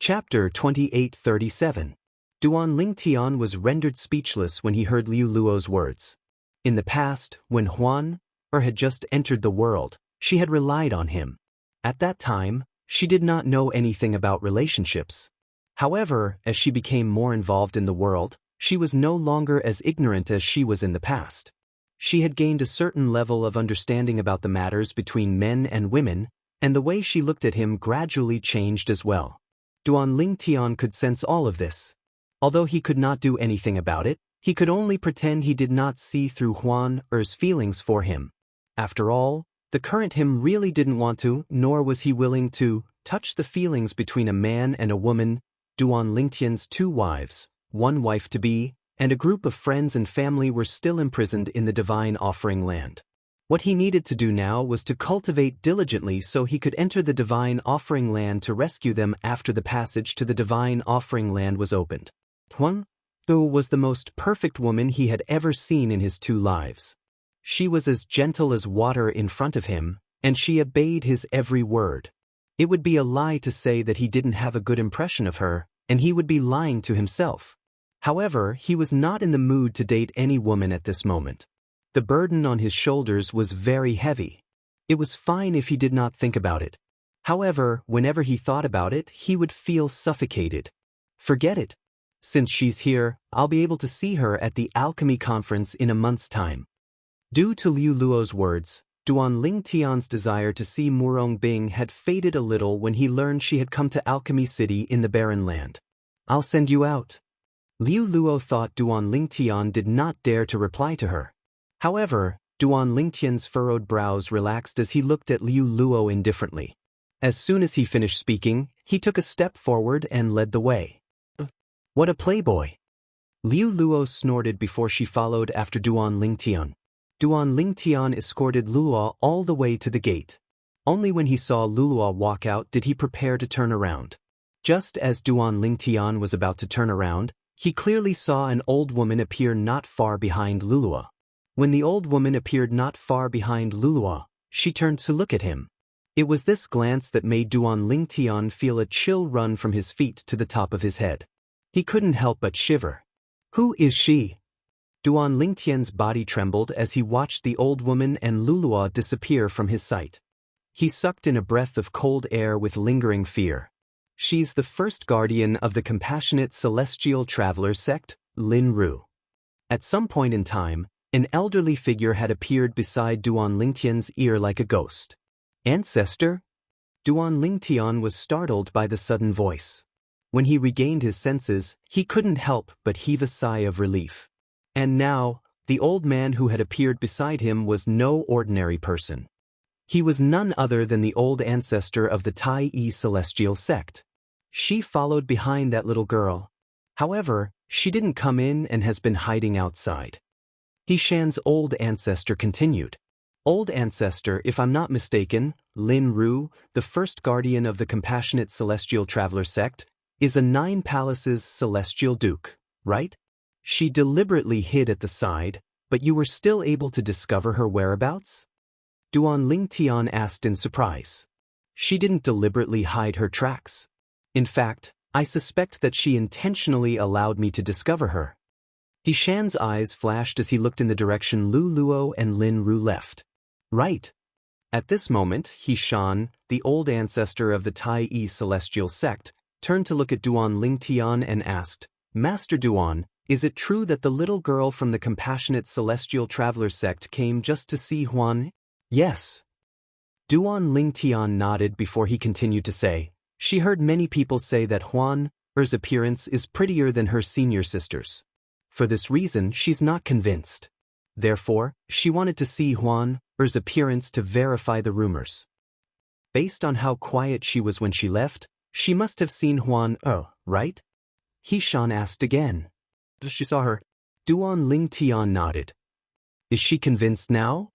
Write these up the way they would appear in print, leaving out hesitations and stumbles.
Chapter 2837. Duan Lingtian was rendered speechless when he heard Liu Luo's words. In the past, when Huan had just entered the world, she had relied on him. At that time, she did not know anything about relationships. However, as she became more involved in the world, she was no longer as ignorant as she was in the past. She had gained a certain level of understanding about the matters between men and women, and the way she looked at him gradually changed as well. Duan Lingtian could sense all of this. Although he could not do anything about it, he could only pretend he did not see through Huan's feelings for him. After all, the current him really didn't want to, nor was he willing to, touch the feelings between a man and a woman. Duan Lingtian's 2 wives, 1 wife-to-be, and a group of friends and family were still imprisoned in the Divine Offering Land. What he needed to do now was to cultivate diligently so he could enter the Divine Offering Land to rescue them after the passage to the Divine Offering Land was opened. Huan, though, was the most perfect woman he had ever seen in his 2 lives. She was as gentle as water in front of him, and she obeyed his every word. It would be a lie to say that he didn't have a good impression of her, and he would be lying to himself. However, he was not in the mood to date any woman at this moment. The burden on his shoulders was very heavy. It was fine if he did not think about it. However, whenever he thought about it, he would feel suffocated. Forget it. Since she's here, I'll be able to see her at the alchemy conference in a month's time. Due to Liu Luo's words, Duan Lingtian's desire to see Murong Bing had faded a little when he learned she had come to Alchemy City in the Barren Land. I'll send you out. Liu Luo thought Duan Lingtian did not dare to reply to her. However, Duan Lingtian's furrowed brows relaxed as he looked at Liu Luo indifferently. As soon as he finished speaking, he took a step forward and led the way. What a playboy! Liu Luo snorted before she followed after Duan Lingtian. Duan Lingtian escorted Luo all the way to the gate. Only when he saw Luo walk out did he prepare to turn around. Just as Duan Lingtian was about to turn around, he clearly saw an old woman appear not far behind Luo. When the old woman appeared not far behind Luo, she turned to look at him. It was this glance that made Duan Lingtian feel a chill run from his feet to the top of his head. He couldn't help but shiver. Who is she? Duan Lingtian's body trembled as he watched the old woman and Luo disappear from his sight. He sucked in a breath of cold air with lingering fear. She's the first guardian of the compassionate celestial traveler sect, Lin Ru. At some point in time, an elderly figure had appeared beside Duan Lingtian's ear like a ghost. Ancestor? Duan Lingtian was startled by the sudden voice. When he regained his senses, he couldn't help but heave a sigh of relief. And now, the old man who had appeared beside him was no ordinary person. He was none other than the old ancestor of the Tai Yi celestial sect. She followed behind that little girl. However, she didn't come in and has been hiding outside. Hishan's old ancestor continued. Old ancestor, if I'm not mistaken, Lin Ru, the first guardian of the compassionate celestial traveler sect, is a 9 palaces celestial duke, right? She deliberately hid at the side, but you were still able to discover her whereabouts? Duan Lingtian asked in surprise. She didn't deliberately hide her tracks. In fact, I suspect that she intentionally allowed me to discover her. Hishan's eyes flashed as he looked in the direction Liu Luo and Lin Ru left. Right. At this moment, Hishan, the old ancestor of the Tai Yi celestial sect, turned to look at Duan Lingtian and asked, Master Duan, is it true that the little girl from the compassionate celestial traveler sect came just to see Huan? Yes. Duan Lingtian nodded before he continued to say, she heard many people say that Huan's appearance is prettier than her senior sister's. For this reason, she's not convinced. Therefore, she wanted to see Huan's appearance to verify the rumors. Based on how quiet she was when she left, she must have seen Huan, right? Hishan asked again. She saw her. Duan Lingtian nodded. Is she convinced now?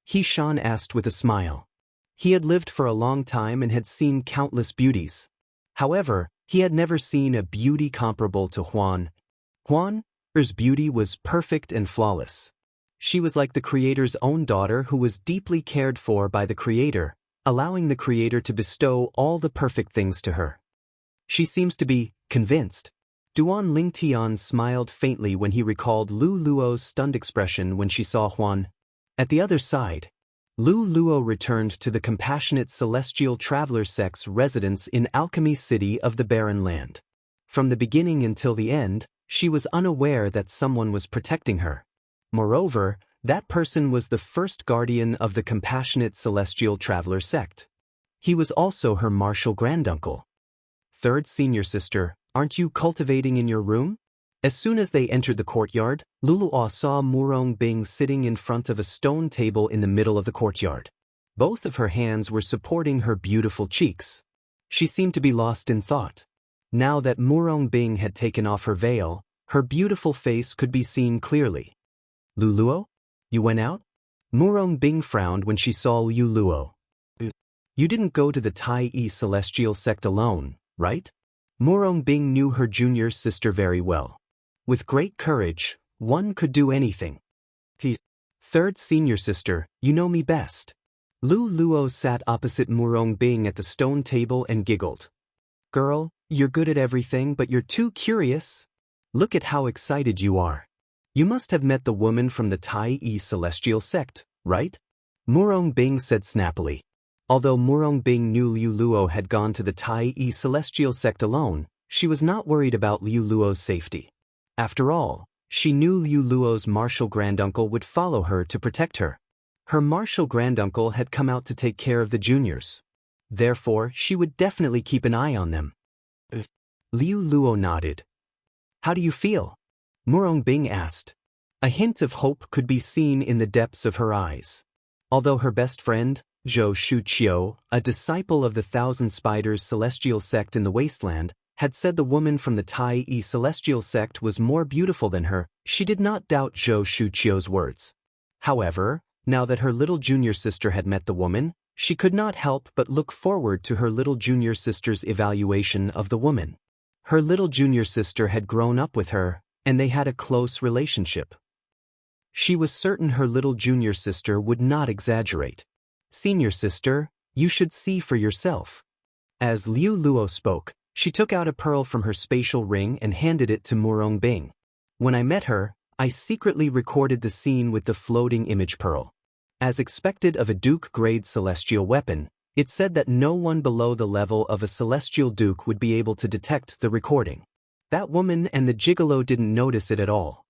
Hishan asked with a smile. He had lived for a long time and had seen countless beauties. However, he had never seen a beauty comparable to Huan. Huan's beauty was perfect and flawless. She was like the Creator's own daughter who was deeply cared for by the Creator, allowing the Creator to bestow all the perfect things to her. She seems to be convinced. Duan Lingtian smiled faintly when he recalled Lu Luo's stunned expression when she saw Huan. At the other side, Lu Luo returned to the compassionate celestial traveler sect's residence in Alchemy City of the Barren Land. From the beginning until the end, she was unaware that someone was protecting her. Moreover, that person was the first guardian of the compassionate celestial traveler sect. He was also her martial granduncle. Third senior sister, aren't you cultivating in your room? As soon as they entered the courtyard, Luluo saw Murong Bing sitting in front of a stone table in the middle of the courtyard. Both of her hands were supporting her beautiful cheeks. She seemed to be lost in thought. Now that Murong Bing had taken off her veil, her beautiful face could be seen clearly. Luluo? You went out? Murong Bing frowned when she saw Liu Luo. You didn't go to the Tai Yi celestial sect alone, right? Murong Bing knew her junior sister very well. With great courage, one could do anything. Third senior sister, you know me best. Lu Luo sat opposite Murong Bing at the stone table and giggled. Girl, you're good at everything but you're too curious. Look at how excited you are. You must have met the woman from the Tai Yi celestial sect, right? Murong Bing said snappily. Although Murong Bing knew Liu Luo had gone to the Tai Yi celestial sect alone, she was not worried about Liu Luo's safety. After all, she knew Liu Luo's martial granduncle would follow her to protect her. Her martial granduncle had come out to take care of the juniors. Therefore, she would definitely keep an eye on them. Liu Luo nodded. How do you feel? Murong Bing asked. A hint of hope could be seen in the depths of her eyes. Although her best friend, Zhou Shuqiu, a disciple of the Thousand Spiders celestial sect in the wasteland, had said the woman from the Tai Yi celestial sect was more beautiful than her, she did not doubt Zhou Shuqiu's words. However, now that her little junior sister had met the woman, she could not help but look forward to her little junior sister's evaluation of the woman. Her little junior sister had grown up with her, and they had a close relationship. She was certain her little junior sister would not exaggerate. Senior sister, you should see for yourself. As Liu Luo spoke, she took out a pearl from her spatial ring and handed it to Murong Bing. When I met her, I secretly recorded the scene with the floating image pearl. As expected of a Duke-grade celestial weapon, it said that no one below the level of a celestial Duke would be able to detect the recording. That woman and the gigolo didn't notice it at all.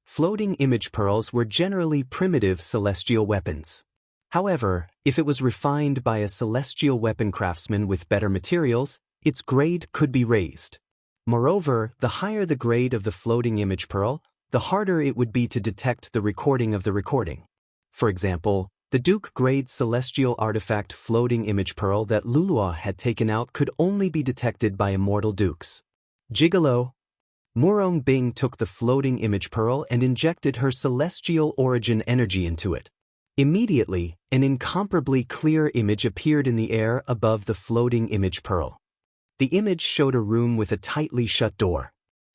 Floating image pearls were generally primitive celestial weapons. However, if it was refined by a celestial weapon craftsman with better materials, its grade could be raised. Moreover, the higher the grade of the floating image pearl, the harder it would be to detect the recording of the recording. For example, the Duke-grade celestial artifact floating image pearl that Lulua had taken out could only be detected by immortal dukes. Gigolo. Murong Bing took the floating image pearl and injected her celestial origin energy into it. Immediately, an incomparably clear image appeared in the air above the floating image pearl. The image showed a room with a tightly shut door.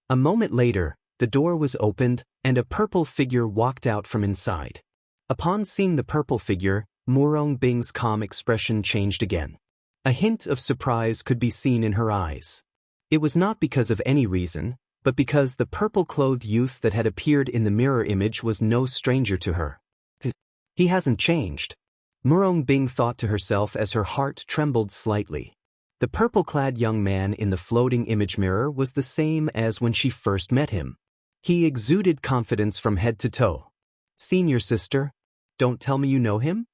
A moment later, the door was opened, and a purple figure walked out from inside. Upon seeing the purple figure, Murong Bing's calm expression changed again. A hint of surprise could be seen in her eyes. It was not because of any reason, but because the purple-clothed youth that had appeared in the mirror image was no stranger to her. He hasn't changed. Murong Bing thought to herself as her heart trembled slightly. The purple-clad young man in the floating image mirror was the same as when she first met him. He exuded confidence from head to toe. Senior sister, don't tell me you know him?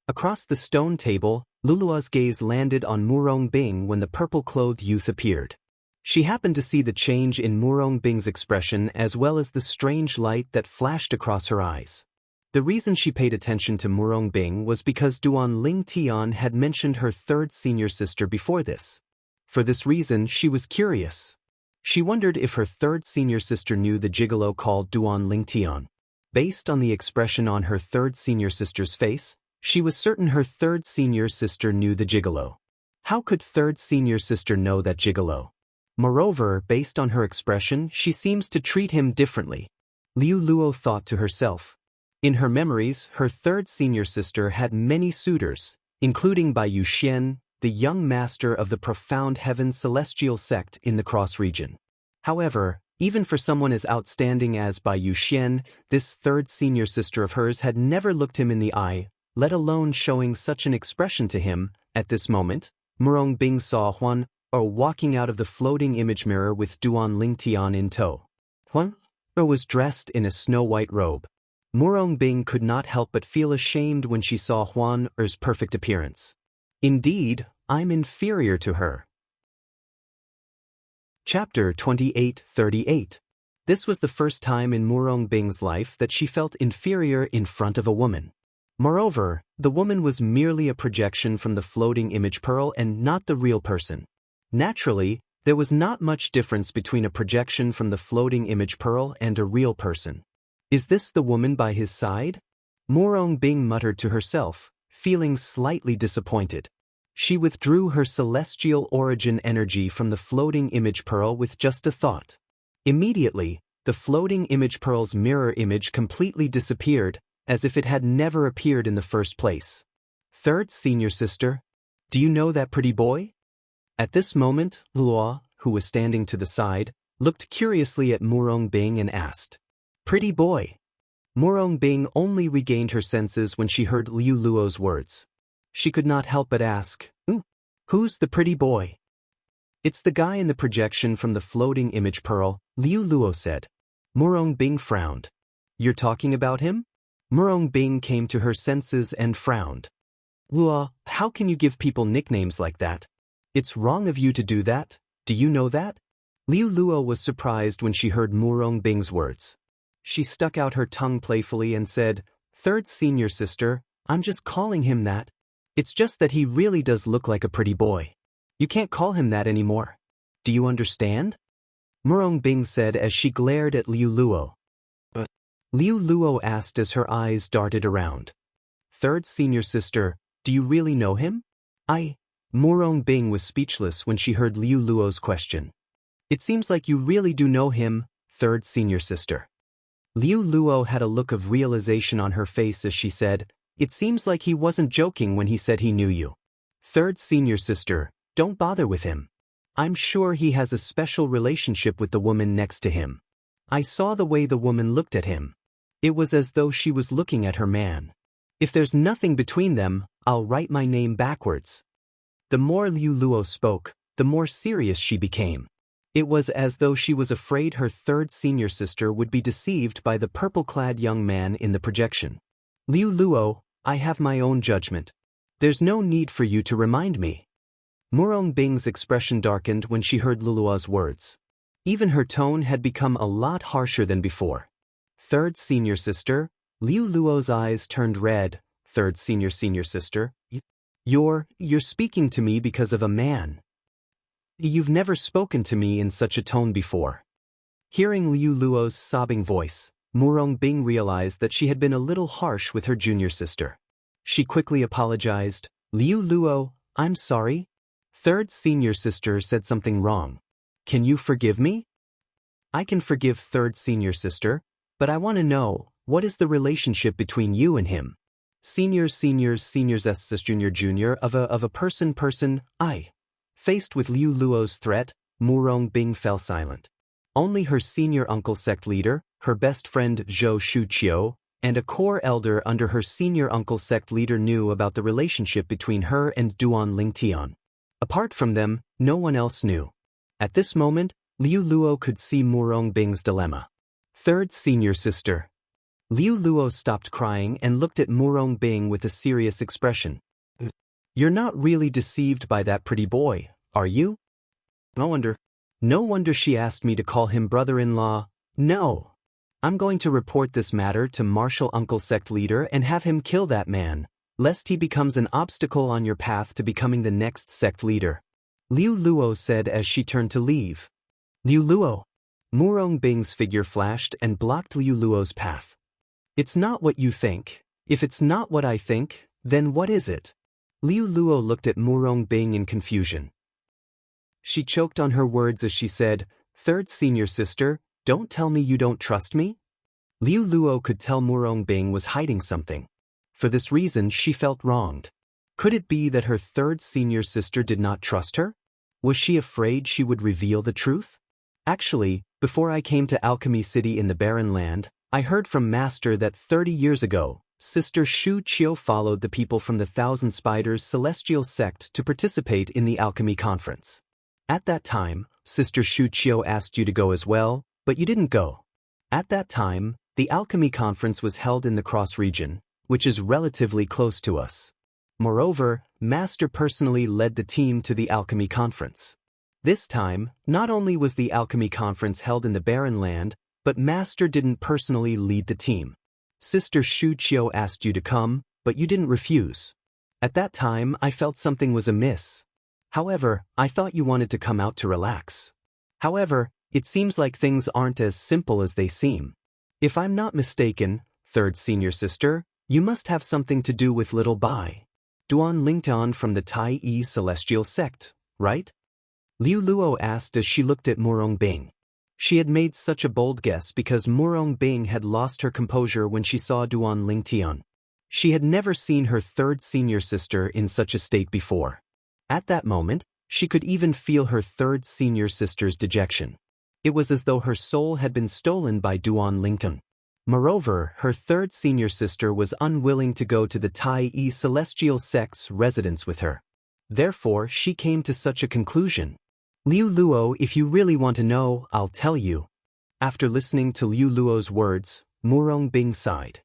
Across the stone table, Lulua's gaze landed on Murong Bing when the purple-clothed youth appeared. She happened to see the change in Murong Bing's expression as well as the strange light that flashed across her eyes. The reason she paid attention to Murong Bing was because Duan Lingtian had mentioned her third senior sister before this. For this reason, she was curious. She wondered if her third senior sister knew the gigolo called Duan Lingtian. Based on the expression on her third senior sister's face, she was certain her third senior sister knew the gigolo. How could third senior sister know that gigolo? Moreover, based on her expression, she seems to treat him differently. Liu Luo thought to herself. In her memories, her third senior sister had many suitors, including Bai Yuxian, the young master of the profound heaven celestial sect in the Cross region. However, even for someone as outstanding as Bai Yuxian, this third senior sister of hers had never looked him in the eye, let alone showing such an expression to him. At this moment, Murong Bing saw Huan walking out of the floating image mirror with Duan Lingtian in tow. Huan was dressed in a snow-white robe. Murong Bing could not help but feel ashamed when she saw Huan's perfect appearance. Indeed, I'm inferior to her. Chapter 28:38. This was the first time in Murong Bing's life that she felt inferior in front of a woman. Moreover, the woman was merely a projection from the floating image pearl and not the real person. Naturally, there was not much difference between a projection from the floating image pearl and a real person. Is this the woman by his side? Murong Bing muttered to herself, feeling slightly disappointed. She withdrew her celestial origin energy from the floating image pearl with just a thought. Immediately, the floating image pearl's mirror image completely disappeared, as if it had never appeared in the first place. Third senior sister, do you know that pretty boy? At this moment, Luo, who was standing to the side, looked curiously at Murong Bing and asked, "Pretty boy." Murong Bing only regained her senses when she heard Liu Luo's words. She could not help but ask, "Who's the pretty boy?" "It's the guy in the projection from the floating image pearl," Liu Luo said. Murong Bing frowned. "You're talking about him?" Murong Bing came to her senses and frowned. "Luo, how can you give people nicknames like that? It's wrong of you to do that, do you know that?" Liu Luo was surprised when she heard Murong Bing's words. She stuck out her tongue playfully and said, "Third senior sister, I'm just calling him that. It's just that he really does look like a pretty boy. You can't call him that anymore. Do you understand?" Murong Bing said as she glared at Liu Luo. But Liu Luo asked as her eyes darted around. "Third senior sister, do you really know him?" Murong Bing was speechless when she heard Liu Luo's question. "It seems like you really do know him, third senior sister." Liu Luo had a look of realization on her face as she said, "It seems like he wasn't joking when he said he knew you. Third senior sister, don't bother with him. I'm sure he has a special relationship with the woman next to him. I saw the way the woman looked at him. It was as though she was looking at her man. If there's nothing between them, I'll write my name backwards." The more Liu Luo spoke, the more serious she became. It was as though she was afraid her third senior sister would be deceived by the purple-clad young man in the projection. "Liu Luo, I have my own judgment. There's no need for you to remind me." Murong Bing's expression darkened when she heard Liu Luo's words. Even her tone had become a lot harsher than before. "Third senior sister," Liu Luo's eyes turned red. "Third senior sister, you're speaking to me because of a man. You've never spoken to me in such a tone before." Hearing Liu Luo's sobbing voice, Murong Bing realized that she had been a little harsh with her junior sister. She quickly apologized. "Liu Luo, I'm sorry. Third senior sister said something wrong. Can you forgive me?" "I can forgive third senior sister, but I want to know, what is the relationship between you and him? Seniors, s junior of a person. Faced with Liu Luo's threat, Murong Bing fell silent. Only her senior uncle sect leader, her best friend Zhou Shuqiu, and a core elder under her senior uncle sect leader knew about the relationship between her and Duan Lingtian. Apart from them, no one else knew. At this moment, Liu Luo could see Murong Bing's dilemma. "Third senior sister." Liu Luo stopped crying and looked at Murong Bing with a serious expression. "You're not really deceived by that pretty boy, are you?" No wonder she asked me to call him brother-in-law. No. I'm going to report this matter to Martial Uncle Sect Leader and have him kill that man, lest he becomes an obstacle on your path to becoming the next sect leader," Liu Luo said as she turned to leave. "Liu Luo." Murong Bing's figure flashed and blocked Liu Luo's path. "It's not what you think. If it's not what I think, then what is it?" Liu Luo looked at Murong Bing in confusion. She choked on her words as she said, "Third senior sister, don't tell me you don't trust me?" Liu Luo could tell Murong Bing was hiding something. For this reason she felt wronged. Could it be that her third senior sister did not trust her? Was she afraid she would reveal the truth? Actually, before I came to Alchemy City in the Barren Land, I heard from Master that 30 years ago, Sister Shu Qiu followed the people from the Thousand Spiders celestial sect to participate in the alchemy conference. At that time, Sister Shu Qiu asked you to go as well, but you didn't go. At that time, the alchemy conference was held in the Cross region, which is relatively close to us. Moreover, Master personally led the team to the alchemy conference. This time, not only was the alchemy conference held in the Barren Land, but Master didn't personally lead the team. Sister Shu Qiu asked you to come, but you didn't refuse. At that time, I felt something was amiss. However, I thought you wanted to come out to relax. However, it seems like things aren't as simple as they seem. If I'm not mistaken, third senior sister, you must have something to do with Little Bai. Duan Lingtian from the Tai Yi celestial sect, right? Liu Luo asked as she looked at Murong Bing. She had made such a bold guess because Murong Bing had lost her composure when she saw Duan Lingtian. She had never seen her third senior sister in such a state before. At that moment, she could even feel her third senior sister's dejection. It was as though her soul had been stolen by Duan Lingtian. Moreover, her third senior sister was unwilling to go to the Tai Yi celestial sect's residence with her. Therefore, she came to such a conclusion. Liu Luo, if you really want to know, I'll tell you. After listening to Liu Luo's words, Murong Bing sighed.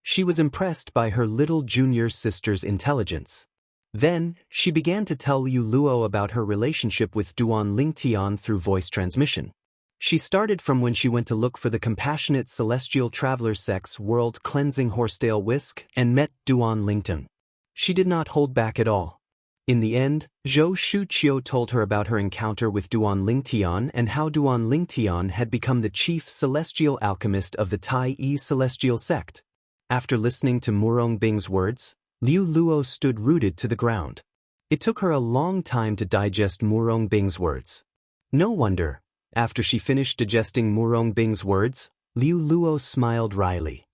She was impressed by her little junior sister's intelligence. Then, she began to tell Liu Luo about her relationship with Duan Lingtian through voice transmission. She started from when she went to look for the compassionate celestial traveler sect's world-cleansing horsetail whisk and met Duan Lingtian. She did not hold back at all. In the end, Zhou Shuqiu told her about her encounter with Duan Lingtian and how Duan Lingtian had become the chief celestial alchemist of the Tai Yi celestial sect. After listening to Murong Bing's words, Liu Luo stood rooted to the ground. It took her a long time to digest Murong Bing's words. No wonder, after she finished digesting Murong Bing's words, Liu Luo smiled wryly.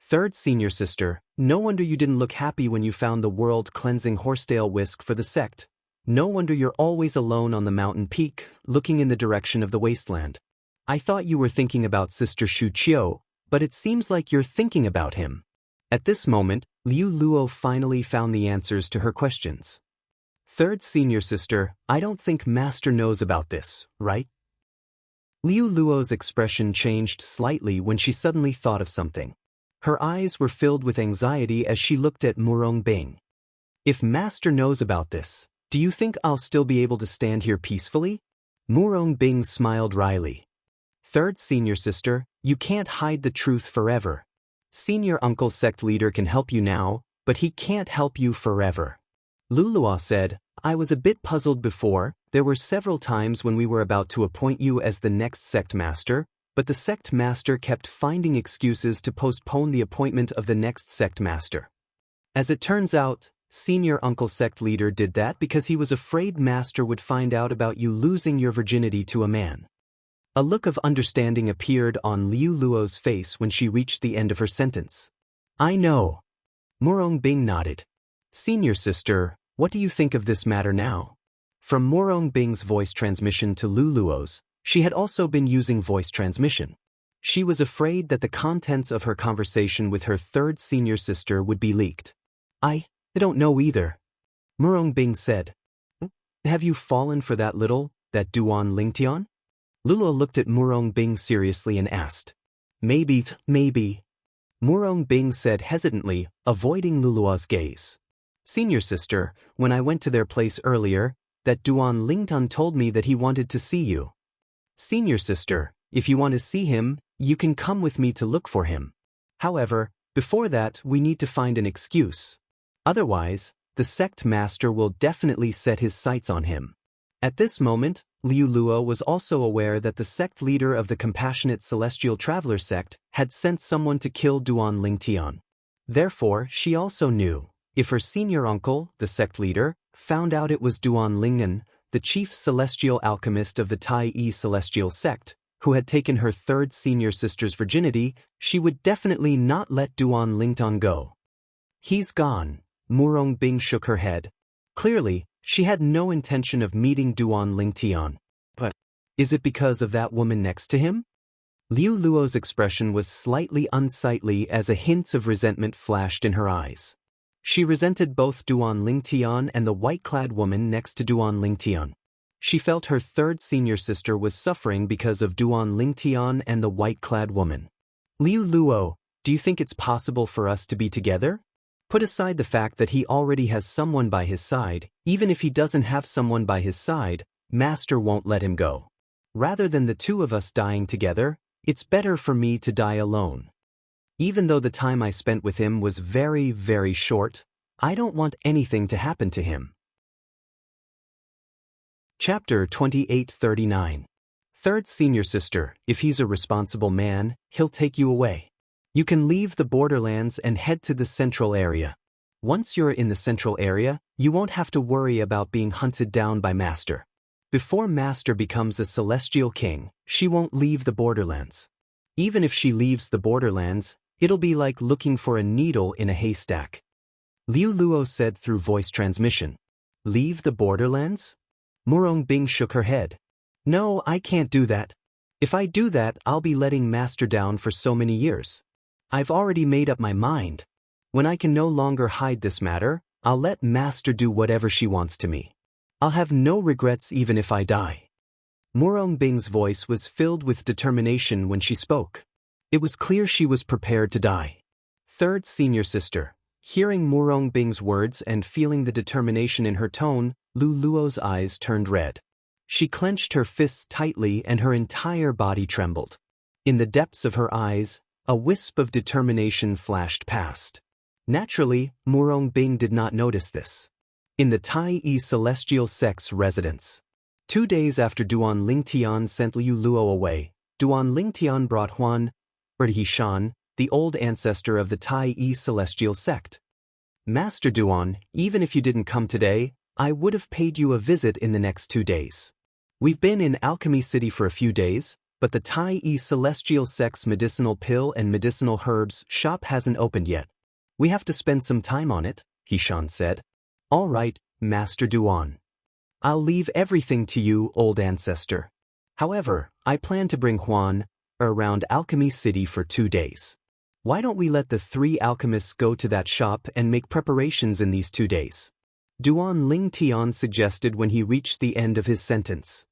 Third senior sister, no wonder you didn't look happy when you found the world-cleansing horsetail whisk for the sect. No wonder you're always alone on the mountain peak, looking in the direction of the wasteland. I thought you were thinking about Sister Shu Qiu, but it seems like you're thinking about him. At this moment, Liu Luo finally found the answers to her questions. Third senior sister, I don't think Master knows about this, right? Liu Luo's expression changed slightly when she suddenly thought of something. Her eyes were filled with anxiety as she looked at Murong Bing. If Master knows about this, do you think I'll still be able to stand here peacefully? Murong Bing smiled wryly. Third senior sister, you can't hide the truth forever. Senior uncle sect leader can help you now, but he can't help you forever. Luluo said, I was a bit puzzled before. There were several times when we were about to appoint you as the next sect master, but the sect master kept finding excuses to postpone the appointment of the next sect master. As it turns out, senior uncle sect leader did that because he was afraid master would find out about you losing your virginity to a man. A look of understanding appeared on Liu Luo's face when she reached the end of her sentence. I know. Murong Bing nodded. Senior sister, what do you think of this matter now? From Murong Bing's voice transmission to Liu Luo's, she had also been using voice transmission. She was afraid that the contents of her conversation with her third senior sister would be leaked. I don't know either. Murong Bing said. Have you fallen for that Duan Lingtian? Luo looked at Murong Bing seriously and asked. Maybe. Murong Bing said hesitantly, avoiding Lulua's gaze. Senior sister, when I went to their place earlier, that Duan Lingtian told me that he wanted to see you. Senior sister, if you want to see him, you can come with me to look for him. However, before that we need to find an excuse. Otherwise, the sect master will definitely set his sights on him. At this moment, Liu Luo was also aware that the sect leader of the compassionate celestial traveler sect had sent someone to kill Duan Lingtian. Therefore, she also knew, if her senior uncle, the sect leader, found out it was Duan Lingtian, the chief celestial alchemist of the Tai Yi celestial sect, who had taken her third senior sister's virginity, she would definitely not let Duan Lingtian go. He's gone. Murong Bing shook her head. Clearly, she had no intention of meeting Duan Lingtian. But is it because of that woman next to him? Liu Luo's expression was slightly unsightly as a hint of resentment flashed in her eyes. She resented both Duan Lingtian and the white-clad woman next to Duan Lingtian. She felt her third senior sister was suffering because of Duan Lingtian and the white-clad woman. Liu Luo, do you think it's possible for us to be together? Put aside the fact that he already has someone by his side, even if he doesn't have someone by his side, Master won't let him go. Rather than the two of us dying together, it's better for me to die alone. Even though the time I spent with him was very, very short, I don't want anything to happen to him. Chapter 2839. Third senior sister, if he's a responsible man, he'll take you away. You can leave the borderlands and head to the central area. Once you're in the central area, you won't have to worry about being hunted down by Master. Before Master becomes a celestial king, she won't leave the borderlands. Even if she leaves the borderlands, it'll be like looking for a needle in a haystack. Liu Luo said through voice transmission. Leave the borderlands? Murong Bing shook her head. No, I can't do that. If I do that, I'll be letting Master down for so many years. I've already made up my mind. When I can no longer hide this matter, I'll let Master do whatever she wants to me. I'll have no regrets even if I die. Murong Bing's voice was filled with determination when she spoke. It was clear she was prepared to die. Third senior sister. Hearing Murong Bing's words and feeling the determination in her tone, Liu Luo's eyes turned red. She clenched her fists tightly and her entire body trembled. In the depths of her eyes, a wisp of determination flashed past. Naturally, Murong Bing did not notice this. In the Tai Celestial Sect's residence. 2 days after Duan Lingtian sent Liu Luo away, Duan Lingtian brought Huan, or Hishan, the old ancestor of the Tai Celestial Sect. Master Duan, even if you didn't come today, I would have paid you a visit in the next 2 days. We've been in Alchemy City for a few days, but the Tai Celestial Sect's medicinal pill and medicinal herbs shop hasn't opened yet. We have to spend some time on it, Hishan said. All right, Master Duan. I'll leave everything to you, old ancestor. However, I plan to bring Huan around Alchemy City for 2 days. Why don't we let the 3 alchemists go to that shop and make preparations in these 2 days? Duan Lingtian suggested when he reached the end of his sentence.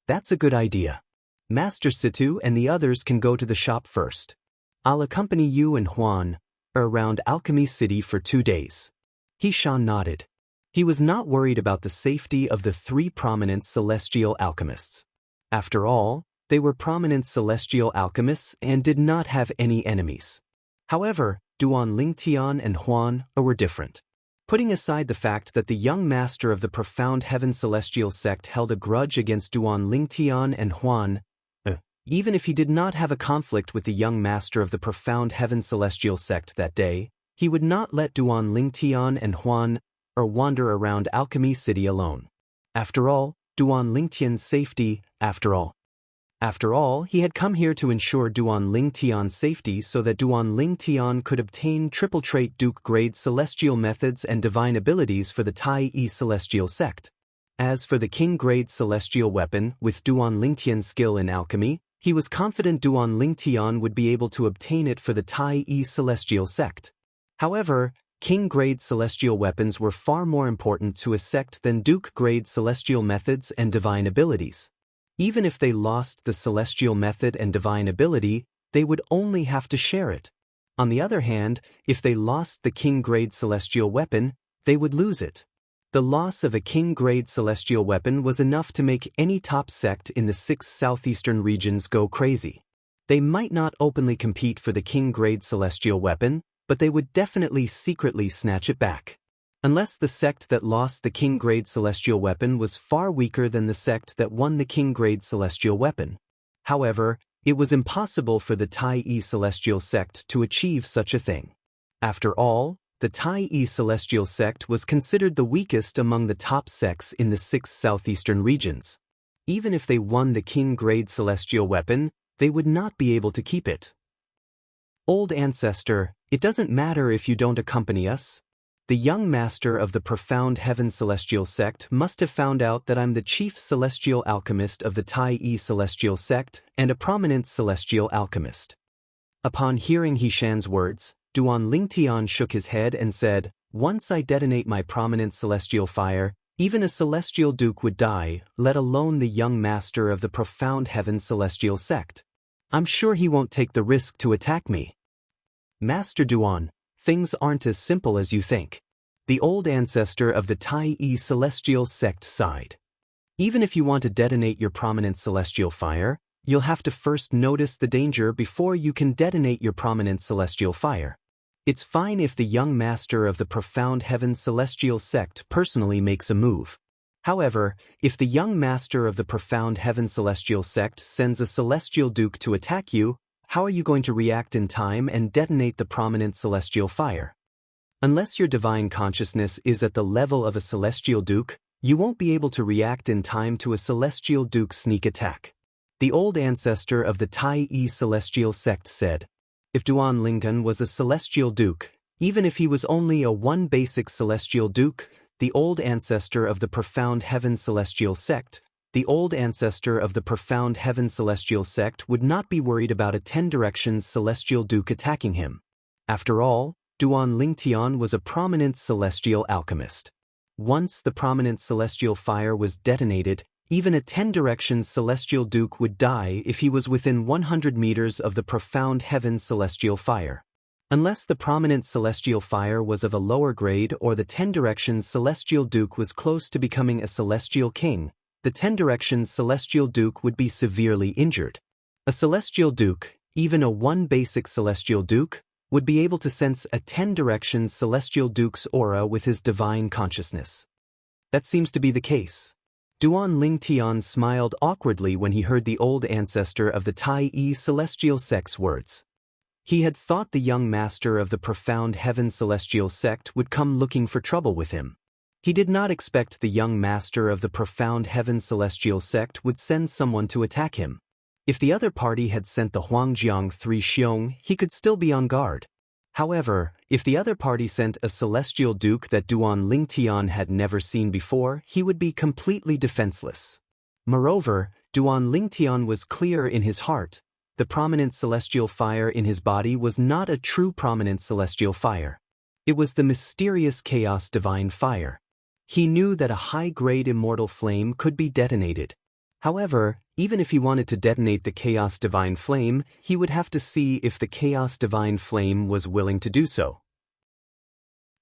That's a good idea. Master Situ and the others can go to the shop first. I'll accompany you and Huan around Alchemy City for 2 days. Hishan nodded. He was not worried about the safety of the 3 prominent celestial alchemists. After all, they were prominent celestial alchemists and did not have any enemies. However, Duan Lingtian and Huan were different. Putting aside the fact that the young master of the Profound Heaven Celestial Sect held a grudge against Duan Lingtian and Huan, even if he did not have a conflict with the young master of the Profound Heaven Celestial Sect that day, he would not let Duan Lingtian and Huan wander around Alchemy City alone. After all, Duan Lingtian's safety, After all, he had come here to ensure Duan Lingtian's safety so that Duan Lingtian could obtain triple trait Duke-grade celestial methods and divine abilities for the Tai Celestial Sect. As for the King-grade celestial weapon, with Duan Lingtian's skill in alchemy, he was confident Duan Lingtian would be able to obtain it for the Tai Celestial Sect. However, King-grade celestial weapons were far more important to a sect than Duke-grade celestial methods and divine abilities. Even if they lost the celestial method and divine ability, they would only have to share it. On the other hand, if they lost the King-grade celestial weapon, they would lose it. The loss of a King-grade celestial weapon was enough to make any top sect in the 6 southeastern regions go crazy. They might not openly compete for the King-grade celestial weapon, but they would definitely secretly snatch it back. Unless the sect that lost the King-grade celestial weapon was far weaker than the sect that won the King-grade celestial weapon. However, it was impossible for the Tai Celestial Sect to achieve such a thing. After all, the Tai Celestial Sect was considered the weakest among the top sects in the 6 southeastern regions. Even if they won the King-grade celestial weapon, they would not be able to keep it. Old ancestor, it doesn't matter if you don't accompany us. The young master of the profound heaven celestial sect must have found out that I'm the chief celestial alchemist of the Tai celestial sect and a prominent celestial alchemist. Upon hearing Hishan's words, Duan Lingtian shook his head and said, "Once I detonate my prominent celestial fire, even a celestial duke would die, let alone the young master of the profound heaven celestial sect. I'm sure he won't take the risk to attack me." "Master Duan, things aren't as simple as you think." The old ancestor of the Tai celestial sect sighed. "Even if you want to detonate your prominent celestial fire, you'll have to first notice the danger before you can detonate your prominent celestial fire. It's fine if the young master of the profound heaven celestial sect personally makes a move. However, if the young master of the profound heaven celestial sect sends a celestial duke to attack you, how are you going to react in time and detonate the prominent celestial fire? Unless your divine consciousness is at the level of a celestial duke, you won't be able to react in time to a celestial duke's sneak attack." The old ancestor of the Tai celestial sect said, "If Duan Lingtan was a celestial duke, even if he was only a one basic celestial duke, the old ancestor of the profound heaven celestial sect, the old ancestor of the profound heaven celestial sect would not be worried about a 10 directions celestial duke attacking him. After all, Duan Lingtian was a prominent celestial alchemist. Once the prominent celestial fire was detonated, even a 10 directions celestial duke would die if he was within 100 meters of the profound heaven celestial fire. Unless the prominent celestial fire was of a lower grade or the 10 directions celestial duke was close to becoming a celestial king, the 10 directions celestial duke would be severely injured. A celestial duke, even a one basic celestial duke, would be able to sense a 10 directions celestial duke's aura with his divine consciousness. That seems to be the case." Duan Lingtian smiled awkwardly when he heard the old ancestor of the Tai celestial sect's words. He had thought the young master of the profound heaven celestial sect would come looking for trouble with him. He did not expect the young master of the profound heaven celestial sect would send someone to attack him. If the other party had sent the Huangjiang 3 Xiong, he could still be on guard. However, if the other party sent a celestial duke that Duan Lingtian had never seen before, he would be completely defenseless. Moreover, Duan Lingtian was clear in his heart. The prominent celestial fire in his body was not a true prominent celestial fire. It was the mysterious chaos divine fire. He knew that a high-grade immortal flame could be detonated. However, even if he wanted to detonate the Chaos Divine Flame, he would have to see if the Chaos Divine Flame was willing to do so.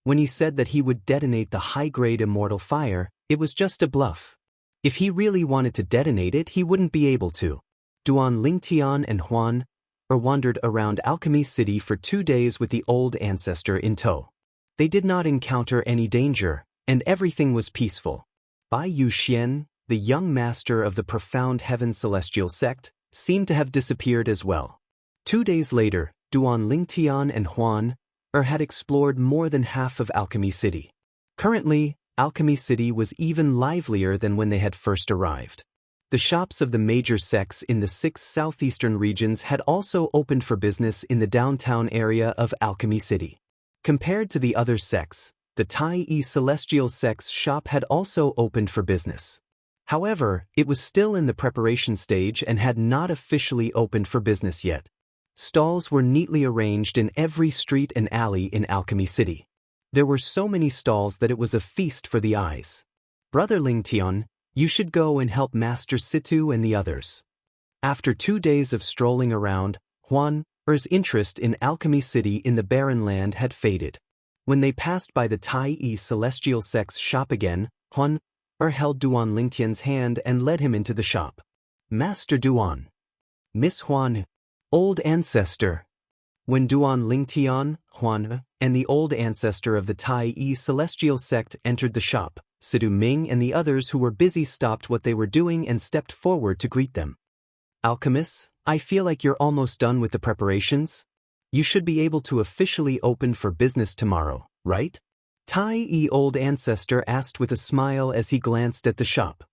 When he said that he would detonate the high-grade immortal fire, it was just a bluff. If he really wanted to detonate it, he wouldn't be able to. Duan Lingtian and Huan wandered around Alchemy City for 2 days with the old ancestor in tow. They did not encounter any danger, and everything was peaceful. Bai Yu Xian, the young master of the profound heaven celestial sect, seemed to have disappeared as well. 2 days later, Duan Lingtian and Huan had explored more than half of Alchemy City. Currently, Alchemy City was even livelier than when they had first arrived. The shops of the major sects in the 6 southeastern regions had also opened for business in the downtown area of Alchemy City. Compared to the other sects, the Tai celestial sect's shop had also opened for business. However, it was still in the preparation stage and had not officially opened for business yet. Stalls were neatly arranged in every street and alley in Alchemy City. There were so many stalls that it was a feast for the eyes. "Brother Lingtian, you should go and help Master Situ and the others." After 2 days of strolling around, Huan's interest in Alchemy City in the barren land had faded. When they passed by the Tai celestial sect's shop again, Huan held Duan Lingtian's hand and led him into the shop. "Master Duan." "Miss Huan." "Old ancestor." When Duan Lingtian, Huan, and the old ancestor of the Tai celestial sect entered the shop, Sidu Ming and the others who were busy stopped what they were doing and stepped forward to greet them. "Alchemists, I feel like you're almost done with the preparations. You should be able to officially open for business tomorrow, right?" Tai old ancestor asked with a smile as he glanced at the shop.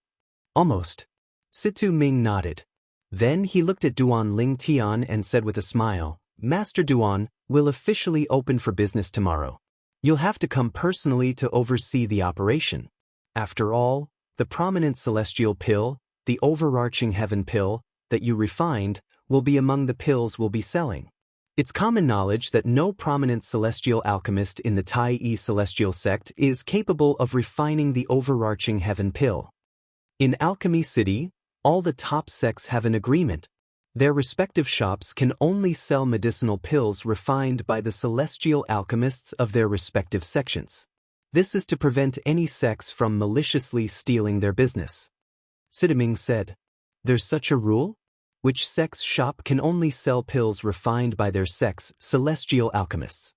"Almost." Situ Ming nodded. Then he looked at Duan Lingtian and said with a smile, "Master Duan, will officially open for business tomorrow. You'll have to come personally to oversee the operation. After all, the prominent celestial pill, the overarching heaven pill, that you refined, will be among the pills we'll be selling. It's common knowledge that no prominent celestial alchemist in the Tai celestial sect is capable of refining the overarching heaven pill. In Alchemy City, all the top sects have an agreement. Their respective shops can only sell medicinal pills refined by the celestial alchemists of their respective sections. This is to prevent any sects from maliciously stealing their business. Sidaming said, "There's such a rule? Which sect's shop can only sell pills refined by their sect's celestial alchemists?"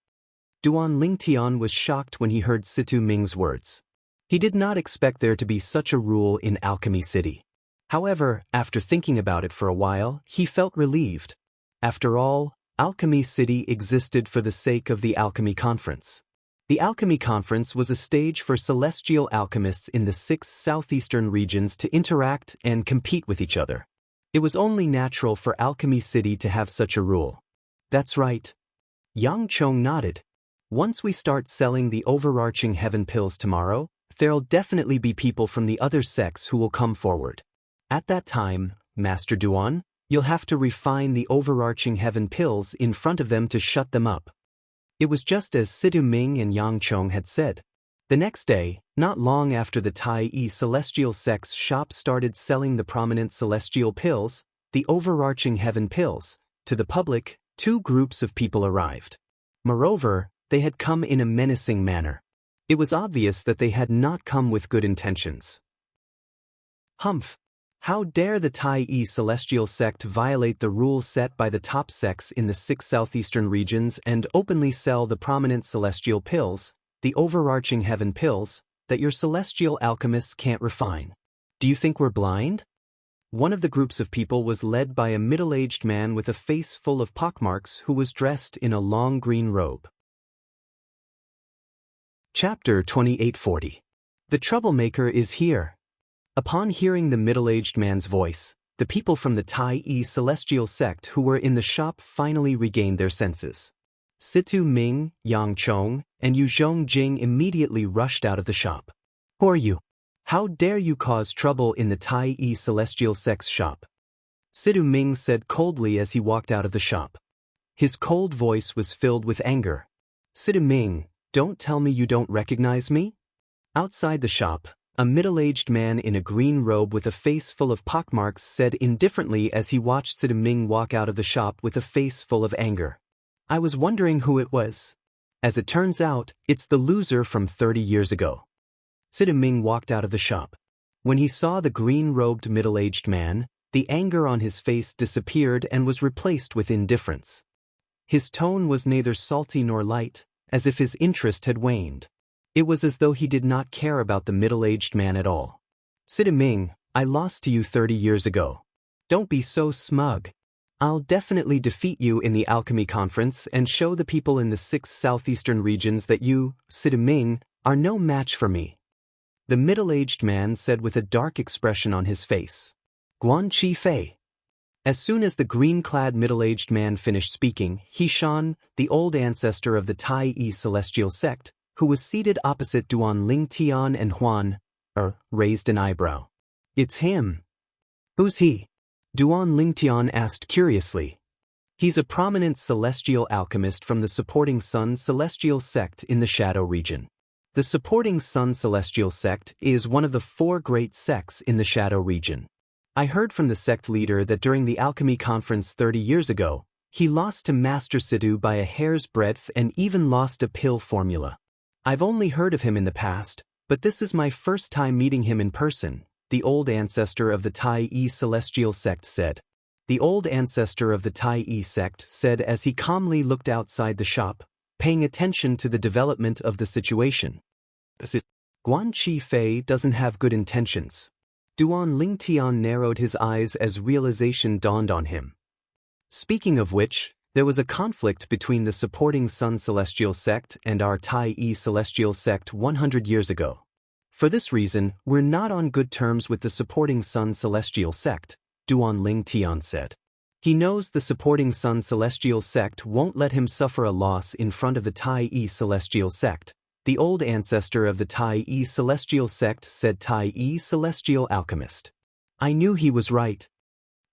Duan Lingtian was shocked when he heard Situ Ming's words. He did not expect there to be such a rule in Alchemy City. However, after thinking about it for a while, he felt relieved. After all, Alchemy City existed for the sake of the Alchemy Conference. The Alchemy Conference was a stage for celestial alchemists in the 6 southeastern regions to interact and compete with each other. It was only natural for Alchemy City to have such a rule. That's right. Yang Chong nodded. Once we start selling the overarching heaven pills tomorrow, there'll definitely be people from the other sects who will come forward. At that time, Master Duan, you'll have to refine the overarching heaven pills in front of them to shut them up. It was just as Sidu Ming and Yang Chong had said. The next day, not long after the Tai celestial sect's shop started selling the prominent celestial pills, the overarching heaven pills, to the public, 2 groups of people arrived. Moreover, they had come in a menacing manner. It was obvious that they had not come with good intentions. Humph! How dare the Tai celestial sect violate the rules set by the top sects in the 6 southeastern regions and openly sell the prominent celestial pills, the overarching heaven pills, that your celestial alchemists can't refine. Do you think we're blind? One of the groups of people was led by a middle-aged man with a face full of pockmarks who was dressed in a long green robe. Chapter 2840. The troublemaker is here. Upon hearing the middle-aged man's voice, the people from the Tai celestial sect who were in the shop finally regained their senses. Situ Ming, Yang Chong, and Yu Zhongjing immediately rushed out of the shop. "Who are you? How dare you cause trouble in the Tai celestial sect's shop?" Situ Ming said coldly as he walked out of the shop. His cold voice was filled with anger. "Situ Ming, don't tell me you don't recognize me?" Outside the shop, a middle-aged man in a green robe with a face full of pockmarks said indifferently as he watched Situ Ming walk out of the shop with a face full of anger. "I was wondering who it was. As it turns out, it's the loser from 30 years ago." Situ Ming walked out of the shop. When he saw the green-robed middle-aged man, the anger on his face disappeared and was replaced with indifference. His tone was neither salty nor light, as if his interest had waned. It was as though he did not care about the middle-aged man at all. "Situ Ming, I lost to you 30 years ago. Don't be so smug. I'll definitely defeat you in the Alchemy Conference and show the people in the 6 southeastern regions that you, Situ Ming, are no match for me," the middle-aged man said with a dark expression on his face. "Guan Chi Fei." As soon as the green-clad middle-aged man finished speaking, He Shan, the old ancestor of the Tai celestial sect, who was seated opposite Duan Lingtian and Huan, raised an eyebrow. "It's him." "Who's he?" Duan Lingtian asked curiously. "He's a prominent celestial alchemist from the Supporting Sun celestial sect in the Shadow region." The Supporting Sun celestial sect is one of the 4 great sects in the Shadow region. I heard from the sect leader that during the Alchemy Conference 30 years ago, he lost to Master Sidu by a hair's breadth and even lost a pill formula. I've only heard of him in the past, but this is my first time meeting him in person, the old ancestor of the Tai celestial sect said. The old ancestor of the Tai sect said as he calmly looked outside the shop, paying attention to the development of the situation. "Guan Chi Fei doesn't have good intentions." Duan Lingtian narrowed his eyes as realization dawned on him. Speaking of which, there was a conflict between the Supporting Sun celestial sect and our Tai celestial sect 100 years ago. For this reason, we're not on good terms with the Supporting Sun celestial sect, Duan Lingtian said. He knows the supporting Sun Celestial sect won't let him suffer a loss in front of the Tai E Celestial sect. The old ancestor of the Tai E Celestial sect said. Tai E Celestial Alchemist. I knew he was right.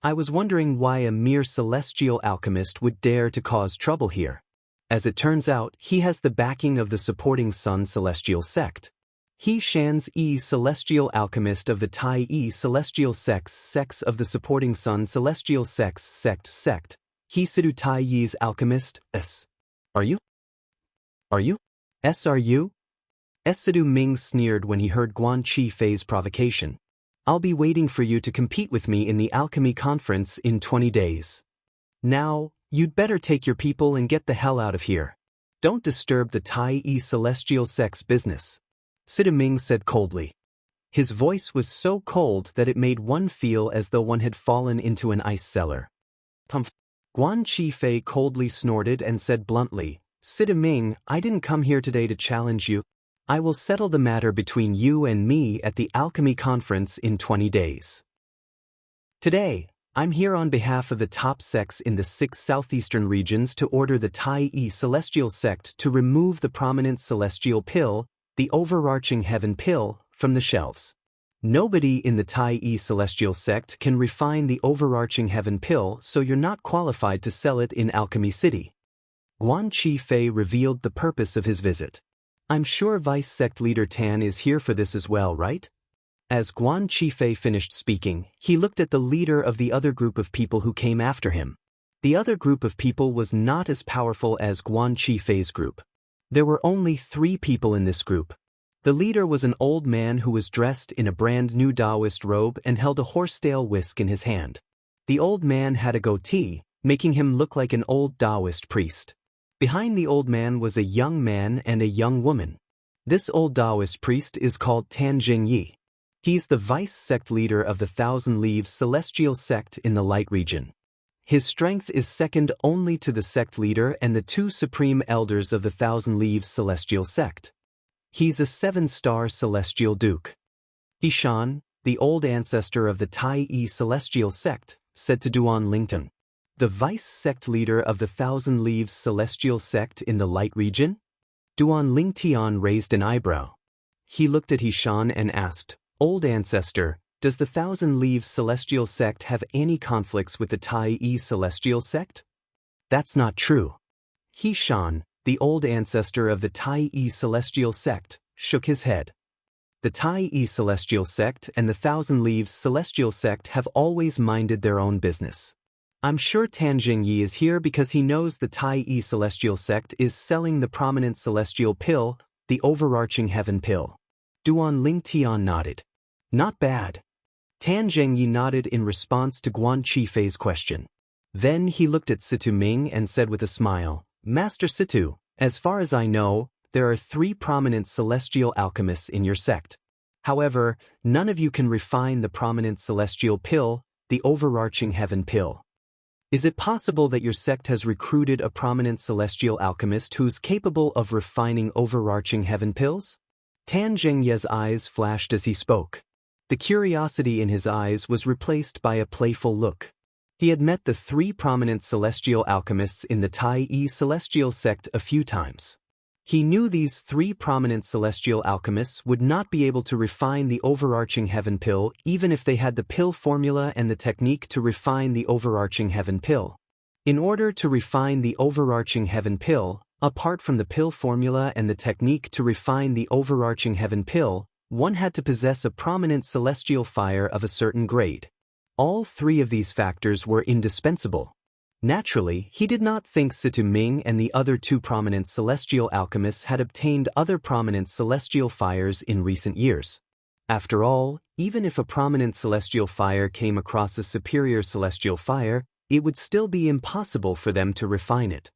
I was wondering why a mere celestial alchemist would dare to cause trouble here. As it turns out, he has the backing of the supporting Sun Celestial sect. He Shan's E Celestial Alchemist of the Tai E Celestial sects of the supporting Sun Celestial sect. He Sidu Tai Yi's Alchemist, S. Are you? Are you? Are you? Sidu Ming sneered when he heard Guan Chi Fei's provocation. I'll be waiting for you to compete with me in the alchemy conference in 20 days. Now, you'd better take your people and get the hell out of here. Don't disturb the Tai E Celestial sect's business. Sidu Ming said coldly. His voice was so cold that it made one feel as though one had fallen into an ice cellar. Guan Chi Fei coldly snorted and said bluntly, Sidu Ming, I didn't come here today to challenge you. I will settle the matter between you and me at the alchemy conference in 20 days. Today, I'm here on behalf of the top sects in the 6 southeastern regions to order the Tai E Celestial sect to remove the prominent celestial pill, the overarching heaven pill, from the shelves. Nobody in the Tai E Celestial sect can refine the overarching heaven pill, so you're not qualified to sell it in Alchemy City. Guan Chi Fei revealed the purpose of his visit. I'm sure Vice Sect Leader Tan is here for this as well, right? As Guan Chi Fei finished speaking, he looked at the leader of the other group of people who came after him. The other group of people was not as powerful as Guan Chi Fei's group. There were only 3 people in this group. The leader was an old man who was dressed in a brand new Taoist robe and held a horsetail whisk in his hand. The old man had a goatee, making him look like an old Taoist priest. Behind the old man was a young man and a young woman. This old Taoist priest is called Tan Jingyi. He's the vice sect leader of the Thousand Leaves Celestial sect in the Light region. His strength is second only to the sect leader and the 2 supreme elders of the Thousand Leaves Celestial sect. He's a 7-star celestial duke. Ishan, the old ancestor of the Tai E Celestial sect, said to Duan Lington, the vice sect leader of the Thousand Leaves Celestial sect in the Light region? Duan Lingtian raised an eyebrow. He looked at Ishan and asked, Old ancestor, does the Thousand Leaves Celestial sect have any conflicts with the Tai E Celestial sect? That's not true. Ishan, the old ancestor of the Tai E Celestial sect, shook his head. The Tai E Celestial sect and the Thousand Leaves Celestial sect have always minded their own business. I'm sure Tan Jingyi is here because he knows the Tai E Celestial sect is selling the prominent celestial pill, the overarching heaven pill. Duan Lingtian nodded. Not bad. Tan Jingyi nodded in response to Guan Chi Fei's question. Then he looked at Situ Ming and said with a smile, Master Situ, as far as I know, there are 3 prominent celestial alchemists in your sect. However, none of you can refine the prominent celestial pill, the overarching heaven pill. Is it possible that your sect has recruited a prominent celestial alchemist who's capable of refining overarching heaven pills? Tan Jingye's eyes flashed as he spoke. The curiosity in his eyes was replaced by a playful look. He had met the 3 prominent celestial alchemists in the Tai E Celestial sect a few times. He knew these 3 prominent celestial alchemists would not be able to refine the overarching heaven pill even if they had the pill formula and the technique to refine the overarching heaven pill. In order to refine the overarching heaven pill, apart from the pill formula and the technique to refine the overarching heaven pill, one had to possess a prominent celestial fire of a certain grade. All 3 of these factors were indispensable. Naturally, he did not think Situ Ming and the other 2 prominent celestial alchemists had obtained other prominent celestial fires in recent years. After all, even if a prominent celestial fire came across a superior celestial fire, it would still be impossible for them to refine it.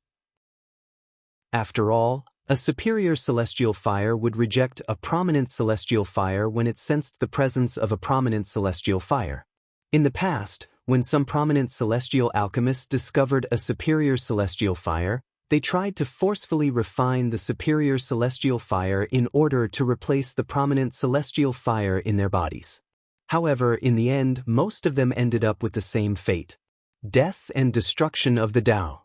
After all, a superior celestial fire would reject a prominent celestial fire when it sensed the presence of a prominent celestial fire. In the past, when some prominent celestial alchemists discovered a superior celestial fire, they tried to forcefully refine the superior celestial fire in order to replace the prominent celestial fire in their bodies. However, in the end, most of them ended up with the same fate. Death and destruction of the Tao.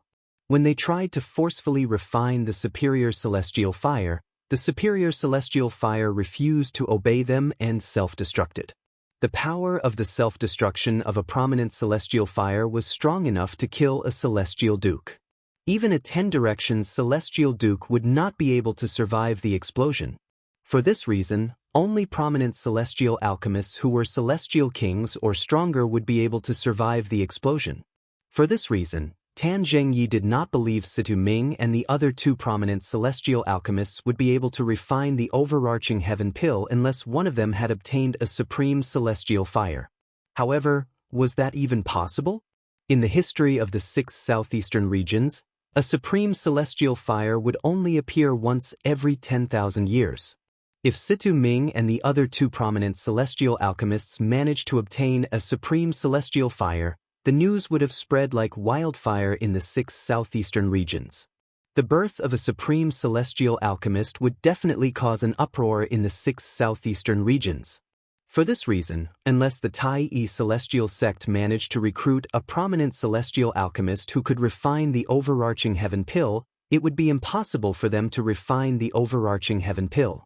When they tried to forcefully refine the superior celestial fire, the superior celestial fire refused to obey them and self-destructed. The power of the self-destruction of a prominent celestial fire was strong enough to kill a celestial duke. Even a 10 directions celestial duke would not be able to survive the explosion. For this reason, only prominent celestial alchemists who were celestial kings or stronger would be able to survive the explosion. For this reason, Tan Zhengyi did not believe Situ Ming and the other 2 prominent celestial alchemists would be able to refine the overarching heaven pill unless one of them had obtained a supreme celestial fire. However, was that even possible? In the history of the 6 southeastern regions, a supreme celestial fire would only appear once every 10,000 years. If Situ Ming and the other 2 prominent celestial alchemists managed to obtain a supreme celestial fire, the news would have spread like wildfire in the 6 southeastern regions. The birth of a supreme celestial alchemist would definitely cause an uproar in the 6 southeastern regions. For this reason, unless the Tai-I celestial sect managed to recruit a prominent celestial alchemist who could refine the overarching heaven pill, it would be impossible for them to refine the overarching heaven pill.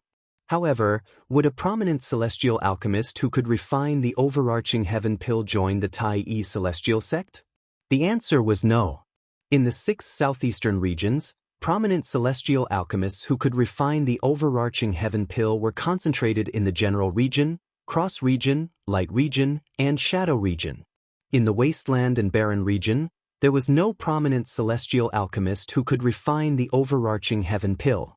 However, would a prominent celestial alchemist who could refine the overarching heaven pill join the Tai-I celestial sect? The answer was no. In the 6 southeastern regions, prominent celestial alchemists who could refine the overarching heaven pill were concentrated in the general region, cross region, light region, and shadow region. In the wasteland and barren region, there was no prominent celestial alchemist who could refine the overarching heaven pill.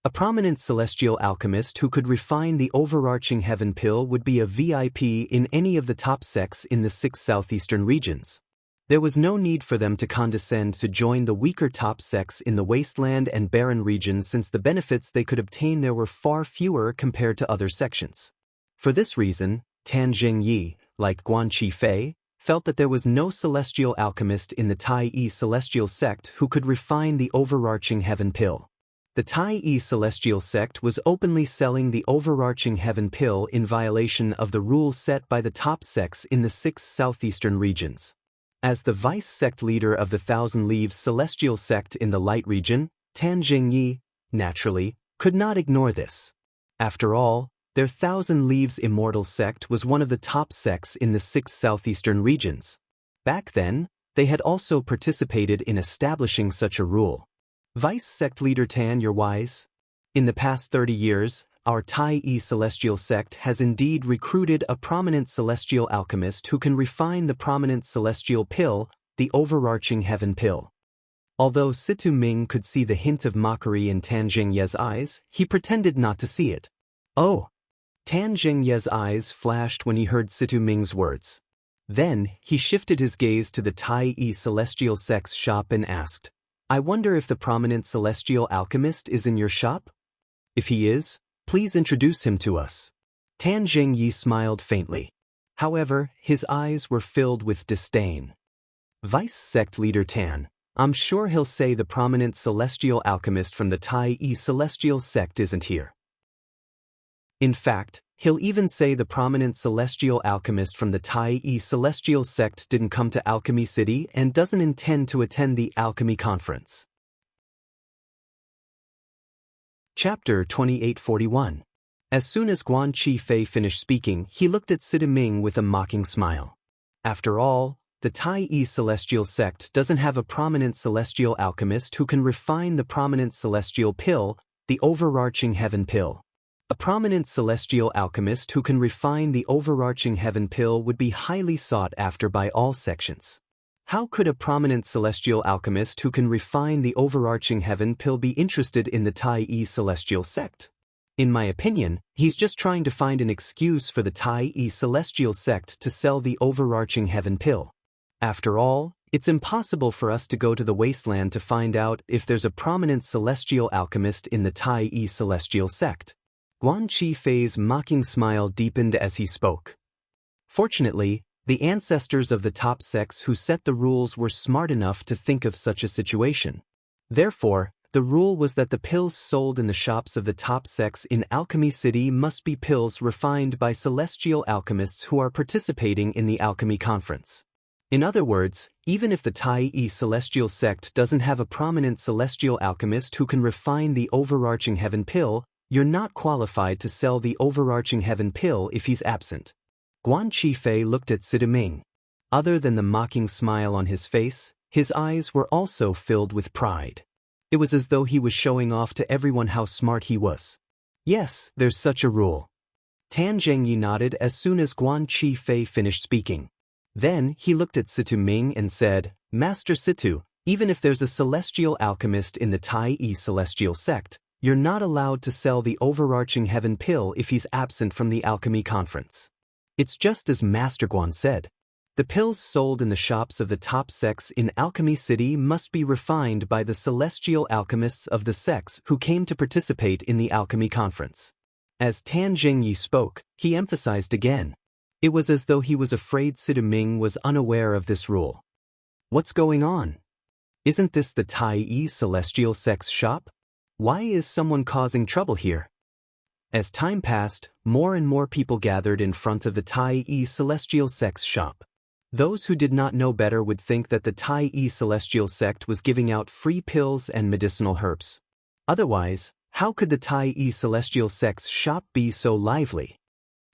A prominent celestial alchemist who could refine the overarching heaven pill would be a VIP in any of the top sects in the 6 southeastern regions. There was no need for them to condescend to join the weaker top sects in the wasteland and barren regions since the benefits they could obtain there were far fewer compared to other sections. For this reason, Tan Zhengyi, like Guan Qifei, felt that there was no celestial alchemist in the Tai-I celestial sect who could refine the overarching heaven pill. The Tai-I celestial sect was openly selling the overarching heaven pill in violation of the rules set by the top sects in the 6 southeastern regions. As the vice sect leader of the Thousand Leaves celestial sect in the light region, Tan Zhengyi, naturally, could not ignore this. After all, their Thousand Leaves immortal sect was one of the top sects in the 6 southeastern regions. Back then, they had also participated in establishing such a rule. Vice sect leader Tan, you're wise. In the past 30 years, our Tai-I celestial sect has indeed recruited a prominent celestial alchemist who can refine the prominent celestial pill, the overarching heaven pill. Although Situ Ming could see the hint of mockery in Tan Zhengye's eyes, he pretended not to see it. Oh! Tan Zhengye's eyes flashed when he heard Situ Ming's words. Then, he shifted his gaze to the Tai-I celestial sect's shop and asked, I wonder if the prominent celestial alchemist is in your shop? If he is, please introduce him to us. Tan Zhengyi smiled faintly. However, his eyes were filled with disdain. Vice sect leader Tan, I'm sure he'll say the prominent celestial alchemist from the Tai-I celestial sect isn't here. In fact, he'll even say the prominent celestial alchemist from the Tai-I celestial sect didn't come to Alchemy City and doesn't intend to attend the Alchemy Conference. Chapter 2841. As soon as Guan Qifei finished speaking, he looked at Situ Ming with a mocking smile. After all, the Tai-I celestial sect doesn't have a prominent celestial alchemist who can refine the prominent celestial pill, the overarching heaven pill. A prominent celestial alchemist who can refine the overarching heaven pill would be highly sought after by all sections. How could a prominent celestial alchemist who can refine the overarching heaven pill be interested in the Tai-I celestial sect? In my opinion, he's just trying to find an excuse for the Tai-I celestial sect to sell the overarching heaven pill. After all, it's impossible for us to go to the wasteland to find out if there's a prominent celestial alchemist in the Tai-I celestial sect. Guan Qifei's mocking smile deepened as he spoke. Fortunately, the ancestors of the top sects who set the rules were smart enough to think of such a situation. Therefore, the rule was that the pills sold in the shops of the top sects in Alchemy City must be pills refined by celestial alchemists who are participating in the Alchemy Conference. In other words, even if the Tai celestial sect doesn't have a prominent celestial alchemist who can refine the overarching heaven pill, you're not qualified to sell the overarching heaven pill if he's absent. Guan Qifei looked at Sidiming. Other than the mocking smile on his face, his eyes were also filled with pride. It was as though he was showing off to everyone how smart he was. Yes, there's such a rule. Tan Zhengyi nodded as soon as Guan Qifei finished speaking. Then he looked at Situ Ming and said, Master Situ, even if there's a celestial alchemist in the Tai celestial sect, you're not allowed to sell the overarching heaven pill if he's absent from the alchemy conference. It's just as Master Guan said. The pills sold in the shops of the top sects in Alchemy City must be refined by the celestial alchemists of the sects who came to participate in the alchemy conference. As Tan Zhengyi spoke, he emphasized again. It was as though he was afraid Sidiming was unaware of this rule. What's going on? Isn't this the Tai celestial sect's shop? Why is someone causing trouble here? As time passed, more and more people gathered in front of the Tai celestial sect's shop. Those who did not know better would think that the Tai celestial sect was giving out free pills and medicinal herbs. Otherwise, how could the Tai celestial sect's shop be so lively?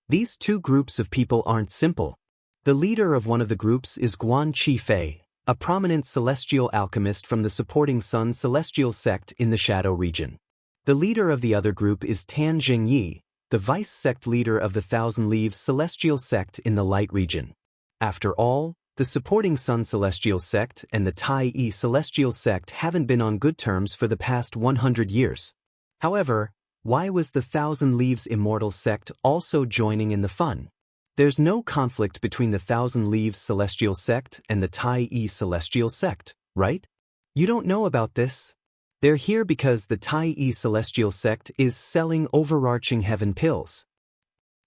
These two groups of people aren't simple. The leader of one of the groups is Guan Qifei, a prominent celestial alchemist from the supporting Sun celestial sect in the Shadow region. The leader of the other group is Tan Zhengyi, the vice sect leader of the Thousand Leaves celestial sect in the Light region. After all, the supporting Sun celestial sect and the Tai celestial sect haven't been on good terms for the past 100 years. However, why was the Thousand Leaves immortal sect also joining in the fun? There's no conflict between the Thousand Leaves celestial sect and the Tai celestial sect, right? You don't know about this? They're here because the Tai celestial sect is selling overarching heaven pills.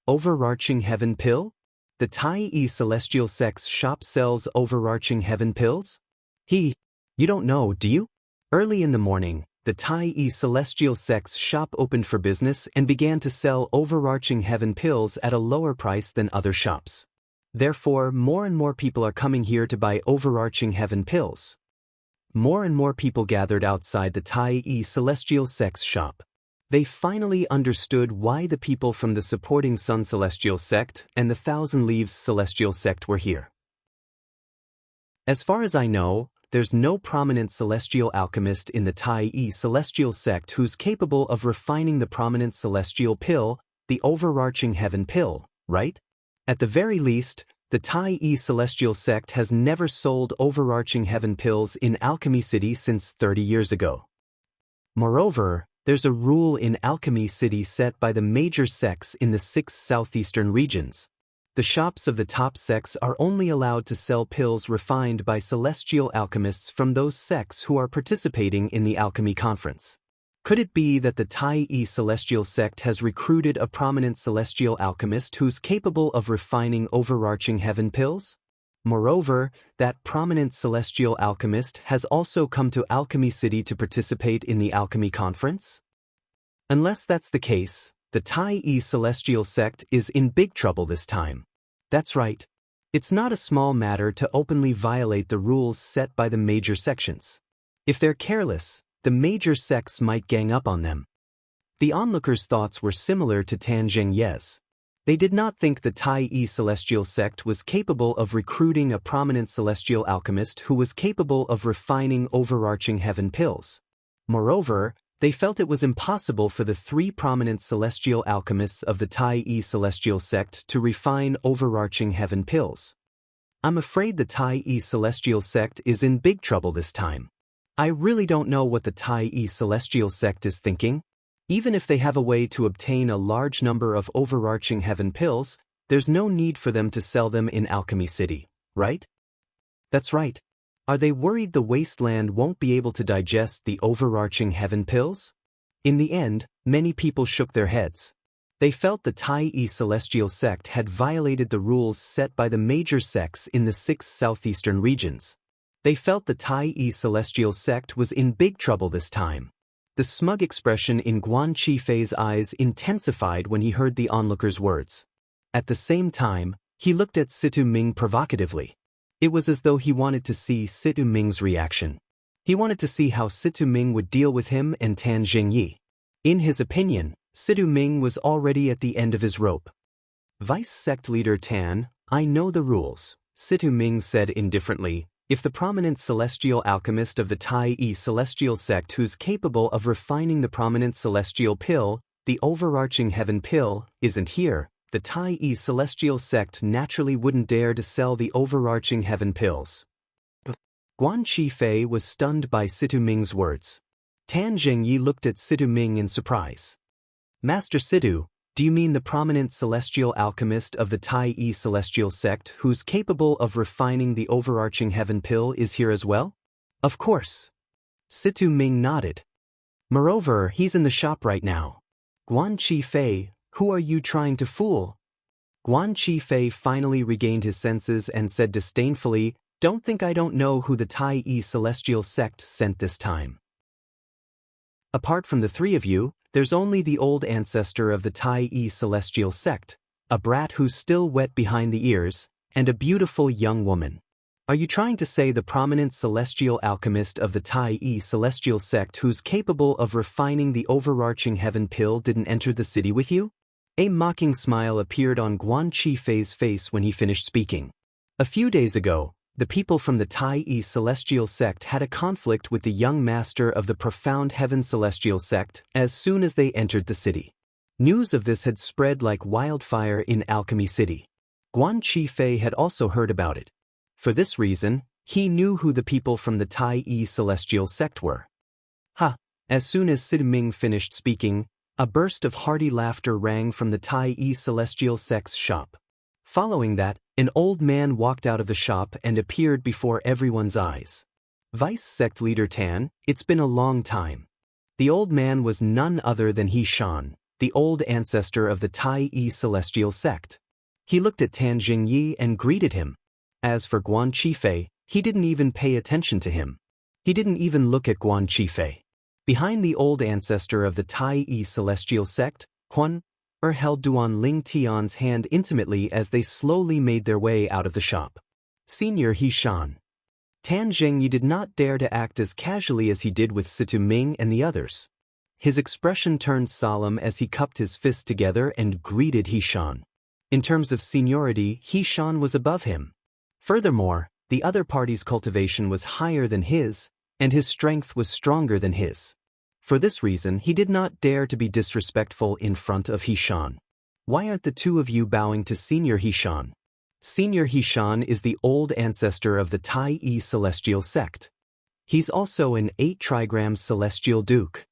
Overarching heaven pill? The Tai celestial sect's shop sells overarching heaven pills? You don't know, do you? Early in the morning, the Tai celestial sect's shop opened for business and began to sell overarching heaven pills at a lower price than other shops. Therefore, more and more people are coming here to buy overarching heaven pills. More and more people gathered outside the Tai celestial sect's shop. They finally understood why the people from the supporting Sun celestial sect and the Thousand Leaves celestial sect were here. As far as I know, there's no prominent celestial alchemist in the Tai celestial sect who's capable of refining the prominent celestial pill, the overarching heaven pill, right? At the very least, the Tai celestial sect has never sold overarching heaven pills in Alchemy City since 30 years ago. Moreover, there's a rule in Alchemy City set by the major sects in the 6 southeastern regions. The shops of the top sects are only allowed to sell pills refined by celestial alchemists from those sects who are participating in the alchemy conference. Could it be that the Tai celestial sect has recruited a prominent celestial alchemist who's capable of refining overarching heaven pills? Moreover, that prominent celestial alchemist has also come to Alchemy City to participate in the alchemy conference? Unless that's the case, the Tai celestial sect is in big trouble this time. That's right. It's not a small matter to openly violate the rules set by the major sections. If they're careless, the major sects might gang up on them. The onlookers' thoughts were similar to Tan Zhengyi's. They did not think the Tai celestial sect was capable of recruiting a prominent celestial alchemist who was capable of refining overarching heaven pills. Moreover, they felt it was impossible for the 3 prominent celestial alchemists of the Tai celestial sect to refine overarching heaven pills. I'm afraid the Tai celestial sect is in big trouble this time. I really don't know what the Tai celestial sect is thinking. Even if they have a way to obtain a large number of overarching heaven pills, there's no need for them to sell them in Alchemy City, right? That's right. Are they worried the wasteland won't be able to digest the overarching heaven pills? In the end, many people shook their heads. They felt the Tai celestial sect had violated the rules set by the major sects in the 6 southeastern regions. They felt the Tai celestial sect was in big trouble this time. The smug expression in Guan Qifei's eyes intensified when he heard the onlooker's words. At the same time, he looked at Situ Ming provocatively. It was as though he wanted to see Situ Ming's reaction. He wanted to see how Situ Ming would deal with him and Tan Zhengyi. In his opinion, Situ Ming was already at the end of his rope. Vice Sect Leader Tan, I know the rules, Situ Ming said indifferently. If the prominent celestial alchemist of the Tai-E celestial sect who's capable of refining the prominent celestial pill, the overarching heaven pill, isn't here, the Tai-E celestial sect naturally wouldn't dare to sell the overarching heaven pills. Guan Qifei was stunned by Situ Ming's words. Tan Zhengyi looked at Situ Ming in surprise. Master Situ, do you mean the prominent celestial alchemist of the Tai-E celestial sect who's capable of refining the overarching heaven pill is here as well? Of course. Situ Ming nodded. Moreover, he's in the shop right now. Guan Qifei, who are you trying to fool? Guan Qifei finally regained his senses and said disdainfully, don't think I don't know who the Tai-E celestial sect sent this time. Apart from the three of you, there's only the old ancestor of the Tai-E celestial sect, a brat who's still wet behind the ears, and a beautiful young woman. Are you trying to say the prominent celestial alchemist of the Tai-E celestial sect who's capable of refining the overarching heaven pill didn't enter the city with you? A mocking smile appeared on Guan Qifei's face when he finished speaking. A few days ago, the people from the Tai-E celestial sect had a conflict with the young master of the profound heaven celestial sect as soon as they entered the city. News of this had spread like wildfire in Alchemy City. Guan Qifei had also heard about it. For this reason, he knew who the people from the Tai-E celestial sect were. Ha! As soon as Situ Ming finished speaking, a burst of hearty laughter rang from the Tai-E celestial sect's shop. Following that, an old man walked out of the shop and appeared before everyone's eyes. Vice Sect Leader Tan, it's been a long time. The old man was none other than He Shan, the old ancestor of the Tai-E celestial sect. He looked at Tan Zhengyi and greeted him. As for Guan Qifei, he didn't even pay attention to him. He didn't even look at Guan Qifei. Behind the old ancestor of the Tai-E celestial sect, Huan held Duan Ling Tian's hand intimately as they slowly made their way out of the shop. Senior He Shan. Tan Zhengyi did not dare to act as casually as he did with Situ Ming and the others. His expression turned solemn as he cupped his fists together and greeted He Shan. In terms of seniority, He Shan was above him. Furthermore, the other party's cultivation was higher than his, and his strength was stronger than his. For this reason, he did not dare to be disrespectful in front of He Shan. Why aren't the two of you bowing to Senior He Shan? Senior He Shan is the old ancestor of the Tai-E celestial sect. He's also an 8 trigrams celestial duke.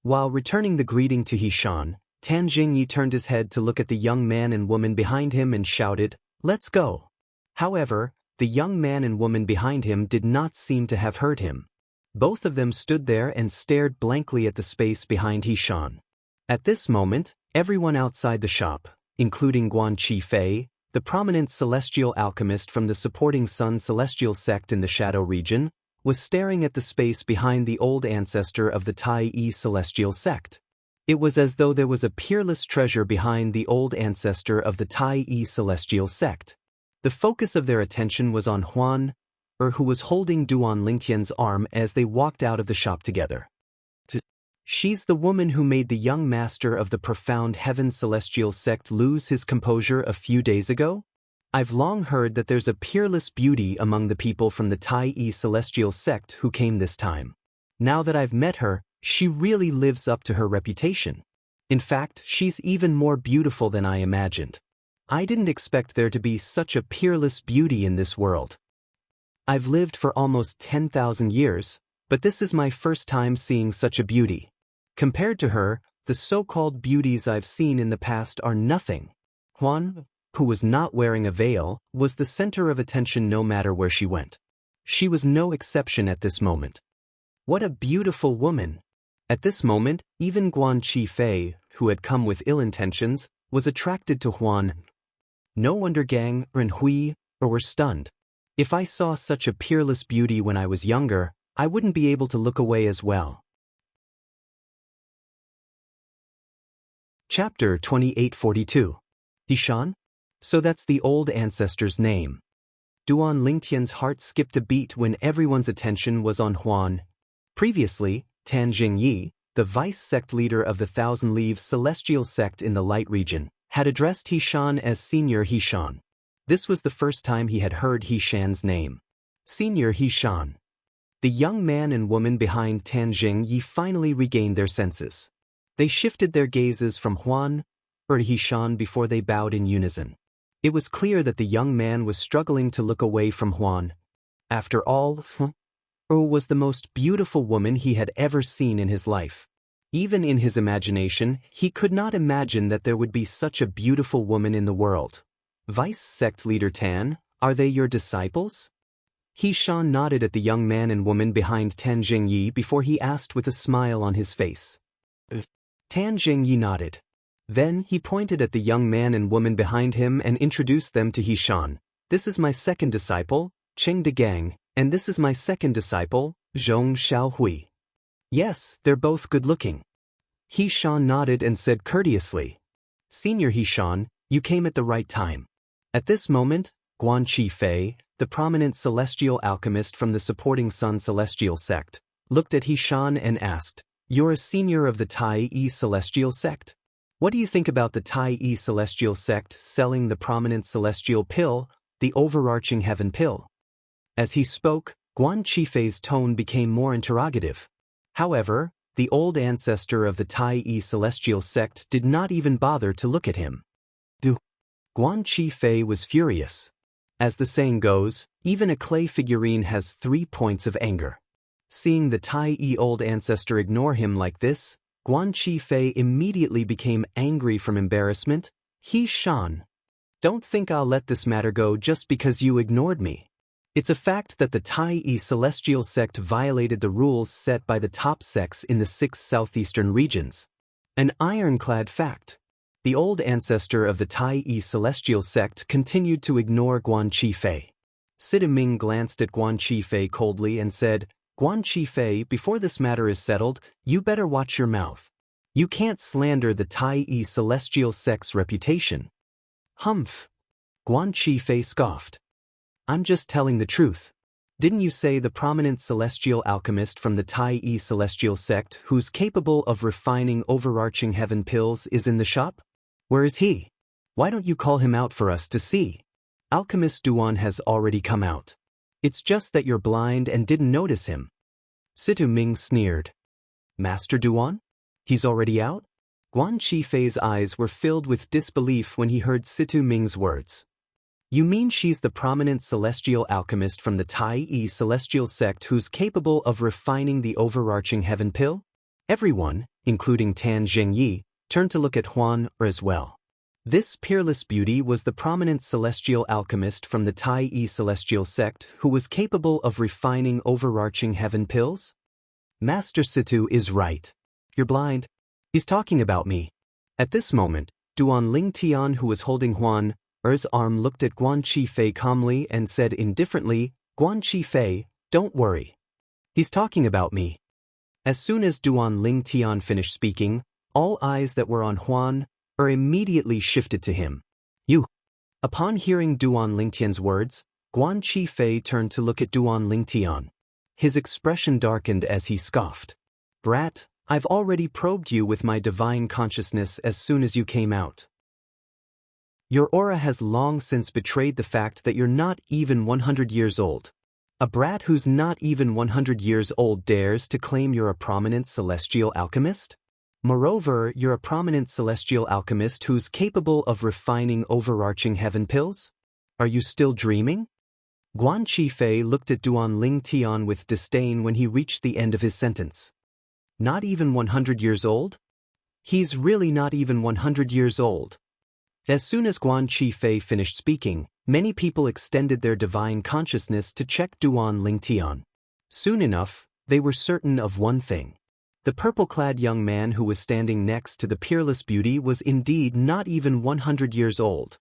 While returning the greeting to He Shan, Tan Zhengyi turned his head to look at the young man and woman behind him and shouted, "Let's go." However, the young man and woman behind him did not seem to have heard him. Both of them stood there and stared blankly at the space behind He Shan. At this moment, everyone outside the shop, including Guan Qifei, the prominent celestial alchemist from the supporting Sun celestial sect in the Shadow region, was staring at the space behind the old ancestor of the Tai-E celestial sect. It was as though there was a peerless treasure behind the old ancestor of the Tai-E celestial sect. The focus of their attention was on Huan, who was holding Duan Lingtian's arm as they walked out of the shop together. She's the woman who made the young master of the profound heaven celestial sect lose his composure a few days ago? I've long heard that there's a peerless beauty among the people from the Tai-E celestial sect who came this time. Now that I've met her, she really lives up to her reputation. In fact, she's even more beautiful than I imagined. I didn't expect there to be such a peerless beauty in this world. I've lived for almost 10,000 years, but this is my first time seeing such a beauty. Compared to her, the so-called beauties I've seen in the past are nothing. Huan, who was not wearing a veil, was the center of attention no matter where she went. She was no exception at this moment. What a beautiful woman! At this moment, even Guan Qifei, who had come with ill intentions, was attracted to Huan. No wonder Gang and Hui were stunned. If I saw such a peerless beauty when I was younger, I wouldn't be able to look away as well. Chapter 2842. He Shan? So that's the old ancestor's name. Duan Lingtian's heart skipped a beat when everyone's attention was on Huan. Previously, Tan Jingyi, the vice sect leader of the Thousand Leaves Celestial Sect in the Light region, had addressed He Shan as Senior He Shan. This was the first time he had heard He Shan's name. Senior He Shan. The young man and woman behind Tan Jingyi finally regained their senses. They shifted their gazes from Huan to He Shan before they bowed in unison. It was clear that the young man was struggling to look away from Huan. After all, was the most beautiful woman he had ever seen in his life. Even in his imagination, he could not imagine that there would be such a beautiful woman in the world. Vice Sect Leader Tan, are they your disciples? He Shan nodded at the young man and woman behind Tan Jingyi before he asked with a smile on his face. Tan Jingyi nodded. Then he pointed at the young man and woman behind him and introduced them to He Shan. This is my second disciple, Cheng Degang, and this is my second disciple, Zhong Xiaohui. Yes, they're both good-looking. He Shan nodded and said courteously. Senior He Shan, you came at the right time. At this moment, Guan Qifei, the prominent celestial alchemist from the supporting Sun Celestial Sect, looked at He Shan and asked, You're a senior of the Tai Yi Celestial Sect? What do you think about the Tai Yi Celestial Sect selling the prominent celestial pill, the overarching heaven pill? As he spoke, Guan Qifei's tone became more interrogative. However, the old ancestor of the Tai Yi Celestial Sect did not even bother to look at him. Guan Qifei was furious. As the saying goes, even a clay figurine has 3 points of anger. Seeing the Tai Yi old ancestor ignore him like this, Guan Qifei immediately became angry from embarrassment. He Shan, don't think I'll let this matter go just because you ignored me. It's a fact that the Tai Yi Celestial Sect violated the rules set by the top sects in the 6 southeastern regions. An ironclad fact. The old ancestor of the Tai Yi Celestial Sect continued to ignore Guan Qifei. Sita Ming glanced at Guan Qifei coldly and said, Guan Qifei, before this matter is settled, you better watch your mouth. You can't slander the Tai Yi Celestial Sect's reputation. Humph. Guan Qifei scoffed. I'm just telling the truth. Didn't you say the prominent celestial alchemist from the Tai Yi Celestial Sect who's capable of refining overarching heaven pills is in the shop? Where is he? Why don't you call him out for us to see? Alchemist Duan has already come out. It's just that you're blind and didn't notice him. Situ Ming sneered. Master Duan? He's already out? Guan Qifei's eyes were filled with disbelief when he heard Situ Ming's words. You mean she's the prominent celestial alchemist from the Tai Yi Celestial Sect who's capable of refining the overarching heaven pill? Everyone, including Tan Jingyi, turned to look at Huan as well. This peerless beauty was the prominent celestial alchemist from the Tai Yi Celestial Sect who was capable of refining overarching heaven pills? Master Situ is right. You're blind. He's talking about me. At this moment, Duan Lingtian, who was holding Huan's arm, looked at Guan Qifei calmly and said indifferently, Guan Qifei, don't worry. He's talking about me. As soon as Duan Lingtian finished speaking, all eyes that were on Huan immediately shifted to him. You. Upon hearing Duan Lingtian's words, Guan Qifei turned to look at Duan Lingtian. His expression darkened as he scoffed. Brat, I've already probed you with my divine consciousness as soon as you came out. Your aura has long since betrayed the fact that you're not even 100 years old. A brat who's not even 100 years old dares to claim you're a prominent celestial alchemist? Moreover, you're a prominent celestial alchemist who's capable of refining overarching heaven pills? Are you still dreaming? Guan Qifei looked at Duan Lingtian with disdain when he reached the end of his sentence. Not even 100 years old? He's really not even 100 years old. As soon as Guan Qifei finished speaking, many people extended their divine consciousness to check Duan Lingtian. Soon enough, they were certain of one thing. The purple-clad young man who was standing next to the peerless beauty was indeed not even 100 years old.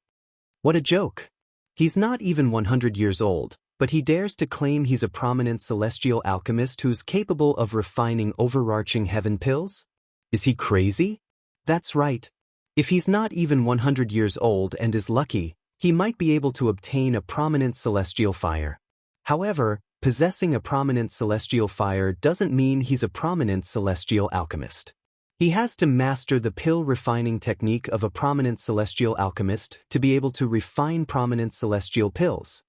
What a joke! He's not even 100 years old, but he dares to claim he's a prominent celestial alchemist who's capable of refining overarching heaven pills? Is he crazy? That's right. If he's not even 100 years old and is lucky, He might be able to obtain a prominent celestial fire. However, possessing a prominent celestial fire doesn't mean he's a prominent celestial alchemist. He has to master the pill refining technique of a prominent celestial alchemist to be able to refine prominent celestial pills.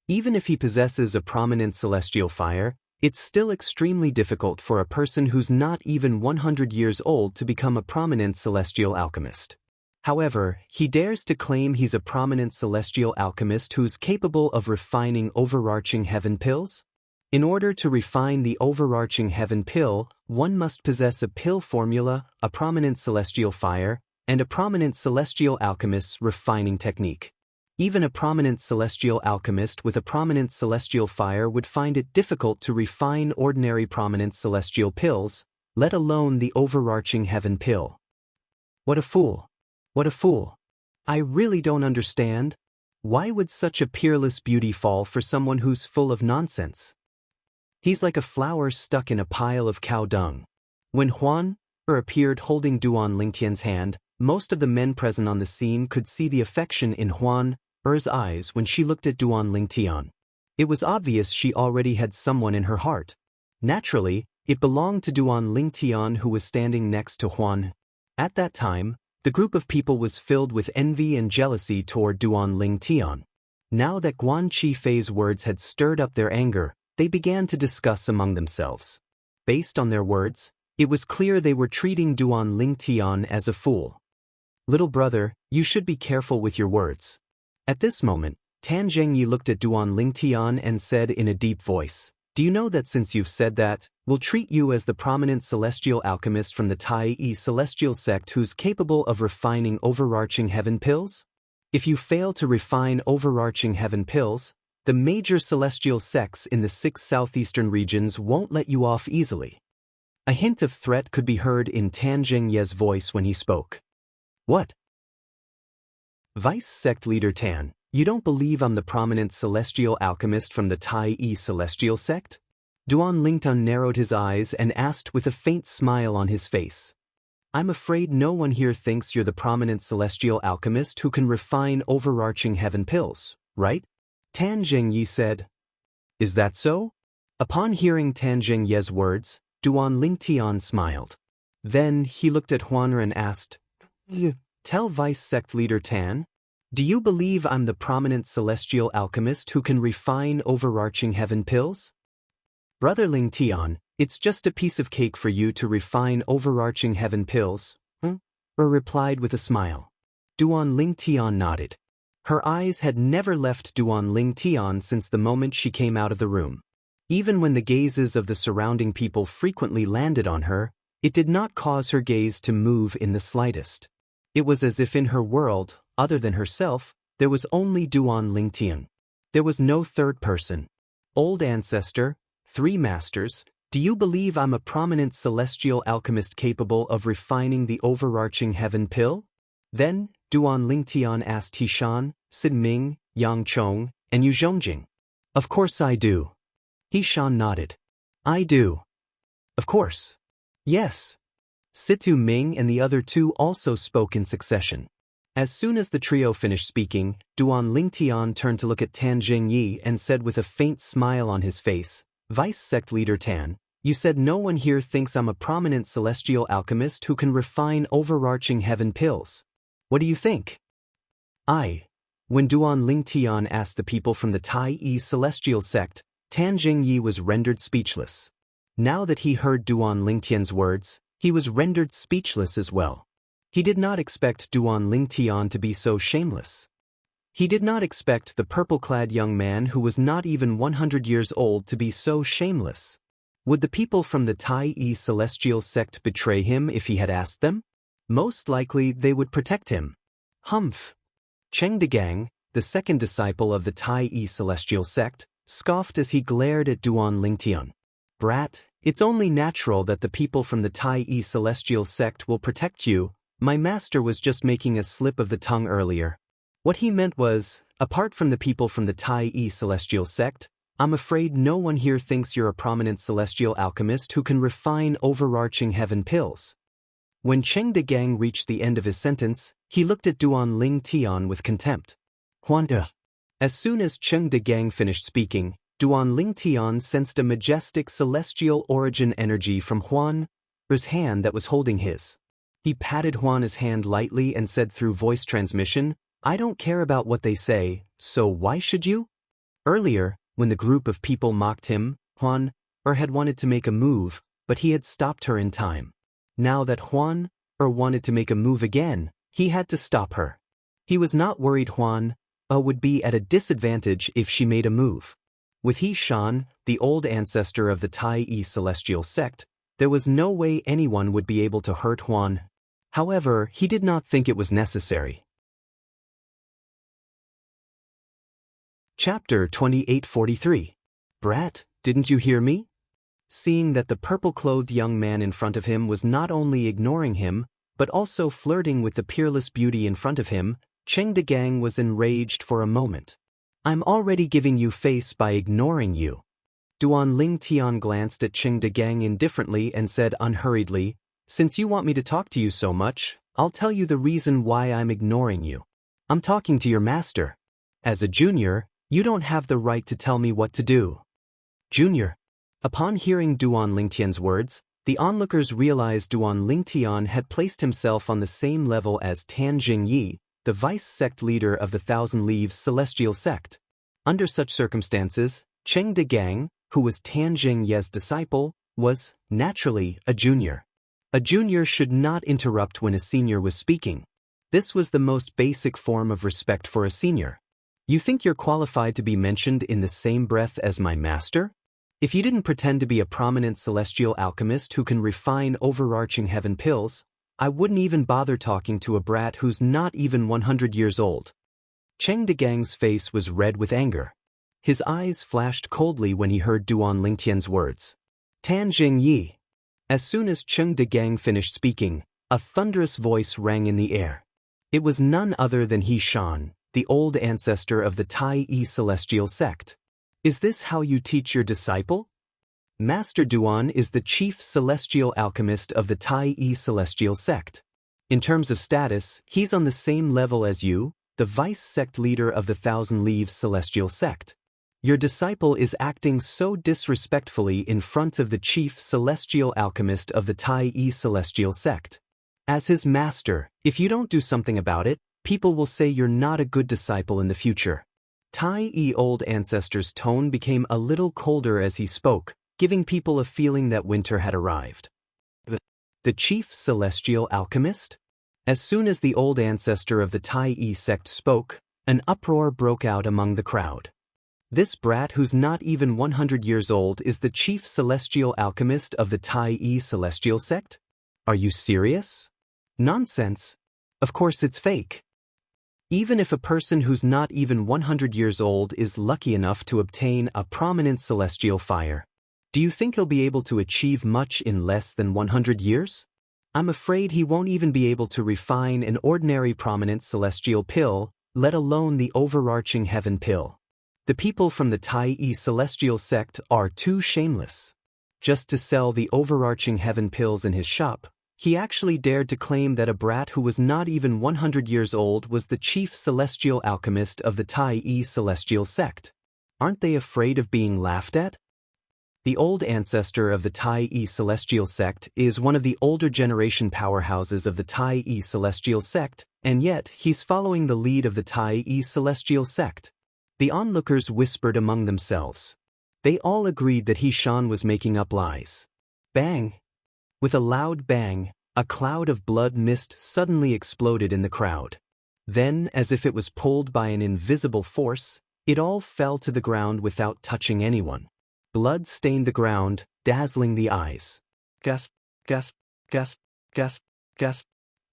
Even if he possesses a prominent celestial fire, it's still extremely difficult for a person who's not even 100 years old to become a prominent celestial alchemist. However, he dares to claim he's a prominent celestial alchemist who's capable of refining overarching heaven pills? In order to refine the overarching heaven pill, one must possess a pill formula, a prominent celestial fire, and a prominent celestial alchemist's refining technique. Even a prominent celestial alchemist with a prominent celestial fire would find it difficult to refine ordinary prominent celestial pills, let alone the overarching heaven pill. What a fool! What a fool! I really don't understand. Why would such a peerless beauty fall for someone who's full of nonsense? He's like a flower stuck in a pile of cow dung. When Huan appeared holding Duan Lingtian's hand, most of the men present on the scene could see the affection in Huan Er's eyes when she looked at Duan Lingtian. It was obvious she already had someone in her heart. Naturally, it belonged to Duan Lingtian, who was standing next to Huan. At that time, the group of people was filled with envy and jealousy toward Duan Lingtian. Now that Guan Qifei's words had stirred up their anger, they began to discuss among themselves. Based on their words, it was clear they were treating Duan Lingtian as a fool. Little brother, you should be careful with your words. At this moment, Tan Zhengyi looked at Duan Lingtian and said in a deep voice, "Do you know that since you've said that, we'll treat you as the prominent celestial alchemist from the Tai-I celestial sect who's capable of refining overarching heaven pills? If you fail to refine overarching heaven pills, the major celestial sects in the 6 southeastern regions won't let you off easily." A hint of threat could be heard in Tan Zhengye's voice when he spoke. What? Vice sect leader Tan, you don't believe I'm the prominent celestial alchemist from the Tai-I celestial sect? Duan Lingtian narrowed his eyes and asked with a faint smile on his face. I'm afraid no one here thinks you're the prominent celestial alchemist who can refine overarching heaven pills, right? Tan Zhengyi said. Is that so? Upon hearing Tan Zhengye's words, Duan Lingtian smiled. Then he looked at Huan'er and asked, Tell Vice Sect Leader Tan, do you believe I'm the prominent celestial alchemist who can refine overarching heaven pills? Brother Lingtian, it's just a piece of cake for you to refine overarching heaven pills, replied with a smile. Duan Lingtian nodded. Her eyes had never left Duan Lingtian since the moment she came out of the room. Even when the gazes of the surrounding people frequently landed on her, it did not cause her gaze to move in the slightest. It was as if in her world, other than herself, there was only Duan Lingtian. There was no third person. Old ancestor, 3 masters, do you believe I'm a prominent celestial alchemist capable of refining the overarching heaven pill? Then, Duan Lingtian asked Hishan, Sid Ming, Yang Chong, and Yu Zhongjing. Of course I do. Hishan nodded. I do. Of course. Yes. Situ Ming and the other 2 also spoke in succession. As soon as the trio finished speaking, Duan Lingtian turned to look at Tan Zhengyi and said with a faint smile on his face, Vice Sect Leader Tan, you said no one here thinks I'm a prominent celestial alchemist who can refine overarching heaven pills. What do you think? When Duan Lingtian asked the people from the Tai-I celestial sect, Tan Zhengyi was rendered speechless. Now that he heard Duan Lingtian's words, he was rendered speechless as well. He did not expect Duan Lingtian to be so shameless. He did not expect the purple-clad young man who was not even 100 years old to be so shameless. Would the people from the Tai-I celestial sect betray him if he had asked them? Most likely they would protect him. Humph! Cheng Degang, the second disciple of the Tai-I celestial sect, scoffed as he glared at Duan Lingtian. Brat, it's only natural that the people from the Tai-I celestial sect will protect you. My master was just making a slip of the tongue earlier. What he meant was, apart from the people from the Tai-I celestial sect, I'm afraid no one here thinks you're a prominent celestial alchemist who can refine overarching heaven pills. When Cheng Degang reached the end of his sentence, he looked at Duan Lingtian with contempt. Huan. As soon as Cheng De Gang finished speaking, Duan Lingtian sensed a majestic celestial origin energy from Huan's hand that was holding his. He patted Huan's hand lightly and said through voice transmission, "I don't care about what they say, so why should you?" Earlier, when the group of people mocked him, Huan had wanted to make a move, but he had stopped her in time. Now that Huan wanted to make a move again, he had to stop her. He was not worried Huan would be at a disadvantage if she made a move. With He Shan, the old ancestor of the Tai celestial sect, there was no way anyone would be able to hurt Huan. However, he did not think it was necessary. Chapter 2843. Brat, didn't you hear me? Seeing that the purple-clothed young man in front of him was not only ignoring him, but also flirting with the peerless beauty in front of him, Cheng De Gang was enraged for a moment. "I'm already giving you face by ignoring you." Duan Lingtian glanced at Cheng De Gang indifferently and said unhurriedly, "Since you want me to talk to you so much, I'll tell you the reason why I'm ignoring you. I'm talking to your master. As a junior, you don't have the right to tell me what to do." Junior. Upon hearing Duan Lingtian's words, the onlookers realized Duan Lingtian had placed himself on the same level as Tan Jingyi, the vice-sect leader of the Thousand Leaves Celestial Sect. Under such circumstances, Cheng De Gang, who was Tan Jingye's disciple, was, naturally, a junior. A junior should not interrupt when a senior was speaking. This was the most basic form of respect for a senior. "You think you're qualified to be mentioned in the same breath as my master? If you didn't pretend to be a prominent celestial alchemist who can refine overarching heaven pills, I wouldn't even bother talking to a brat who's not even 100 years old." Cheng De Gang's face was red with anger. His eyes flashed coldly when he heard Duan Lingtian's words. "Tan Jingyi." As soon as Cheng De Gang finished speaking, a thunderous voice rang in the air. It was none other than He Shan, the old ancestor of the Tai celestial sect. "Is this how you teach your disciple?" Master Duan is the chief celestial alchemist of the Tai celestial sect. In terms of status, he's on the same level as you, the vice-sect leader of the Thousand Leaves Celestial Sect. Your disciple is acting so disrespectfully in front of the chief celestial alchemist of the Tai celestial sect. As his master, if you don't do something about it, people will say you're not a good disciple in the future. Tai old ancestor's tone became a little colder as he spoke, giving people a feeling that winter had arrived. The chief celestial alchemist? As soon as the old ancestor of the Tai sect spoke, an uproar broke out among the crowd. This brat who's not even 100 years old is the chief celestial alchemist of the Tai celestial sect? Are you serious? Nonsense. Of course it's fake. Even if a person who's not even 100 years old is lucky enough to obtain a prominent celestial fire, do you think he'll be able to achieve much in less than 100 years? I'm afraid he won't even be able to refine an ordinary prominent celestial pill, let alone the overarching heaven pill. The people from the Tai celestial sect are too shameless. Just to sell the overarching heaven pills in his shop, he actually dared to claim that a brat who was not even 100 years old was the chief celestial alchemist of the Tai celestial sect. Aren't they afraid of being laughed at? The old ancestor of the Tai celestial sect is one of the older generation powerhouses of the Tai celestial sect, and yet he's following the lead of the Tai celestial sect. The onlookers whispered among themselves. They all agreed that He Shan was making up lies. Bang! With a loud bang, a cloud of blood mist suddenly exploded in the crowd. Then, as if it was pulled by an invisible force, it all fell to the ground without touching anyone. Blood stained the ground, dazzling the eyes. Gasp, gasp, gasp, gasp, gasp.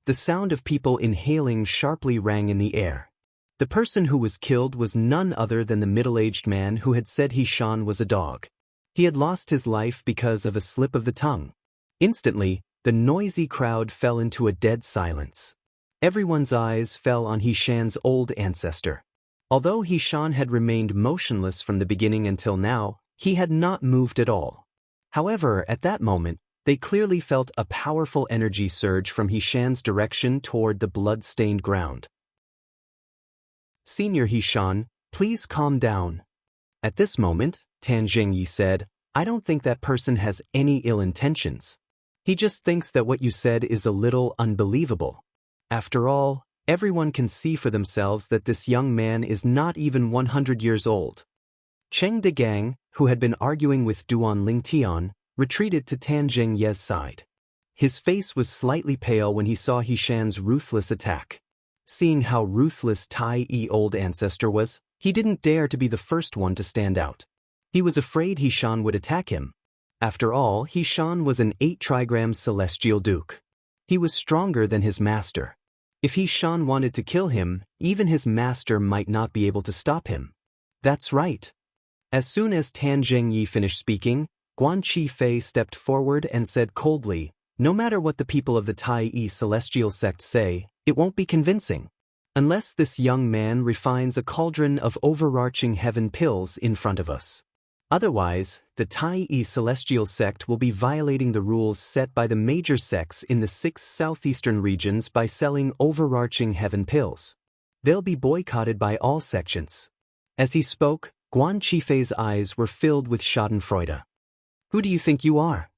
The sound of people inhaling sharply rang in the air. The person who was killed was none other than the middle-aged man who had said He Shan was a dog. He had lost his life because of a slip of the tongue. Instantly, the noisy crowd fell into a dead silence. Everyone's eyes fell on He Shan's old ancestor. Although He Shan had remained motionless from the beginning until now, he had not moved at all. However, at that moment, they clearly felt a powerful energy surge from He Shan's direction toward the blood-stained ground. Senior Hishan, please calm down. At this moment, Tan Zhengyi said, I don't think that person has any ill intentions. He just thinks that what you said is a little unbelievable. After all, everyone can see for themselves that this young man is not even 100 years old. Cheng Degang, who had been arguing with Duan Lingtian, retreated to Tan Zhengye's side. His face was slightly pale when he saw Hishan's ruthless attack. Seeing how ruthless Tai Yi old ancestor was, he didn't dare to be the first one to stand out. He was afraid Hishan would attack him. After all, Hishan was an 8-trigram celestial duke. He was stronger than his master. If Hishan wanted to kill him, even his master might not be able to stop him. That's right. As soon as Tan Zhengyi finished speaking, Guan Qifei stepped forward and said coldly, no matter what the people of the Tai Yi celestial sect say, it won't be convincing. Unless this young man refines a cauldron of overarching heaven pills in front of us. Otherwise, the Tai Yi celestial sect will be violating the rules set by the major sects in the 6 southeastern regions by selling overarching heaven pills. They'll be boycotted by all sections. As he spoke, Guan Qifei's eyes were filled with schadenfreude. Who do you think you are?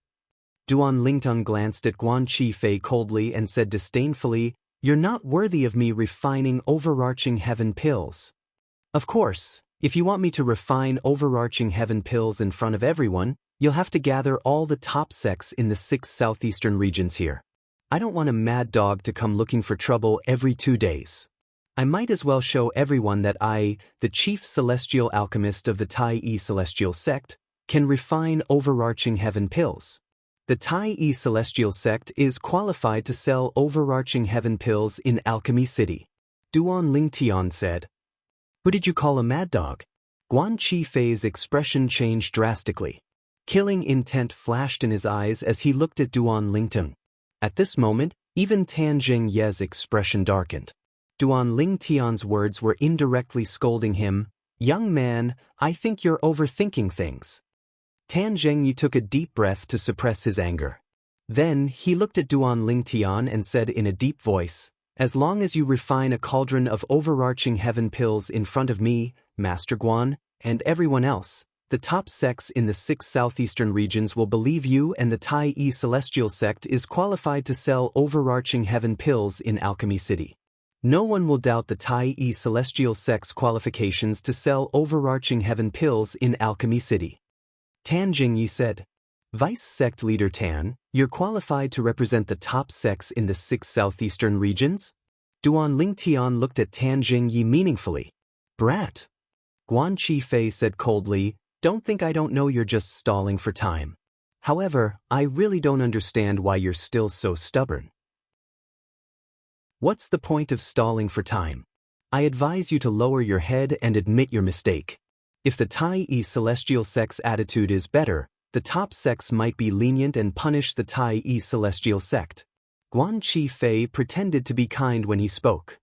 Duan Lingtong glanced at Guan Qifei coldly and said disdainfully, You're not worthy of me refining overarching heaven pills. Of course, if you want me to refine overarching heaven pills in front of everyone, you'll have to gather all the top sects in the 6 southeastern regions here. I don't want a mad dog to come looking for trouble every 2 days. I might as well show everyone that I, the chief celestial alchemist of the Tai Yi celestial sect, can refine overarching heaven pills. The Tai Yi celestial sect is qualified to sell overarching heaven pills in Alchemy City. Duan Lingtian said. Who did you call a mad dog? Guan Qifei's expression changed drastically. Killing intent flashed in his eyes as he looked at Duan Lingtong. At this moment, even Tan Zhengye's expression darkened. Duan Lingtian's words were indirectly scolding him, Young man, I think you're overthinking things. Tan Zhengyi took a deep breath to suppress his anger. Then, he looked at Duan Lingtian and said in a deep voice, As long as you refine a cauldron of overarching heaven pills in front of me, Master Guan, and everyone else, the top sects in the 6 southeastern regions will believe you and the Tai Yi celestial sect is qualified to sell overarching heaven pills in Alchemy City. No one will doubt the Tai Yi celestial sect's qualifications to sell overarching heaven pills in Alchemy City. Tan Zhengyi said, Vice Sect Leader Tan, you're qualified to represent the top sects in the 6 southeastern regions? Duan Lingtian looked at Tan Zhengyi meaningfully. Brat. Guan Qifei said coldly, Don't think I don't know you're just stalling for time. However, I really don't understand why you're still so stubborn. What's the point of stalling for time? I advise you to lower your head and admit your mistake. If the Tai Yi celestial sect's attitude is better, the top sects might be lenient and punish the Tai Yi celestial sect. Guan Qifei pretended to be kind when he spoke.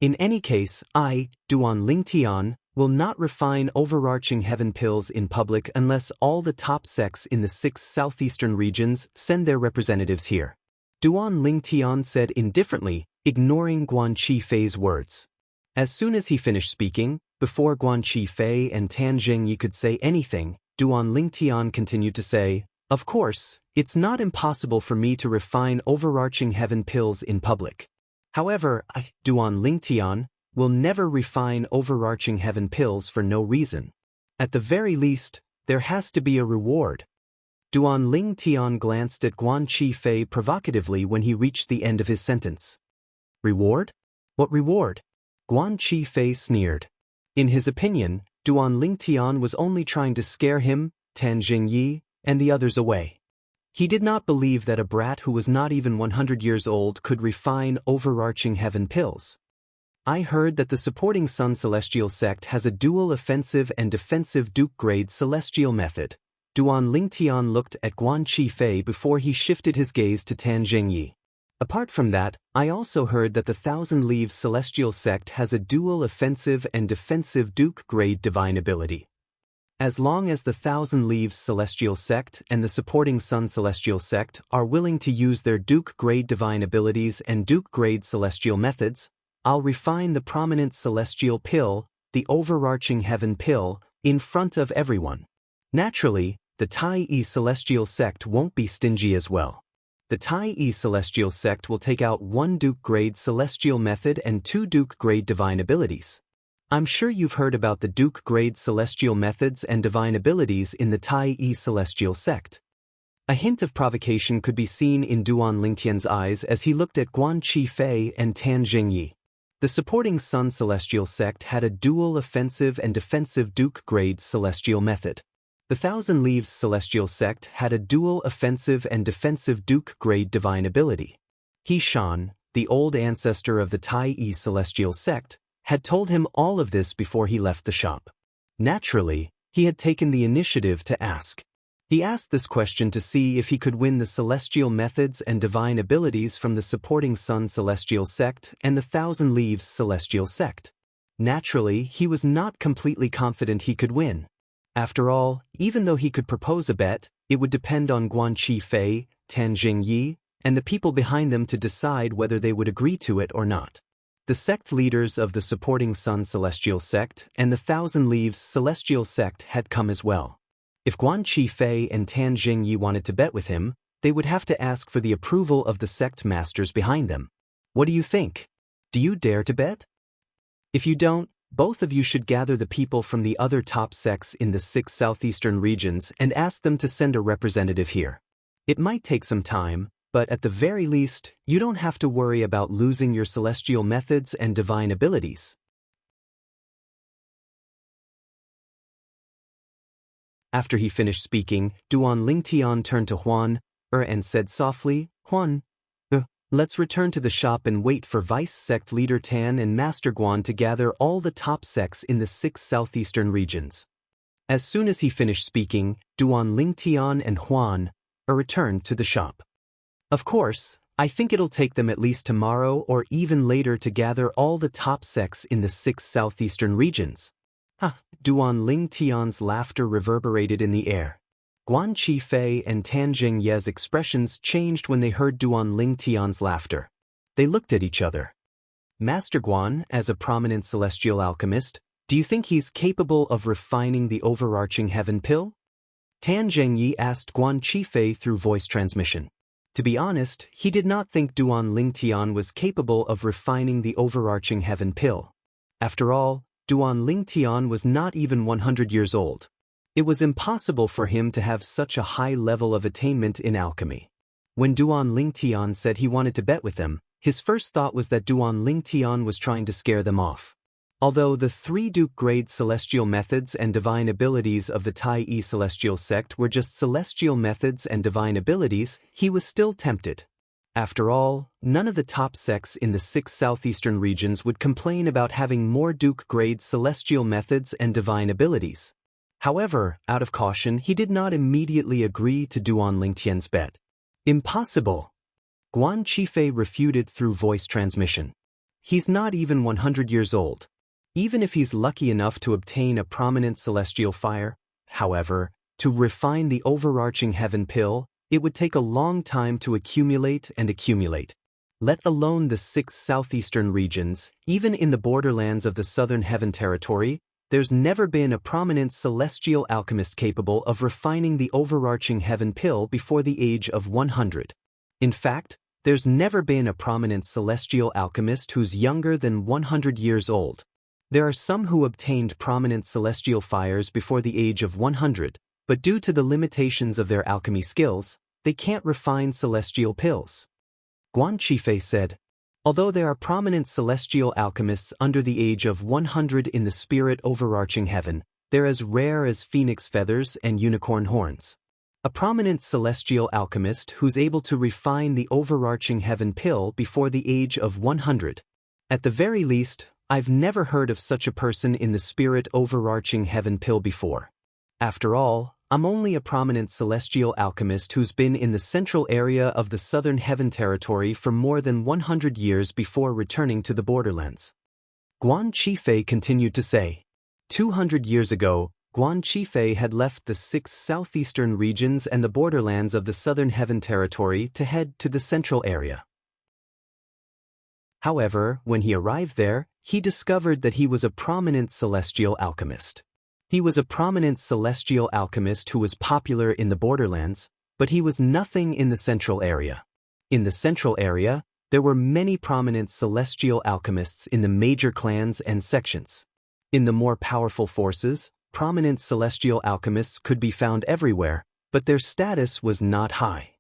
In any case, I, Duan Lingtian, will not refine overarching heaven pills in public unless all the top sects in the 6 southeastern regions send their representatives here. Duan Lingtian said indifferently, ignoring Guan Qifei's words. As soon as he finished speaking, before Guan Qifei and Tan Zhengyi could say anything, Duan Lingtian continued to say, Of course, it's not impossible for me to refine overarching heaven pills in public. However, I, Duan Lingtian, will never refine overarching heaven pills for no reason. At the very least, there has to be a reward. Duan Lingtian glanced at Guan Qifei provocatively when he reached the end of his sentence. Reward? What reward? Guan Qifei sneered. In his opinion, Duan Lingtian was only trying to scare him, Tan Zhengyi, and the others away. He did not believe that a brat who was not even 100 years old could refine overarching heaven pills. I heard that the supporting Sun Celestial sect has a dual offensive and defensive Duke-grade celestial method. Duan Lingtian looked at Guan Qifei before he shifted his gaze to Tan Zhengyi. Apart from that, I also heard that the Thousand Leaves Celestial Sect has a dual offensive and defensive Duke-grade divine ability. As long as the Thousand Leaves Celestial Sect and the supporting Sun Celestial Sect are willing to use their Duke-grade divine abilities and Duke-grade celestial methods, I'll refine the prominent celestial pill, the overarching heaven pill, in front of everyone. Naturally, the Tai celestial sect won't be stingy as well. The Tai celestial sect will take out 1 Duke-grade celestial method and 2 Duke-grade divine abilities. I'm sure you've heard about the Duke-grade celestial methods and divine abilities in the Tai celestial sect. A hint of provocation could be seen in Duan Lingtian's eyes as he looked at Guan Qifei and Tan Jingyi. The supporting Sun celestial sect had a dual offensive and defensive Duke-grade celestial method. The Thousand Leaves celestial sect had a dual offensive and defensive Duke-grade divine ability. He Shan, the old ancestor of the Tai celestial sect, had told him all of this before he left the shop. Naturally, he had taken the initiative to ask. He asked this question to see if he could win the celestial methods and divine abilities from the supporting Sun celestial sect and the Thousand Leaves celestial sect. Naturally, he was not completely confident he could win. After all, even though he could propose a bet, it would depend on Guan Qifei, Tan Jingyi, and the people behind them to decide whether they would agree to it or not. The sect leaders of the supporting Sun celestial sect and the Thousand Leaves celestial sect had come as well. If Guan Qifei and Tan Jingyi wanted to bet with him, they would have to ask for the approval of the sect masters behind them. What do you think? Do you dare to bet? If you don't, both of you should gather the people from the other top sects in the 6 southeastern regions and ask them to send a representative here. It might take some time, but at the very least, you don't have to worry about losing your celestial methods and divine abilities. After he finished speaking, Duan Lingtian turned to Huan and said softly, Huan, let's return to the shop and wait for Vice Sect Leader Tan and Master Guan to gather all the top sects in the 6 southeastern regions. As soon as he finished speaking, Duan Lingtian and Huan returned to the shop. Of course, I think it'll take them at least tomorrow or even later to gather all the top sects in the 6 southeastern regions. Duan Lingtian's laughter reverberated in the air. Guan Qifei and Tan Jingye's expressions changed when they heard Duan Lingtian's laughter. They looked at each other. Master Guan, as a prominent celestial alchemist, do you think he's capable of refining the overarching heaven pill? Tan Jingyi asked Guan Qifei through voice transmission. To be honest, he did not think Duan Lingtian was capable of refining the overarching heaven pill. After all, Duan Lingtian was not even 100 years old. It was impossible for him to have such a high level of attainment in alchemy. When Duan Lingtian said he wanted to bet with them, his first thought was that Duan Lingtian was trying to scare them off. Although the 3 Duke-grade celestial methods and divine abilities of the Tai celestial sect were just celestial methods and divine abilities, he was still tempted. After all, none of the top sects in the 6 southeastern regions would complain about having more Duke-grade celestial methods and divine abilities. However, out of caution, he did not immediately agree to Duan Lingtian's bet. Impossible! Guan Qifei refuted through voice transmission. He's not even 100 years old. Even if he's lucky enough to obtain a prominent celestial fire, however, to refine the overarching heaven pill, it would take a long time to accumulate and accumulate. Let alone the 6 southeastern regions, even in the borderlands of the southern heaven territory, there's never been a prominent celestial alchemist capable of refining the overarching heaven pill before the age of 100. In fact, there's never been a prominent celestial alchemist who's younger than 100 years old. There are some who obtained prominent celestial fires before the age of 100, but due to the limitations of their alchemy skills, they can't refine celestial pills. Guan Qifei said, although there are prominent celestial alchemists under the age of 100 in the spirit overarching heaven, they're as rare as phoenix feathers and unicorn horns. A prominent celestial alchemist who's able to refine the overarching heaven pill before the age of 100. At the very least, I've never heard of such a person in the spirit overarching heaven pill before. After all, I'm only a prominent celestial alchemist who's been in the central area of the southern heaven territory for more than 100 years before returning to the borderlands. Guan Qifei continued to say. 200 years ago, Guan Qifei had left the 6 southeastern regions and the borderlands of the southern heaven territory to head to the central area. However, when he arrived there, he discovered that he was a prominent celestial alchemist. He was a prominent celestial alchemist who was popular in the borderlands, but he was nothing in the central area. In the central area, there were many prominent celestial alchemists in the major clans and sections. In the more powerful forces, prominent celestial alchemists could be found everywhere, but their status was not high.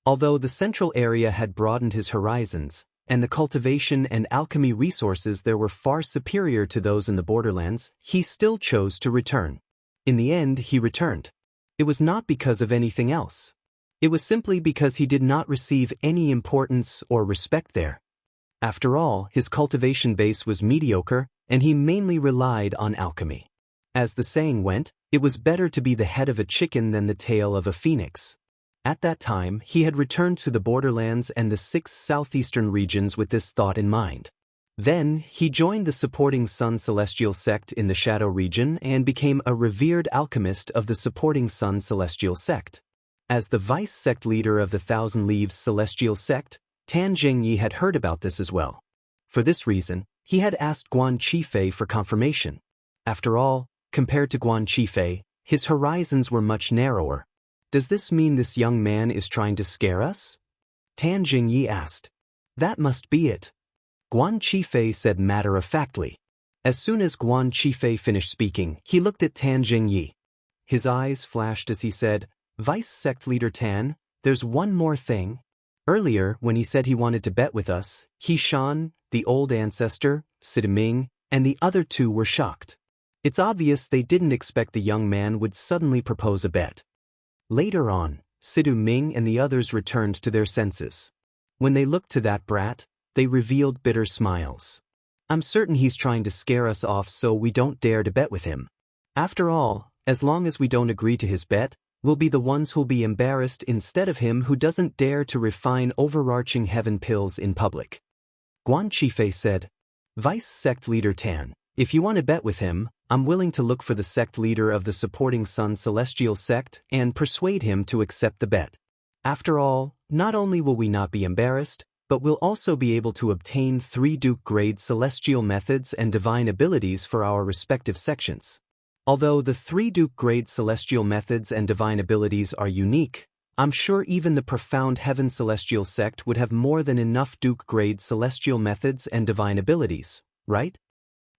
Although the central area had broadened his horizons, and the cultivation and alchemy resources there were far superior to those in the borderlands, he still chose to return. In the end, he returned. It was not because of anything else. It was simply because he did not receive any importance or respect there. After all, his cultivation base was mediocre, and he mainly relied on alchemy. As the saying went, it was better to be the head of a chicken than the tail of a phoenix. At that time, he had returned to the borderlands and the 6 southeastern regions with this thought in mind. Then, he joined the supporting Sun Celestial sect in the Shadow region and became a revered alchemist of the supporting Sun Celestial sect. As the vice sect leader of the Thousand Leaves Celestial sect, Tan Zhengyi had heard about this as well. For this reason, he had asked Guan Qifei for confirmation. After all, compared to Guan Qifei, his horizons were much narrower. Does this mean this young man is trying to scare us? Tan Zhengyi asked. That must be it. Guan Qifei said matter-of-factly. As soon as Guan Qifei finished speaking, he looked at Tan Zhengyi. His eyes flashed as he said, Vice Sect Leader Tan, there's one more thing. Earlier, when he said he wanted to bet with us, He Shan, the old ancestor, Sidu Ming, and the other 2 were shocked. It's obvious they didn't expect the young man would suddenly propose a bet. Later on, Sidu Ming and the others returned to their senses. When they looked to that brat, they revealed bitter smiles. I'm certain he's trying to scare us off so we don't dare to bet with him. After all, as long as we don't agree to his bet, we'll be the ones who'll be embarrassed instead of him who doesn't dare to refine overarching heaven pills in public. Guan Qifei said, Vice Sect Leader Tan, if you want to bet with him, I'm willing to look for the sect leader of the supporting Sun Celestial sect and persuade him to accept the bet. After all, not only will we not be embarrassed, but we'll also be able to obtain 3 Duke-grade celestial methods and divine abilities for our respective sections. Although the 3 Duke-grade celestial methods and divine abilities are unique, I'm sure even the profound Heaven Celestial sect would have more than enough Duke-grade celestial methods and divine abilities, right?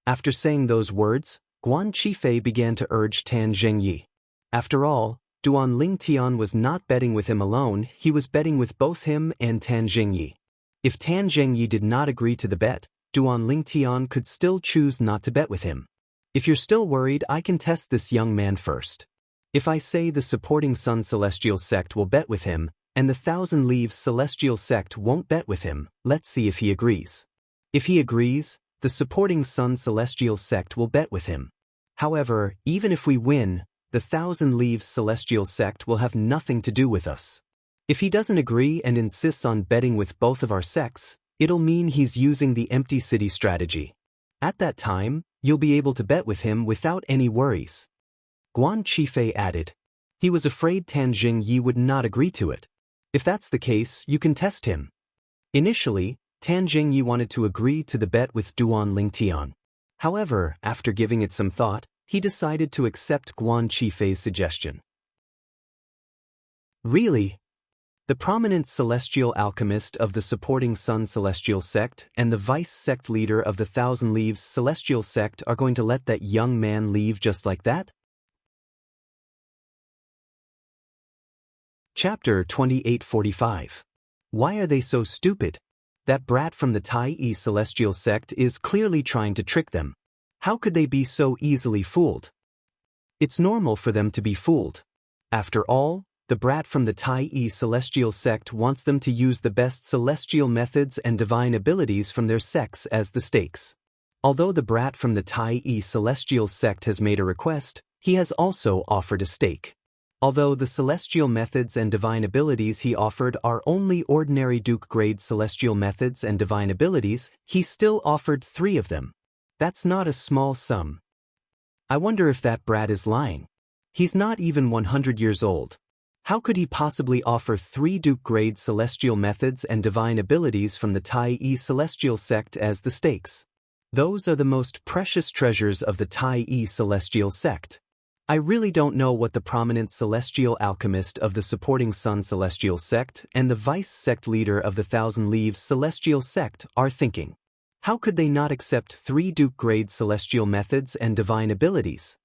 After saying those words, Guan Qifei began to urge Tan Zhengyi. After all, Duan Lingtian was not betting with him alone, he was betting with both him and Tan Zhengyi. If Tan Zhengyi did not agree to the bet, Duan Lingtian could still choose not to bet with him. If you're still worried, I can test this young man first. If I say the supporting Sun Celestial sect will bet with him, and the Thousand Leaves Celestial sect won't bet with him, let's see if he agrees. If he agrees, the supporting Sun Celestial sect will bet with him. However, even if we win, the Thousand Leaves Celestial sect will have nothing to do with us. If he doesn't agree and insists on betting with both of our sects, it'll mean he's using the empty city strategy. At that time, you'll be able to bet with him without any worries. Guan Qifei added. He was afraid Tan Zhengyi would not agree to it. If that's the case, you can test him. Initially, Tan Zhengyi wanted to agree to the bet with Duan Lingtian. However, after giving it some thought, he decided to accept Guan Qifei's suggestion. Really? The prominent celestial alchemist of the supporting Sun Celestial sect and the vice sect leader of the Thousand Leaves Celestial sect are going to let that young man leave just like that? Chapter 2845. Why are they so stupid? That brat from the Tai Yi Celestial sect is clearly trying to trick them. How could they be so easily fooled? It's normal for them to be fooled. After all, the brat from the Tai Yi Celestial sect wants them to use the best celestial methods and divine abilities from their sects as the stakes. Although the brat from the Tai Yi Celestial sect has made a request, he has also offered a stake. Although the celestial methods and divine abilities he offered are only ordinary Duke-grade celestial methods and divine abilities, he still offered 3 of them. That's not a small sum. I wonder if that brat is lying. He's not even 100 years old. How could he possibly offer 3 Duke-grade celestial methods and divine abilities from the Tai-E celestial sect as the stakes? Those are the most precious treasures of the Tai-E celestial sect. I really don't know what the prominent celestial alchemist of the supporting Sun celestial sect and the vice sect leader of the Thousand Leaves celestial sect are thinking. How could they not accept 3 Duke-grade celestial methods and divine abilities?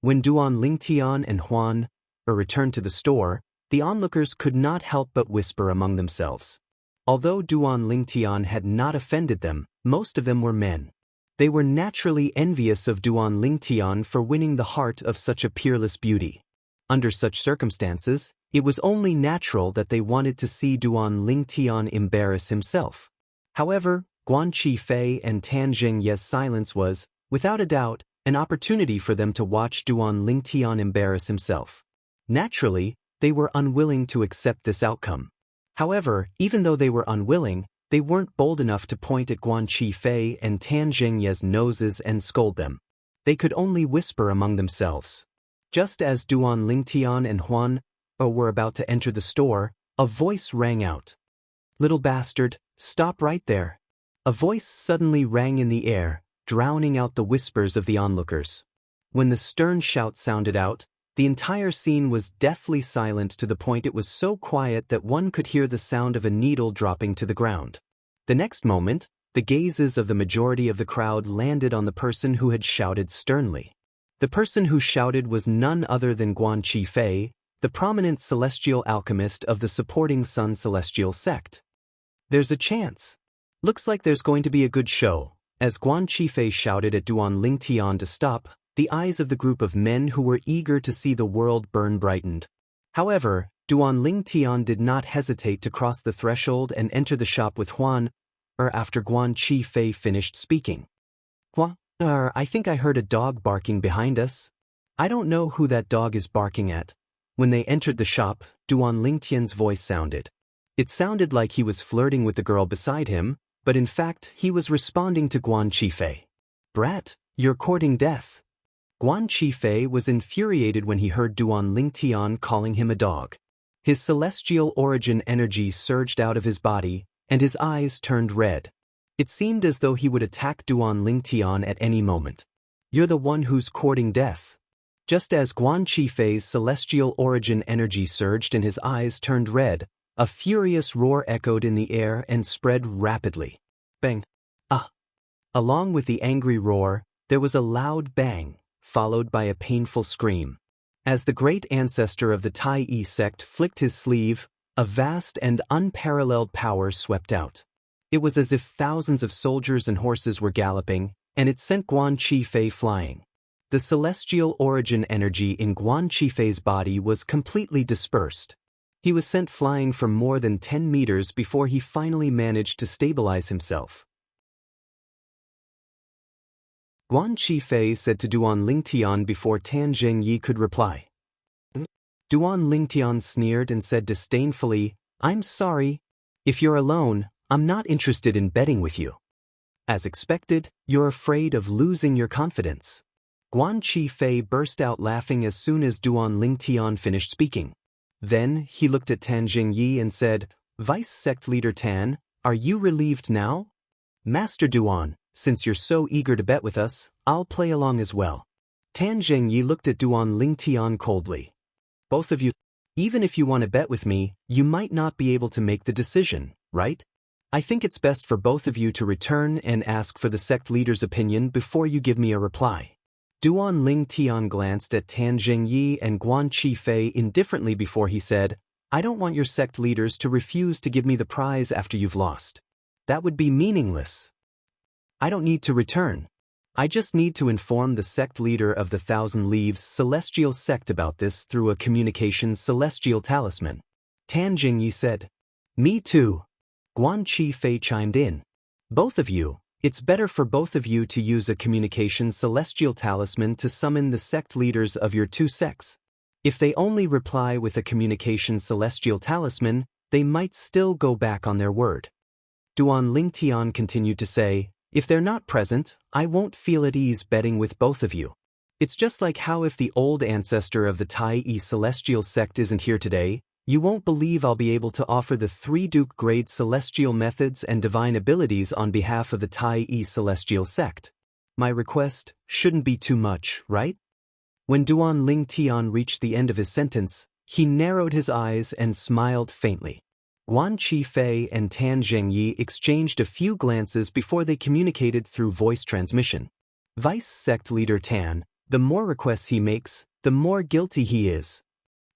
When Duan Lingtian and Huan returned to the store, the onlookers could not help but whisper among themselves. Although Duan Lingtian had not offended them, most of them were men. They were naturally envious of Duan Lingtian for winning the heart of such a peerless beauty. Under such circumstances, it was only natural that they wanted to see Duan Lingtian embarrass himself. However, Guan Qifei and Tan Zhengye's silence was, without a doubt, an opportunity for them to watch Duan Lingtian embarrass himself. Naturally, they were unwilling to accept this outcome. However, even though they were unwilling, they weren't bold enough to point at Guan Qifei and Tan Zhengye's noses and scold them. They could only whisper among themselves. Just as Duan Lingtian and Huan were about to enter the store, a voice rang out. "Little bastard, stop right there." A voice suddenly rang in the air, drowning out the whispers of the onlookers. When the stern shout sounded out, the entire scene was deathly silent to the point it was so quiet that one could hear the sound of a needle dropping to the ground. The next moment, the gazes of the majority of the crowd landed on the person who had shouted sternly. The person who shouted was none other than Guan Qifei, the prominent celestial alchemist of the supporting Sun celestial sect. "There's a chance. Looks like there's going to be a good show." As Guan Qifei shouted at Duan Lingtian to stop, the eyes of the group of men who were eager to see the world burn brightened. However, Duan Lingtian did not hesitate to cross the threshold and enter the shop with Huan after Guan Qifei finished speaking. "Huan, I think I heard a dog barking behind us. I don't know who that dog is barking at." When they entered the shop, Duan Lingtian's voice sounded. It sounded like he was flirting with the girl beside him, but in fact he was responding to Guan Qifei. "Brat, you're courting death." Guan Qifei was infuriated when he heard Duan Lingtian calling him a dog. His celestial origin energy surged out of his body, and his eyes turned red. It seemed as though he would attack Duan Lingtian at any moment. "You're the one who's courting death." Just as Guan Qifei's celestial origin energy surged and his eyes turned red, a furious roar echoed in the air and spread rapidly. Bang! Ah! Along with the angry roar, there was a loud bang, followed by a painful scream. As the great ancestor of the Tai-E sect flicked his sleeve, a vast and unparalleled power swept out. It was as if thousands of soldiers and horses were galloping, and it sent Guan Qifei flying. The celestial origin energy in Guan Qifei's body was completely dispersed. He was sent flying for more than 10 meters before he finally managed to stabilize himself. Guan Qifei said to Duan Lingtian before Tan Zhengyi could reply. Duan Lingtian sneered and said disdainfully, "I'm sorry. If you're alone, I'm not interested in betting with you." As expected, you're afraid of losing your confidence. Guan Qifei burst out laughing as soon as Duan Lingtian finished speaking. Then he looked at Tan Zhengyi and said, "Vice sect leader Tan, are you relieved now?" "Master Duan, since you're so eager to bet with us, I'll play along as well." Tan Zhengyi looked at Duan Lingtian coldly. "Both of you, even if you want to bet with me, you might not be able to make the decision, right? I think it's best for both of you to return and ask for the sect leader's opinion before you give me a reply." Duan Lingtian glanced at Tan Zhengyi and Guan Qifei indifferently before he said, "I don't want your sect leaders to refuse to give me the prize after you've lost. That would be meaningless. I don't need to return. I just need to inform the sect leader of the Thousand Leaves celestial sect about this through a communications celestial talisman." Tan Zhengyi said. "Me too." Guan Qifei chimed in. "Both of you, it's better for both of you to use a communications celestial talisman to summon the sect leaders of your two sects. If they only reply with a communications celestial talisman, they might still go back on their word." Duan Lingtian continued to say, "If they're not present, I won't feel at ease betting with both of you. It's just like how if the old ancestor of the Tai celestial sect isn't here today, you won't believe I'll be able to offer the 3 Duke grade celestial methods and divine abilities on behalf of the Tai celestial sect. My request shouldn't be too much, right? When Duan Ling Tian reached the end of his sentence, he narrowed his eyes and smiled faintly. Guan Qifei and Tan Zhengyi exchanged a few glances before they communicated through voice transmission. Vice sect leader Tan, the more requests he makes, the more guilty he is.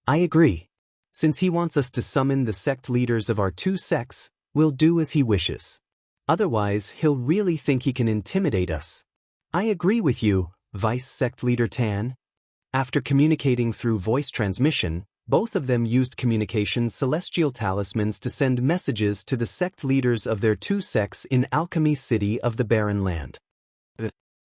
I agree. Since he wants us to summon the sect leaders of our 2 sects, we'll do as he wishes. Otherwise, he'll really think he can intimidate us. I agree with you, Vice sect leader Tan. After communicating through voice transmission, both of them used communication celestial talismans to send messages to the sect leaders of their 2 sects in Alchemy City of the Barren Land.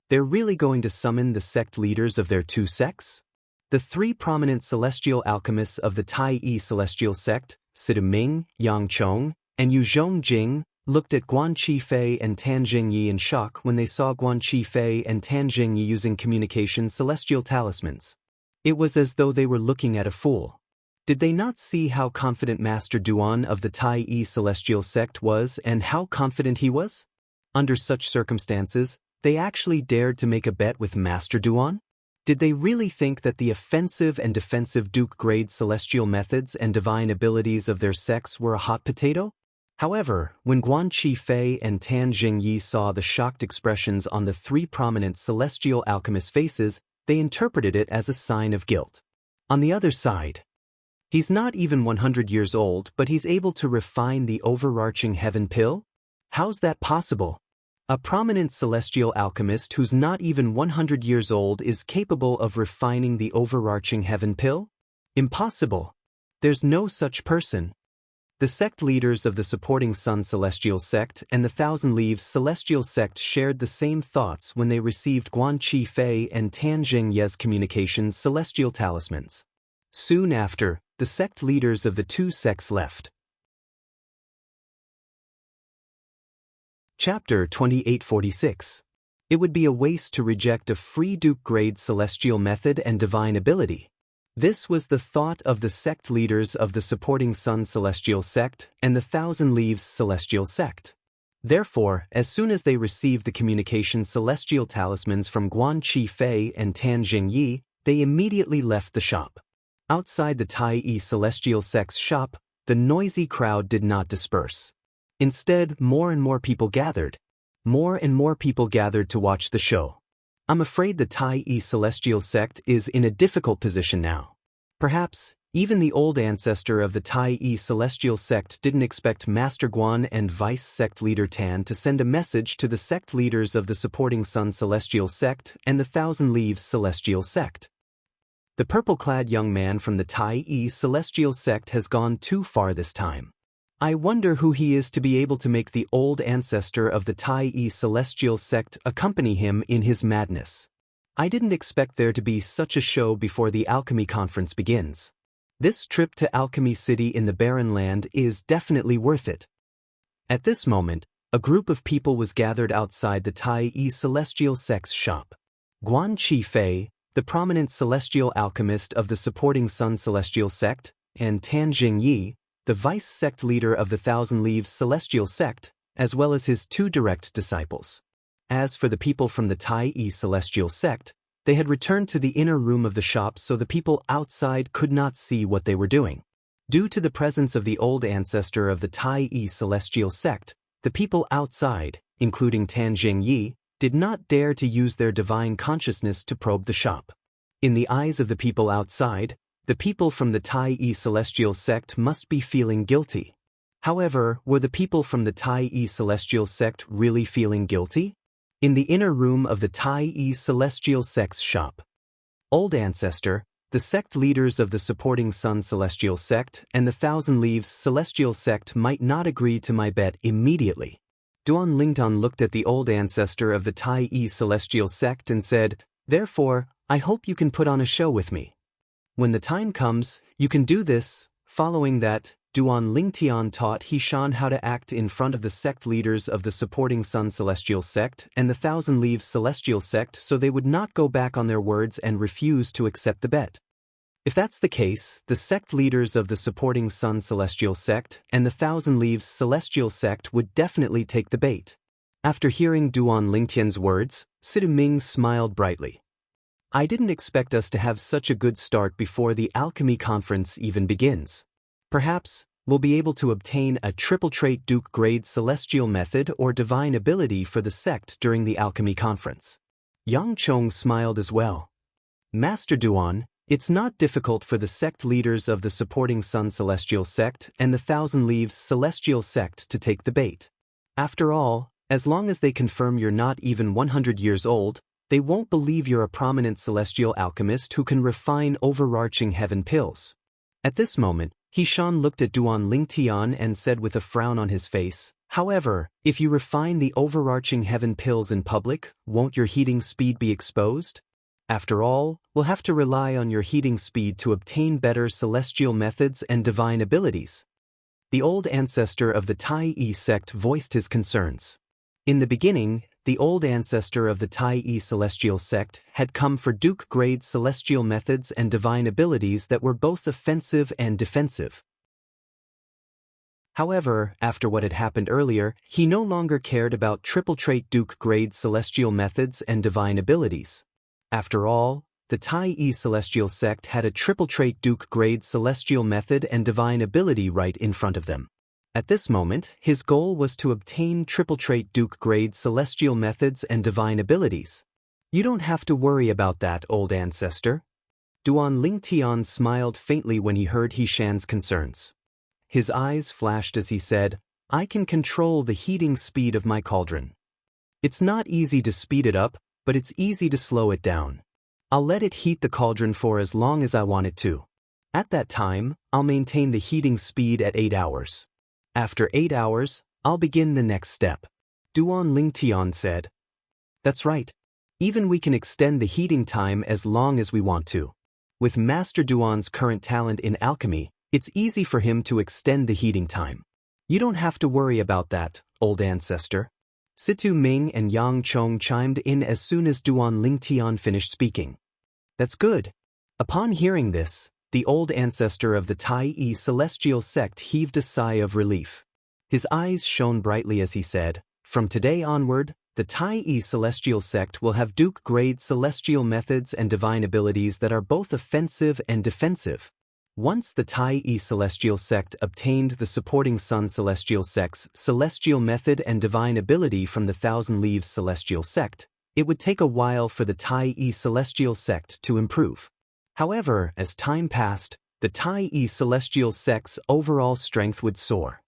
They're really going to summon the sect leaders of their 2 sects? The 3 prominent celestial alchemists of the Tai celestial sect, Sidu Ming, Yang Chong, and Yu Zhongjing, looked at Guan Qifei and Tan Zhengyi in shock when they saw Guan Qifei and Tan Zhengyi using communication celestial talismans. It was as though they were looking at a fool. Did they not see how confident Master Duan of the Tai celestial sect was and how confident he was? Under such circumstances, they actually dared to make a bet with Master Duan? Did they really think that the offensive and defensive Duke-grade celestial methods and divine abilities of their sects were a hot potato? However, when Guan Qifei and Tan Zhengyi saw the shocked expressions on the 3 prominent celestial alchemists' faces, they interpreted it as a sign of guilt. On the other side, he's not even 100 years old, but he's able to refine the overarching heaven pill? How's that possible? A prominent celestial alchemist who's not even 100 years old is capable of refining the overarching heaven pill? Impossible. There's no such person. The sect leaders of the supporting Sun Celestial Sect and the Thousand Leaves Celestial Sect shared the same thoughts when they received Guan Qifei and Tan Zhengyi's communication celestial talismans. Soon after, the sect leaders of the 2 sects left. Chapter 2846. It would be a waste to reject a free Duke-grade celestial method and divine ability. This was the thought of the sect leaders of the supporting Sun Celestial Sect and the Thousand Leaves Celestial Sect. Therefore, as soon as they received the communication celestial talismans from Guan Qifei and Tan Zhengyi, they immediately left the shop. Outside the Tai Celestial Sect's shop, the noisy crowd did not disperse. Instead, more and more people gathered. More and more people gathered to watch the show. I'm afraid the Tai Celestial Sect is in a difficult position now. Perhaps, even the old ancestor of the Tai Celestial Sect didn't expect Master Guan and Vice Sect Leader Tan to send a message to the sect leaders of the supporting Sun Celestial Sect and the Thousand Leaves Celestial Sect. The purple-clad young man from the Tai Celestial Sect has gone too far this time. I wonder who he is to be able to make the old ancestor of the Tai Celestial Sect accompany him in his madness. I didn't expect there to be such a show before the Alchemy Conference begins. This trip to Alchemy City in the Barren Land is definitely worth it. At this moment, a group of people was gathered outside the Tai Celestial Sect's shop. Guan Qifei, the prominent celestial alchemist of the supporting Sun Celestial Sect, and Tan Zhengyi, the vice sect leader of the Thousand Leaves Celestial Sect, as well as his 2 direct disciples. As for the people from the Tai Celestial Sect, they had returned to the inner room of the shop so the people outside could not see what they were doing. Due to the presence of the old ancestor of the Tai Celestial Sect, the people outside, including Tan Zhengyi, did not dare to use their divine consciousness to probe the shop. In the eyes of the people outside, the people from the Tai Celestial Sect must be feeling guilty. However, were the people from the Tai Celestial Sect really feeling guilty? In the inner room of the Tai Celestial Sect's shop. Old Ancestor, the sect leaders of the supporting Sun Celestial Sect and the Thousand Leaves Celestial Sect might not agree to my bet immediately. Duan Lingtan looked at the old ancestor of the Tai Celestial Sect and said, "Therefore, I hope you can put on a show with me. When the time comes, you can do this. Following that, Duan Lingtian taught Hishan how to act in front of the sect leaders of the supporting Sun Celestial Sect and the Thousand Leaves Celestial Sect so they would not go back on their words and refuse to accept the bet. If that's the case, the sect leaders of the supporting Sun Celestial Sect and the Thousand Leaves Celestial Sect would definitely take the bait. After hearing Duan Lingtian's words, Sidu Ming smiled brightly. I didn't expect us to have such a good start before the alchemy conference even begins. Perhaps we'll be able to obtain a triple trait Duke grade celestial method or divine ability for the sect during the alchemy conference. Yang Chong smiled as well. Master Duan, it's not difficult for the sect leaders of the supporting Sun Celestial Sect and the Thousand Leaves Celestial Sect to take the bait. After all, as long as they confirm you're not even 100 years old, they won't believe you're a prominent celestial alchemist who can refine overarching heaven pills. At this moment, Hishan looked at Duan Lingtian and said with a frown on his face, however, if you refine the overarching heaven pills in public, won't your heating speed be exposed? After all, we'll have to rely on your heating speed to obtain better celestial methods and divine abilities. The old ancestor of the Tai Yi sect voiced his concerns. In the beginning, the old ancestor of the Tai Yi celestial sect had come for Duke-grade celestial methods and divine abilities that were both offensive and defensive. However, after what had happened earlier, he no longer cared about triple-trait Duke-grade celestial methods and divine abilities. After all, the Tai Yi celestial sect had a triple-trait Duke-grade celestial method and divine ability right in front of them. At this moment, his goal was to obtain triple-trait Duke-grade celestial methods and divine abilities. You don't have to worry about that, old ancestor. Duan Lingtian smiled faintly when he heard Hishan's concerns. His eyes flashed as he said, I can control the heating speed of my cauldron. It's not easy to speed it up, but it's easy to slow it down. I'll let it heat the cauldron for as long as I want it to. At that time, I'll maintain the heating speed at 8 hours. After 8 hours, I'll begin the next step. Duan Lingtian said. That's right. Even we can extend the heating time as long as we want to. With Master Duan's current talent in alchemy, it's easy for him to extend the heating time. You don't have to worry about that, old ancestor. Situ Ming and Yang Chong chimed in as soon as Duan Lingtian finished speaking. That's good. Upon hearing this, the old ancestor of the Tai Yi celestial sect heaved a sigh of relief. His eyes shone brightly as he said, from today onward, the Tai Yi celestial sect will have Duke-grade celestial methods and divine abilities that are both offensive and defensive. Once the Tai Yi celestial sect obtained the supporting Sun celestial sect's celestial method and divine ability from the Thousand Leaves celestial sect, it would take a while for the Tai Yi celestial sect to improve. However, as time passed, the Tai Yi celestial sect's overall strength would soar.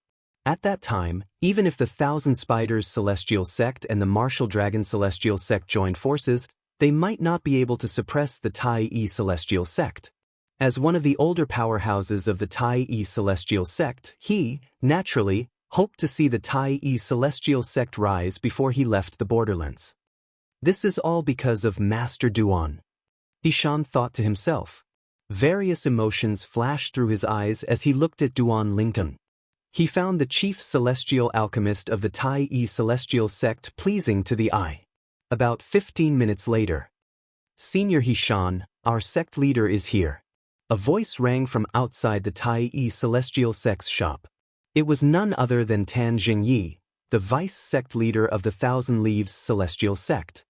At that time, even if the Thousand Spiders celestial sect and the Martial Dragon celestial sect joined forces, they might not be able to suppress the Tai Yi celestial sect. As one of the older powerhouses of the Tai Yi celestial sect, he, naturally, hoped to see the Tai Yi celestial sect rise before he left the borderlands. This is all because of Master Duan. Hishan thought to himself. Various emotions flashed through his eyes as he looked at Duan Lingtian. He found the chief celestial alchemist of the Tai Yi celestial sect pleasing to the eye. About 15 minutes later. Senior Hishan, our sect leader is here. A voice rang from outside the Tai Yi celestial sect's shop. It was none other than Tan Jingyi, the vice sect leader of the Thousand Leaves celestial sect.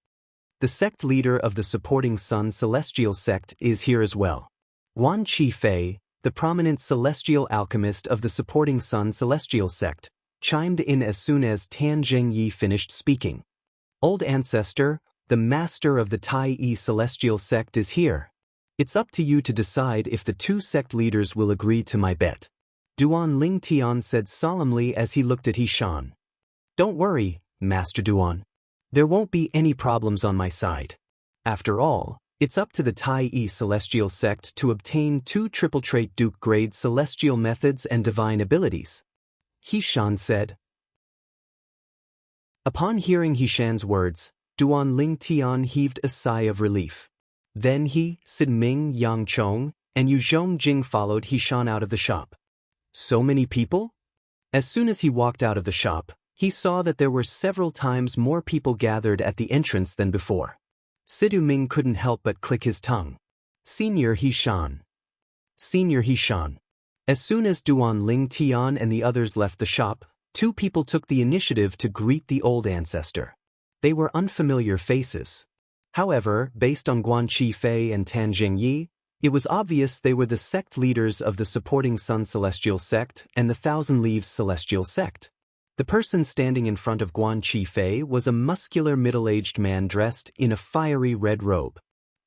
The sect leader of the supporting Sun celestial sect is here as well. Wan Qifei, the prominent celestial alchemist of the supporting Sun celestial sect, chimed in as soon as Tan Jingyi finished speaking. Old ancestor, the master of the Tai Yi celestial sect is here. It's up to you to decide if the two sect leaders will agree to my bet. Duan Lingtian said solemnly as he looked at Hishan. Don't worry, Master Duan. There won't be any problems on my side. After all, it's up to the Tai Yi celestial sect to obtain 2 triple-trait Duke-grade celestial methods and divine abilities. Hishan said. Upon hearing Hishan's words, Duan Lingtian heaved a sigh of relief. Then he, Sid Ming, Yang Chong, and Yu Zhongjing followed Hishan out of the shop. So many people? As soon as he walked out of the shop, he saw that there were several times more people gathered at the entrance than before. Sidu Ming couldn't help but click his tongue. Senior He-shan. Senior He-shan. As soon as Duan Ling Tian and the others left the shop, two people took the initiative to greet the old ancestor. They were unfamiliar faces. However, based on Guan Qifei and Tan Zhengyi, it was obvious they were the sect leaders of the Supporting Sun Celestial Sect and the Thousand Leaves Celestial Sect. The person standing in front of Guan Qifei was a muscular middle-aged man dressed in a fiery red robe.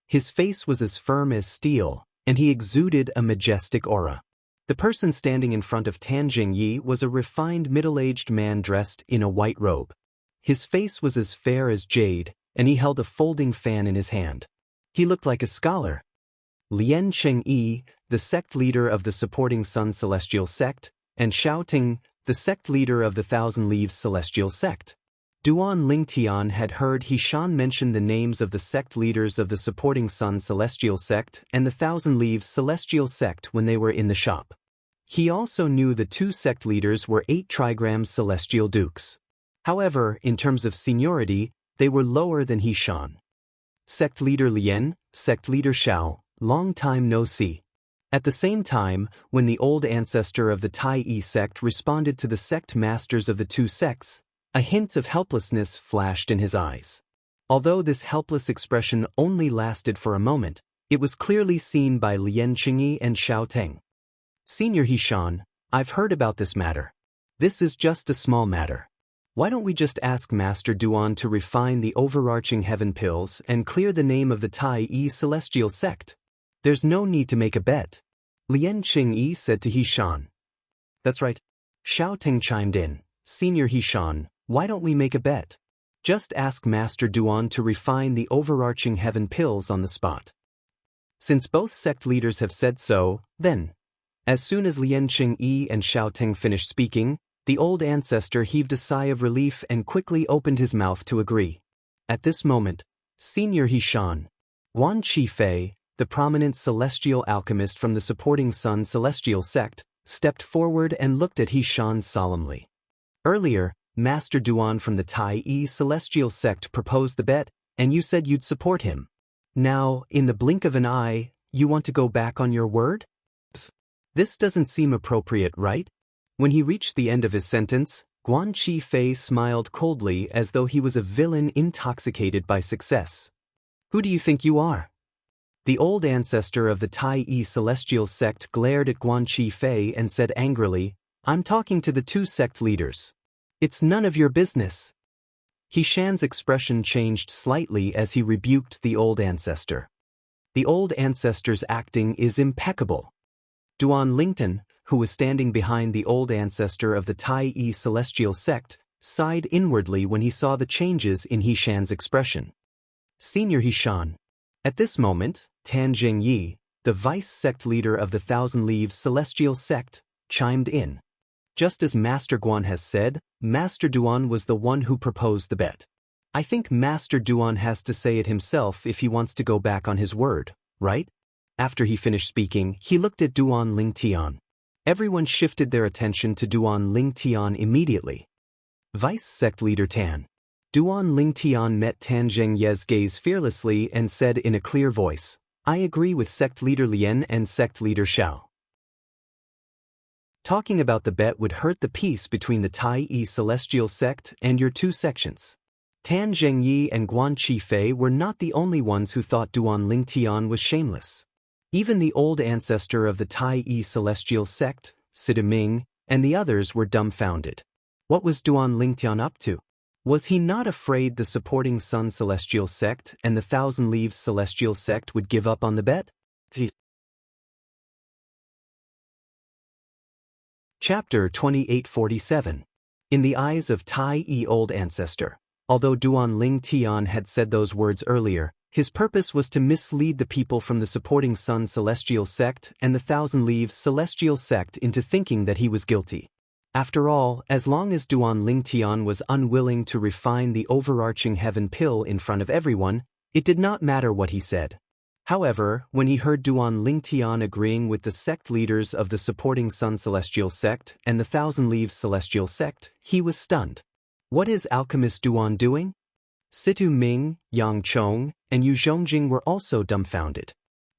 His face was as firm as steel, and he exuded a majestic aura. The person standing in front of Tan Zhengyi was a refined middle-aged man dressed in a white robe. His face was as fair as jade, and he held a folding fan in his hand. He looked like a scholar. Lian Chengyi, the sect leader of the Supporting Sun Celestial Sect, and Xiao Ting, the sect leader of the Thousand Leaves Celestial Sect. Duan Lingtian had heard He-shan mention the names of the sect leaders of the Supporting Sun Celestial Sect and the Thousand Leaves Celestial Sect when they were in the shop. He also knew the two sect leaders were 8 trigrams Celestial Dukes. However, in terms of seniority, they were lower than He-shan. Sect leader Lien, sect leader Xiao, long time no see. At the same time, when the old ancestor of the Tai Yi sect responded to the sect masters of the two sects, a hint of helplessness flashed in his eyes. Although this helpless expression only lasted for a moment, it was clearly seen by Lian Qingyi and Xiao Teng. Senior He-shan, I've heard about this matter. This is just a small matter. Why don't we just ask Master Duan to refine the overarching heaven pills and clear the name of the Tai Yi celestial sect? There's no need to make a bet. Lian Qingyi said to He-shan. That's right. Xiao Teng chimed in. Senior He-shan, why don't we make a bet? Just ask Master Duan to refine the overarching heaven pills on the spot. Since both sect leaders have said so, then. As soon as Lian Qingyi and Xiao Teng finished speaking, the old ancestor heaved a sigh of relief and quickly opened his mouth to agree. At this moment, Senior He-shan, Guan Qifei, the prominent celestial alchemist from the Supporting Sun Celestial Sect, stepped forward and looked at He-shan solemnly. Earlier, Master Duan from the Tai Yi Celestial Sect proposed the bet, and you said you'd support him. Now, in the blink of an eye, you want to go back on your word? This doesn't seem appropriate, right? When he reached the end of his sentence, Guan Qifei smiled coldly as though he was a villain intoxicated by success. Who do you think you are? The old ancestor of the Tai Yi Celestial Sect glared at Guan Qifei and said angrily, I'm talking to the two sect leaders. It's none of your business. He-shan's expression changed slightly as he rebuked the old ancestor. The old ancestor's acting is impeccable. Duan Lington, who was standing behind the old ancestor of the Tai Yi Celestial Sect, sighed inwardly when he saw the changes in He-shan's expression. Senior He-shan. At this moment, Tan Zhengyi, the vice sect leader of the Thousand Leaves Celestial Sect, chimed in. Just as Master Guan has said, Master Duan was the one who proposed the bet. I think Master Duan has to say it himself if he wants to go back on his word, right? After he finished speaking, he looked at Duan Lingtian. Everyone shifted their attention to Duan Lingtian immediately. Vice sect leader Tan. Duan Lingtian met Tan Zhengye's gaze fearlessly and said in a clear voice, I agree with sect leader Lien and sect leader Xiao. Talking about the bet would hurt the peace between the Tai Yi Celestial Sect and your two sections. Tan Zhengyi and Guan Qifei were not the only ones who thought Duan Lingtian was shameless. Even the old ancestor of the Tai Yi Celestial Sect, Sidu Ming, and the others were dumbfounded. What was Duan Lingtian up to? Was he not afraid the Supporting Sun Celestial Sect and the Thousand Leaves Celestial Sect would give up on the bet? Chapter 2847. In the eyes of Tai Yi Old Ancestor. Although Duan Lingtian had said those words earlier, his purpose was to mislead the people from the Supporting Sun Celestial Sect and the Thousand Leaves Celestial Sect into thinking that he was guilty. After all, as long as Duan Lingtian was unwilling to refine the overarching heaven pill in front of everyone, it did not matter what he said. However, when he heard Duan Lingtian agreeing with the sect leaders of the supporting Sun Celestial Sect and the Thousand Leaves Celestial Sect, he was stunned. What is alchemist Duan doing? Situ Ming, Yang Chong, and Yu Zhongjing were also dumbfounded.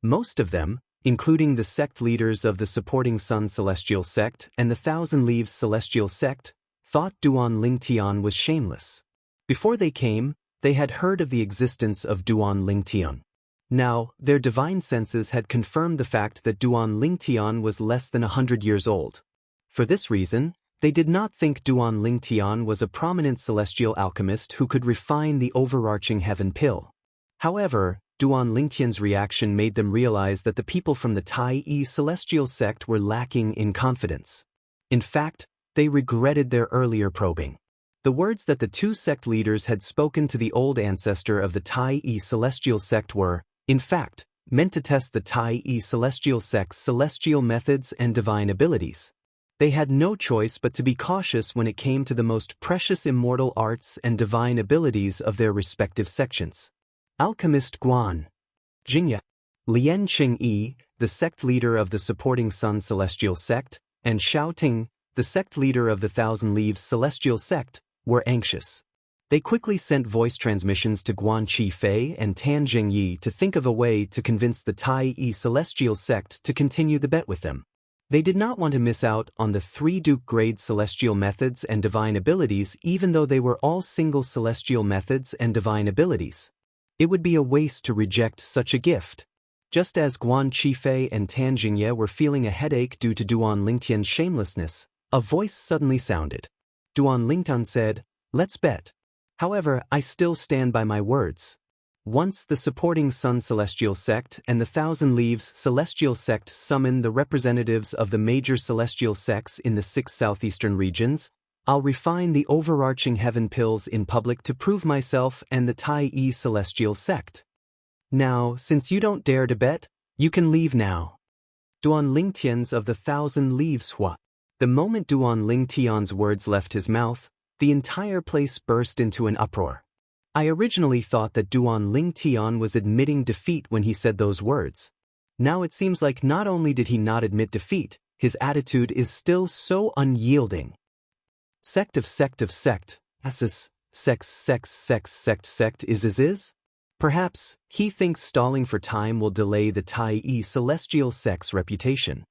Most of them, including the sect leaders of the supporting Sun Celestial Sect and the Thousand Leaves Celestial Sect, thought Duan Lingtian was shameless. Before they came, they had heard of the existence of Duan Lingtian. Now, their divine senses had confirmed the fact that Duan Lingtian was less than 100 years old. For this reason, they did not think Duan Lingtian was a prominent celestial alchemist who could refine the overarching heaven pill. However, Duan Lingtian's reaction made them realize that the people from the Tai Yi celestial sect were lacking in confidence. In fact, they regretted their earlier probing. The words that the two sect leaders had spoken to the old ancestor of the Tai Yi celestial sect were, in fact, meant to test the Tai Yi celestial sect's celestial methods and divine abilities. They had no choice but to be cautious when it came to the most precious immortal arts and divine abilities of their respective sections. Alchemist Guan Jingya, Lian Qingyi, the sect leader of the supporting Sun Celestial Sect, and Xiao Ting, the sect leader of the Thousand Leaves Celestial Sect, were anxious. They quickly sent voice transmissions to Guan Qifei and Tan Jingyi to think of a way to convince the Tai Yi Celestial Sect to continue the bet with them. They did not want to miss out on the 3 Duke-grade celestial methods and divine abilities even though they were all single celestial methods and divine abilities. It would be a waste to reject such a gift. Just as Guan Qifei and Tan Jingye were feeling a headache due to Duan Lingtian's shamelessness, a voice suddenly sounded. Duan Lingtian said, "Let's bet. However, I still stand by my words." Once the supporting Sun Celestial Sect and the Thousand Leaves Celestial Sect summoned the representatives of the major celestial sects in the 6 southeastern regions, I'll refine the overarching heaven pills in public to prove myself and the Tai Yi Celestial Sect. Now, since you don't dare to bet, you can leave now. Duan Lingtian's of the Thousand Leaves Hua. The moment Duan Lingtian's words left his mouth, the entire place burst into an uproar. I originally thought that Duan Lingtian was admitting defeat when he said those words. Now it seems like not only did he not admit defeat, his attitude is still so unyielding. Sect, asses, sect is. Perhaps, he thinks stalling for time will delay the Tai Yi Celestial Sect's reputation.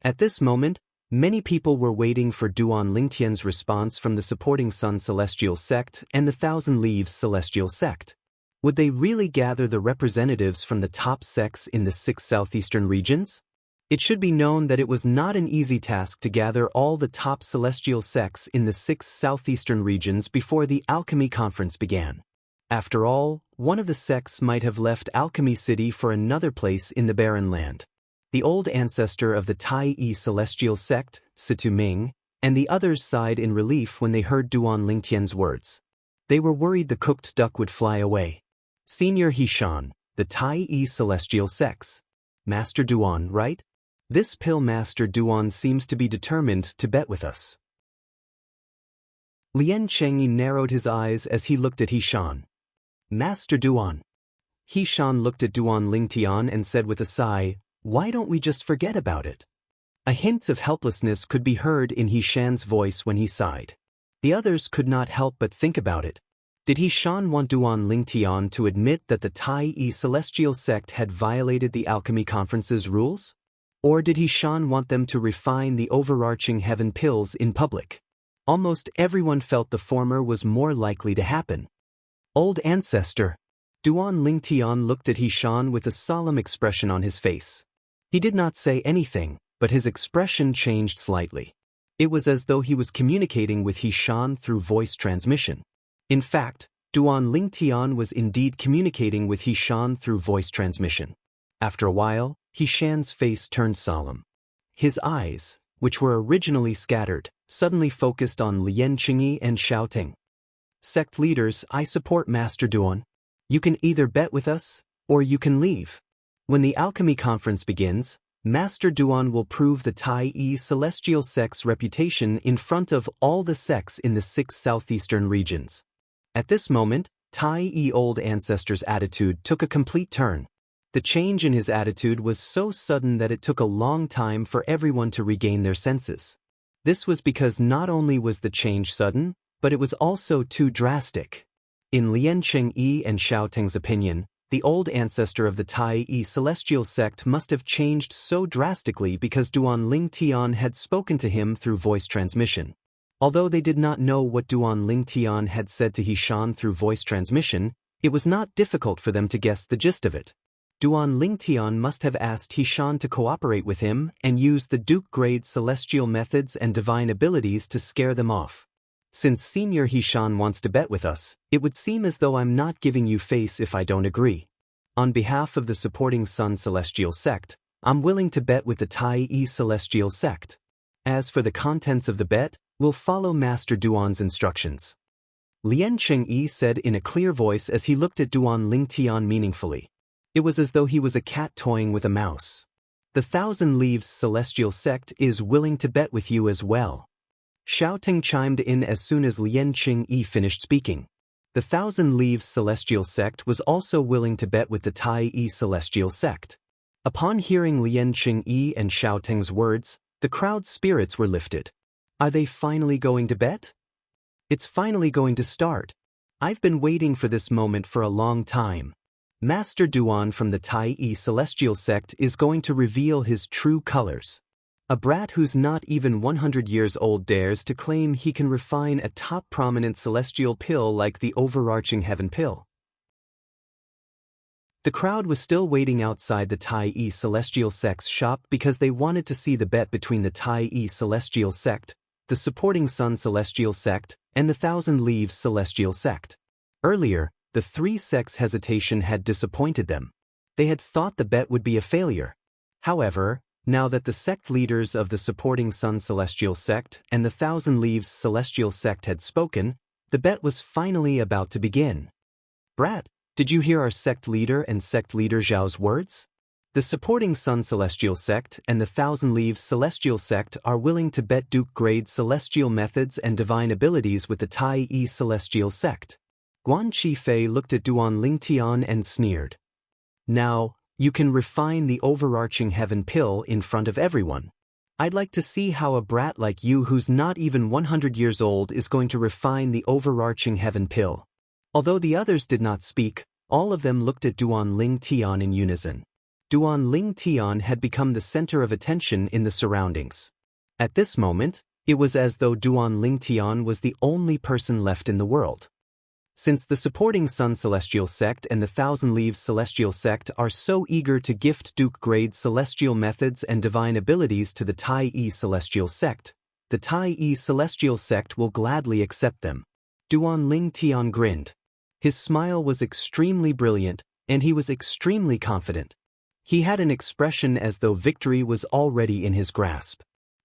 At this moment, many people were waiting for Duan Lingtian's response from the supporting Sun Celestial Sect and the Thousand Leaves Celestial Sect. Would they really gather the representatives from the top sects in the 6 southeastern regions? It should be known that it was not an easy task to gather all the top celestial sects in the 6 southeastern regions before the Alchemy Conference began. After all, one of the sects might have left Alchemy City for another place in the Barren Land. The old ancestor of the Tai Yi Celestial Sect, Situ Ming, and the others sighed in relief when they heard Duan Lingtian's words. They were worried the cooked duck would fly away. Senior Hishan, the Tai Yi Celestial Sects. Master Duan, right? This pill Master Duan seems to be determined to bet with us. Lian Chengyi narrowed his eyes as he looked at Hishan. Master Duan. Hishan looked at Duan Lingtian and said with a sigh, "Why don't we just forget about it?" A hint of helplessness could be heard in Hishan's voice when he sighed. The others could not help but think about it. Did Hishan want Duan Lingtian to admit that the Tai Yi Celestial Sect had violated the Alchemy Conference's rules? Or did Hishan want them to refine the overarching heaven pills in public? Almost everyone felt the former was more likely to happen. Old ancestor. Duan Lingtian looked at Hishan with a solemn expression on his face. He did not say anything, but his expression changed slightly. It was as though he was communicating with Hishan through voice transmission. In fact, Duan Lingtian was indeed communicating with Hishan through voice transmission. After a while, Hishan's face turned solemn. His eyes, which were originally scattered, suddenly focused on Lian Qingyi and Xiao Ting. Sect leaders, I support Master Duan. You can either bet with us, or you can leave. When the Alchemy Conference begins, Master Duan will prove the Tai Yi Celestial Sect's reputation in front of all the sects in the 6 southeastern regions. At this moment, Tai Yi Old Ancestor's attitude took a complete turn. The change in his attitude was so sudden that it took a long time for everyone to regain their senses. This was because not only was the change sudden, but it was also too drastic. In Lian Chengyi and Xiao Teng's opinion, the old ancestor of the Tai-yi celestial sect must have changed so drastically because Duan Ling Tian had spoken to him through voice transmission. Although they did not know what Duan Ling Tian had said to Hishan through voice transmission, it was not difficult for them to guess the gist of it. Duan Ling Tian must have asked Hishan to cooperate with him and use the Duke-grade celestial methods and divine abilities to scare them off. Since Senior Hishan wants to bet with us, it would seem as though I'm not giving you face if I don't agree. On behalf of the supporting Sun Celestial Sect, I'm willing to bet with the Tai-yi Celestial Sect. As for the contents of the bet, we'll follow Master Duan's instructions. Lian Chengyi said in a clear voice as he looked at Duan Ling Tian meaningfully. It was as though he was a cat toying with a mouse. The Thousand Leaves Celestial Sect is willing to bet with you as well. Xiao Teng chimed in as soon as Lian Chengyi finished speaking. The Thousand Leaves Celestial Sect was also willing to bet with the Tai-yi Celestial Sect. Upon hearing Lian Chengyi and Xiao Teng's words, the crowd's spirits were lifted. Are they finally going to bet? It's finally going to start. I've been waiting for this moment for a long time. Master Duan from the Tai-yi Celestial Sect is going to reveal his true colors. A brat who's not even 100 years old dares to claim he can refine a top prominent celestial pill like the overarching heaven pill. The crowd was still waiting outside the Tai-yi Celestial Sect's shop because they wanted to see the bet between the Tai-yi Celestial Sect, the supporting Sun Celestial Sect, and the Thousand Leaves Celestial Sect. Earlier, the three sects' hesitation had disappointed them. They had thought the bet would be a failure. However, now that the sect leaders of the supporting Sun Celestial Sect and the Thousand Leaves Celestial Sect had spoken, the bet was finally about to begin. Brat, did you hear our sect leader and sect leader Zhao's words? The supporting Sun Celestial Sect and the Thousand Leaves Celestial Sect are willing to bet Duke-grade celestial methods and divine abilities with the Tai-yi Celestial Sect. Guan Qifei looked at Duan Ling Tian and sneered. Now, you can refine the overarching heaven pill in front of everyone. I'd like to see how a brat like you who's not even 100 years old is going to refine the overarching heaven pill. Although the others did not speak, all of them looked at Duan Ling Tian in unison. Duan Ling Tian had become the center of attention in the surroundings. At this moment, it was as though Duan Ling Tian was the only person left in the world. Since the supporting Sun Celestial Sect and the Thousand Leaves Celestial Sect are so eager to gift Duke-grade celestial methods and divine abilities to the Tai-yi Celestial Sect, the Tai-yi Celestial Sect will gladly accept them. Duan Ling Tian grinned. His smile was extremely brilliant, and he was extremely confident. He had an expression as though victory was already in his grasp.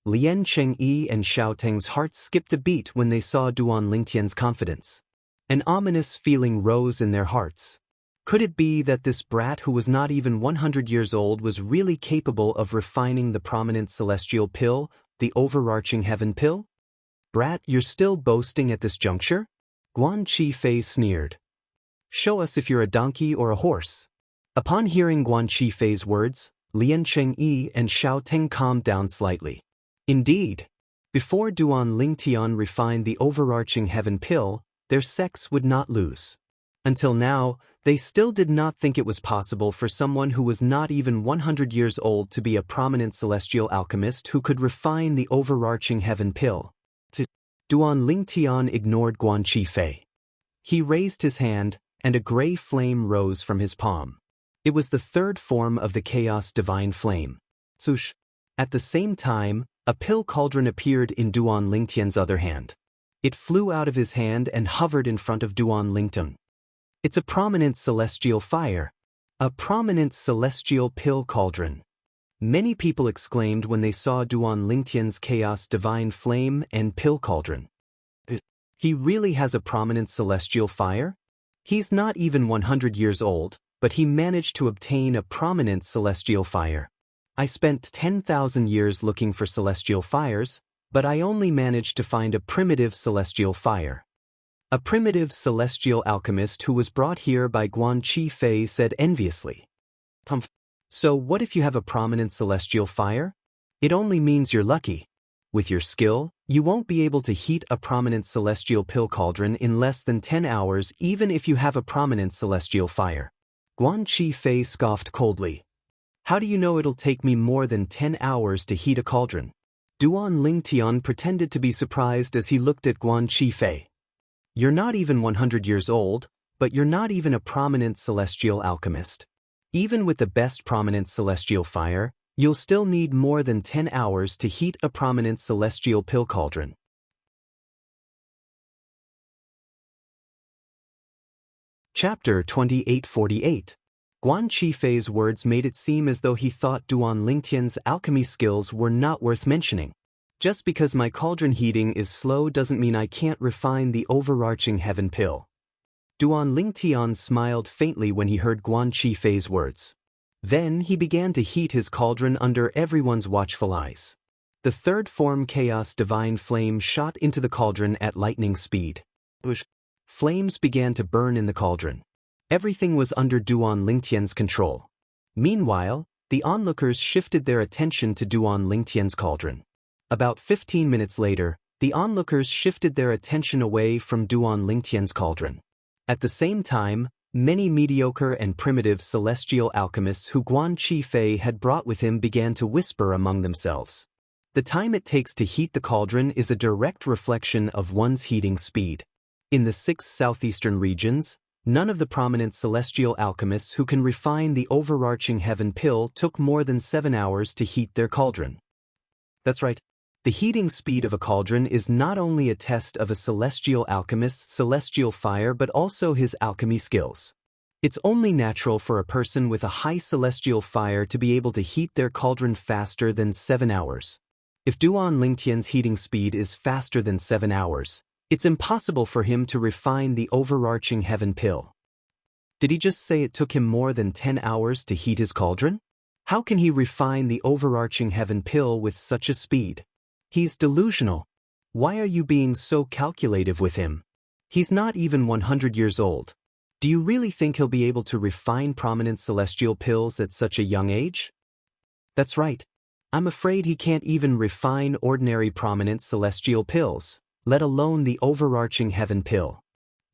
Lian Chengyi and Xiao Teng's hearts skipped a beat when they saw Duan Ling Tian's confidence. An ominous feeling rose in their hearts. Could it be that this brat who was not even 100 years old was really capable of refining the prominent celestial pill, the overarching heaven pill? Brat, you're still boasting at this juncture? Guan Qifei sneered. Show us if you're a donkey or a horse. Upon hearing Guan Qifei's words, Lian Chengyi and Xiao Teng calmed down slightly. Indeed, before Duan Ling Tian refined the overarching heaven pill, their sects would not lose. Until now, they still did not think it was possible for someone who was not even 100 years old to be a prominent celestial alchemist who could refine the overarching heaven pill. Duan Ling Tian ignored Guan Qifei. He raised his hand, and a gray flame rose from his palm. It was the third form of the Chaos Divine Flame. Sush. At the same time, a pill cauldron appeared in Duan Ling Tian's other hand. It flew out of his hand and hovered in front of Duan Ling Tian. It's a prominent celestial fire. A prominent celestial pill cauldron. Many people exclaimed when they saw Duan Ling Tian's Chaos Divine Flame and pill cauldron. He really has a prominent celestial fire? He's not even 100 years old, but he managed to obtain a prominent celestial fire. I spent 10,000 years looking for celestial fires, but I only managed to find a primitive celestial fire. A primitive celestial alchemist who was brought here by Guan Qifei said enviously. So what if you have a prominent celestial fire? It only means you're lucky. With your skill, you won't be able to heat a prominent celestial pill cauldron in less than 10 hours even if you have a prominent celestial fire. Guan Chi Fei scoffed coldly. How do you know it'll take me more than 10 hours to heat a cauldron? Duan Lingtian pretended to be surprised as he looked at Guan Chi Fei. You're not even 100 years old, but you're not even a prominent celestial alchemist. Even with the best prominent celestial fire, you'll still need more than 10 hours to heat a prominent celestial pill cauldron. Chapter 2848. Guan Chi Fei's words made it seem as though he thought Duan Lingtian's alchemy skills were not worth mentioning. Just because my cauldron heating is slow doesn't mean I can't refine the overarching heaven pill. Duan Lingtian smiled faintly when he heard Guan Chi Fei's words. Then he began to heat his cauldron under everyone's watchful eyes. The third form Chaos Divine Flame shot into the cauldron at lightning speed. Flames began to burn in the cauldron. Everything was under Duan Lingtian's control. Meanwhile, the onlookers shifted their attention to Duan Lingtian's cauldron. About 15 minutes later, the onlookers shifted their attention away from Duan Lingtian's cauldron. At the same time, many mediocre and primitive celestial alchemists who Guan Chi Fei had brought with him began to whisper among themselves. The time it takes to heat the cauldron is a direct reflection of one's heating speed. In the 6 southeastern regions, none of the prominent celestial alchemists who can refine the overarching heaven pill took more than 7 hours to heat their cauldron. That's right. The heating speed of a cauldron is not only a test of a celestial alchemist's celestial fire but also his alchemy skills. It's only natural for a person with a high celestial fire to be able to heat their cauldron faster than 7 hours. If Duan Lingtian's heating speed is faster than 7 hours, it's impossible for him to refine the overarching heaven pill. Did he just say it took him more than 10 hours to heat his cauldron? How can he refine the overarching heaven pill with such a speed? He's delusional. Why are you being so calculative with him? He's not even 100 years old. Do you really think he'll be able to refine prominent celestial pills at such a young age? That's right. I'm afraid he can't even refine ordinary prominent celestial pills, let alone the overarching heaven pill.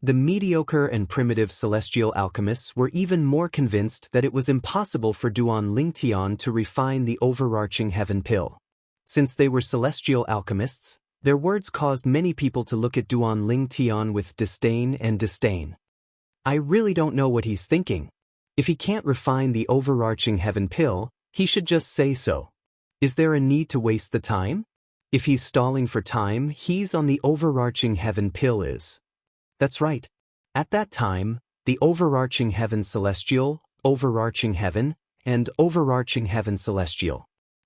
The mediocre and primitive celestial alchemists were even more convinced that it was impossible for Duan Lingtian to refine the overarching heaven pill. Since they were celestial alchemists, their words caused many people to look at Duan Lingtian with disdain and disdain. I really don't know what he's thinking. If he can't refine the overarching heaven pill, he should just say so. Is there a need to waste the time? If he's stalling for time, he's on the overarching heaven pill is. That's right. At that time, the overarching heaven celestial, overarching heaven, and overarching heaven celestial.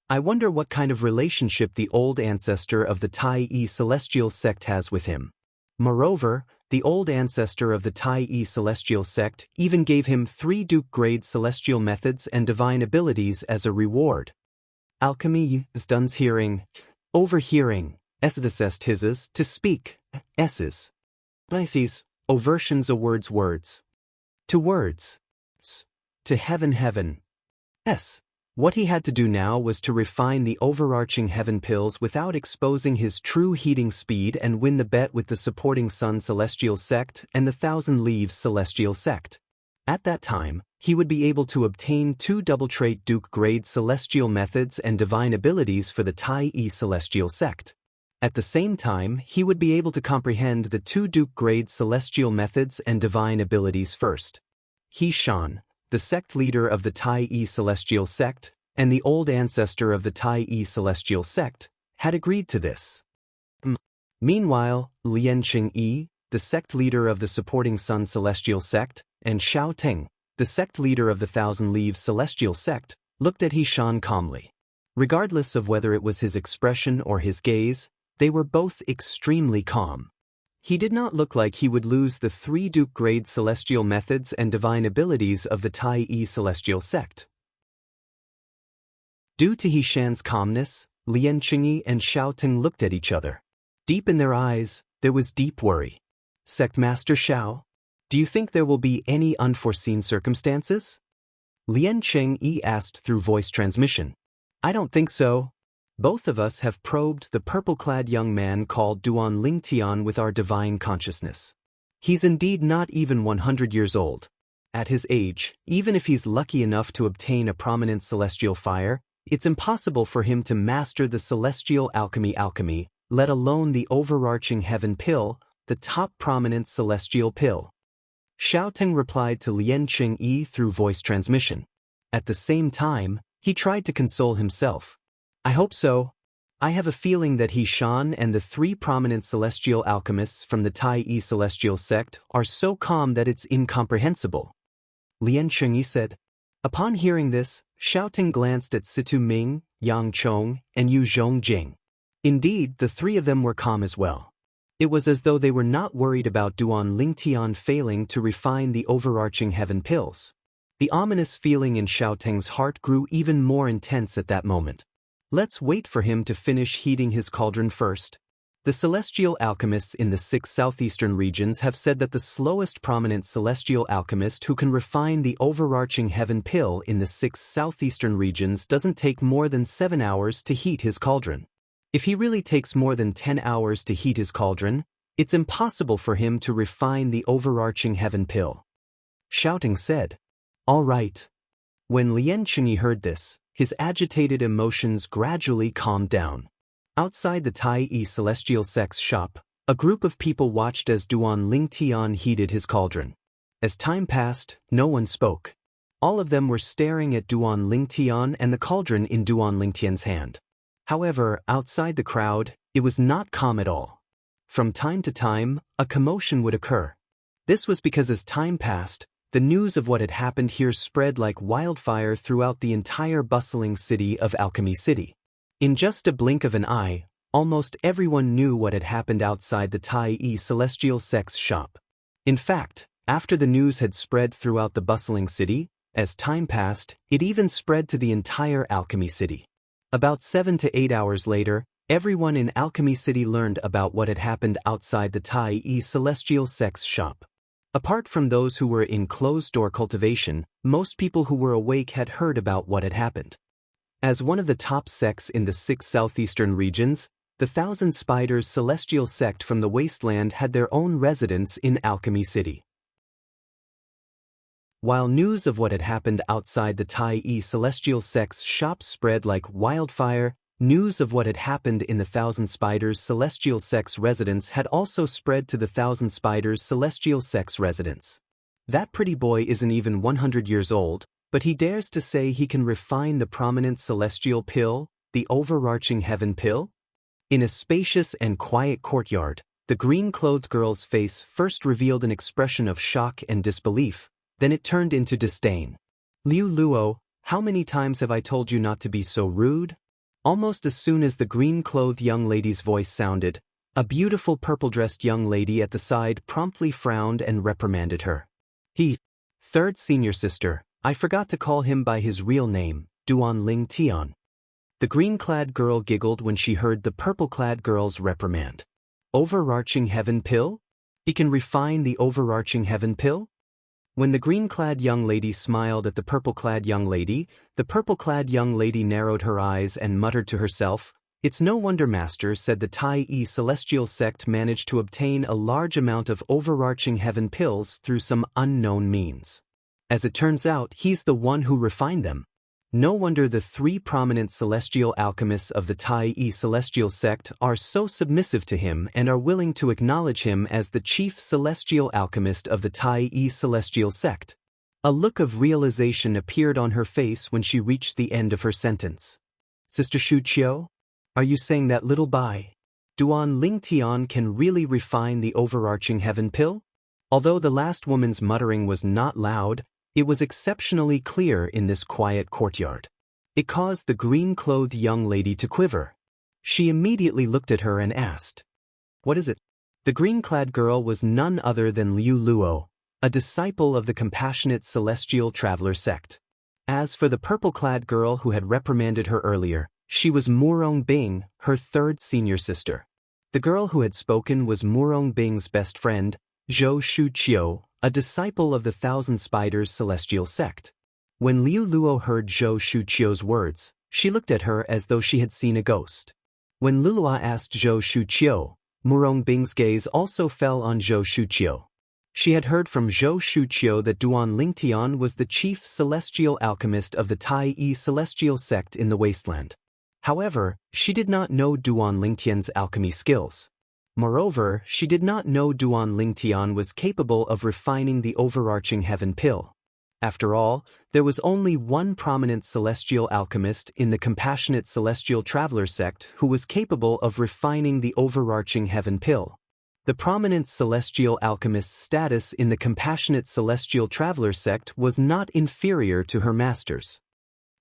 I wonder what kind of relationship the old ancestor of the Tai-E celestial sect has with him. Moreover, the old ancestor of the Tai-E celestial sect even gave him 3 Duke-grade celestial methods and divine abilities as a reward. Alchemy is done's hearing, overhearing, esthesest hisses, to speak, esses. Nices, overtions a words. To words. S. To heaven. S. What he had to do now was to refine the overarching heaven pills without exposing his true heating speed and win the bet with the supporting Sun Celestial Sect and the Thousand Leaves Celestial Sect. At that time, he would be able to obtain 2 double-trait Duke-grade celestial methods and divine abilities for the Tai-E Celestial Sect. At the same time, he would be able to comprehend the 2 Duke-grade celestial methods and divine abilities first. He Shan, the sect leader of the Tai-E Celestial Sect, and the old ancestor of the Tai-E Celestial Sect, had agreed to this. Meanwhile, Lian Qingyi, the sect leader of the supporting Sun Celestial Sect, and Xiao Teng, the sect leader of the Thousand Leaves Celestial Sect, looked at He Shan calmly. Regardless of whether it was his expression or his gaze, they were both extremely calm. He did not look like he would lose the 3 Duke-grade celestial methods and divine abilities of the Tai-E Celestial Sect. Due to He Shan's calmness, Lian Qingyi and Xiao Teng looked at each other. Deep in their eyes, there was deep worry. Sect Master Xiao, do you think there will be any unforeseen circumstances? Lian Chengyi asked through voice transmission. I don't think so. Both of us have probed the purple-clad young man called Duan Lingtian with our divine consciousness. He's indeed not even 100 years old. At his age, even if he's lucky enough to obtain a prominent celestial fire, it's impossible for him to master the celestial alchemy, let alone the overarching heaven pill, the top prominent celestial pill. Xiaoteng replied to Lian Chengyi through voice transmission. At the same time, he tried to console himself. I hope so. I have a feeling that He Shan and the three prominent celestial alchemists from the Tai-Yi celestial sect are so calm that it's incomprehensible. Lian Chengyi said. Upon hearing this, Xiaoteng glanced at Situ Ming, Yang Chong, and Yu Zhongjing. Indeed, the three of them were calm as well. It was as though they were not worried about Duan Lingtian failing to refine the overarching heaven pills. The ominous feeling in Xiaoteng's heart grew even more intense at that moment. Let's wait for him to finish heating his cauldron first. The celestial alchemists in the 6 southeastern regions have said that the slowest prominent celestial alchemist who can refine the overarching heaven pill in the 6 southeastern regions doesn't take more than 7 hours to heat his cauldron. If he really takes more than 10 hours to heat his cauldron, it's impossible for him to refine the overarching heaven pill. Xiaoteng said. All right. When Lian Chengyi heard this, his agitated emotions gradually calmed down. Outside the Tai-Yi celestial sect's shop, a group of people watched as Duan Lingtian heated his cauldron. As time passed, no one spoke. All of them were staring at Duan Lingtian and the cauldron in Duan Lingtian's hand. However, outside the crowd, it was not calm at all. From time to time, a commotion would occur. This was because as time passed, the news of what had happened here spread like wildfire throughout the entire bustling city of Alchemy City. In just a blink of an eye, almost everyone knew what had happened outside the Tai-Yi celestial sect's shop. In fact, after the news had spread throughout the bustling city, as time passed, it even spread to the entire Alchemy City. About 7 to 8 hours later, everyone in Alchemy City learned about what had happened outside the Tai-Yi celestial sect's shop. Apart from those who were in closed-door cultivation, most people who were awake had heard about what had happened. As one of the top sects in the 6 southeastern regions, the Thousand Spiders celestial sect from the wasteland had their own residence in Alchemy City. While news of what had happened outside the Tai-Yi celestial sect's shop spread like wildfire, news of what had happened in the Thousand Spiders celestial sect's residence had also spread to the Thousand Spiders celestial sect's residence. That pretty boy isn't even 100 years old, but he dares to say he can refine the prominent celestial pill, the overarching heaven pill? In a spacious and quiet courtyard, the green-clothed girl's face first revealed an expression of shock and disbelief, then it turned into disdain. Liu Luo, how many times have I told you not to be so rude? Almost as soon as the green-clothed young lady's voice sounded, a beautiful purple-dressed young lady at the side promptly frowned and reprimanded her. Third senior sister, I forgot to call him by his real name, Duan Lingtian. The green-clad girl giggled when she heard the purple-clad girl's reprimand. Overarching heaven pill? He can refine the overarching heaven pill? When the green-clad young lady smiled at the purple-clad young lady, the purple-clad young lady narrowed her eyes and muttered to herself, "It's no wonder, Master," said the Tai-Yi celestial sect managed to obtain a large amount of overarching heaven pills through some unknown means. As it turns out, he's the one who refined them. No wonder the 3 prominent celestial alchemists of the Tai-Yi celestial sect are so submissive to him and are willing to acknowledge him as the chief celestial alchemist of the Tai-Yi celestial sect. A look of realization appeared on her face when she reached the end of her sentence. Sister Shu Qiu? Are you saying that little Bai Duan Lingtian can really refine the overarching heaven pill? Although the last woman's muttering was not loud, it was exceptionally clear in this quiet courtyard. It caused the green-clothed young lady to quiver. She immediately looked at her and asked, "What is it?" The green-clad girl was none other than Liu Luo, a disciple of the compassionate celestial traveler sect. As for the purple-clad girl who had reprimanded her earlier, she was Murong Bing, her 3rd senior sister. The girl who had spoken was Murong Bing's best friend, Zhou Shu Qiu, a disciple of the Thousand Spiders celestial sect. When Liu Luo heard Zhou Shuqiu's words, she looked at her as though she had seen a ghost. When Lulua asked Zhou Shuqiu, Murong Bing's gaze also fell on Zhou Shuqiu. She had heard from Zhou Shuqiu that Duan Lingtian was the chief celestial alchemist of the Tai Yi celestial sect in the wasteland. However, she did not know Duan Lingtian's alchemy skills. Moreover, she did not know Duan Lingtian was capable of refining the overarching heaven pill. After all, there was only one prominent celestial alchemist in the compassionate celestial traveler sect who was capable of refining the overarching heaven pill. The prominent celestial alchemist's status in the compassionate celestial traveler sect was not inferior to her master's.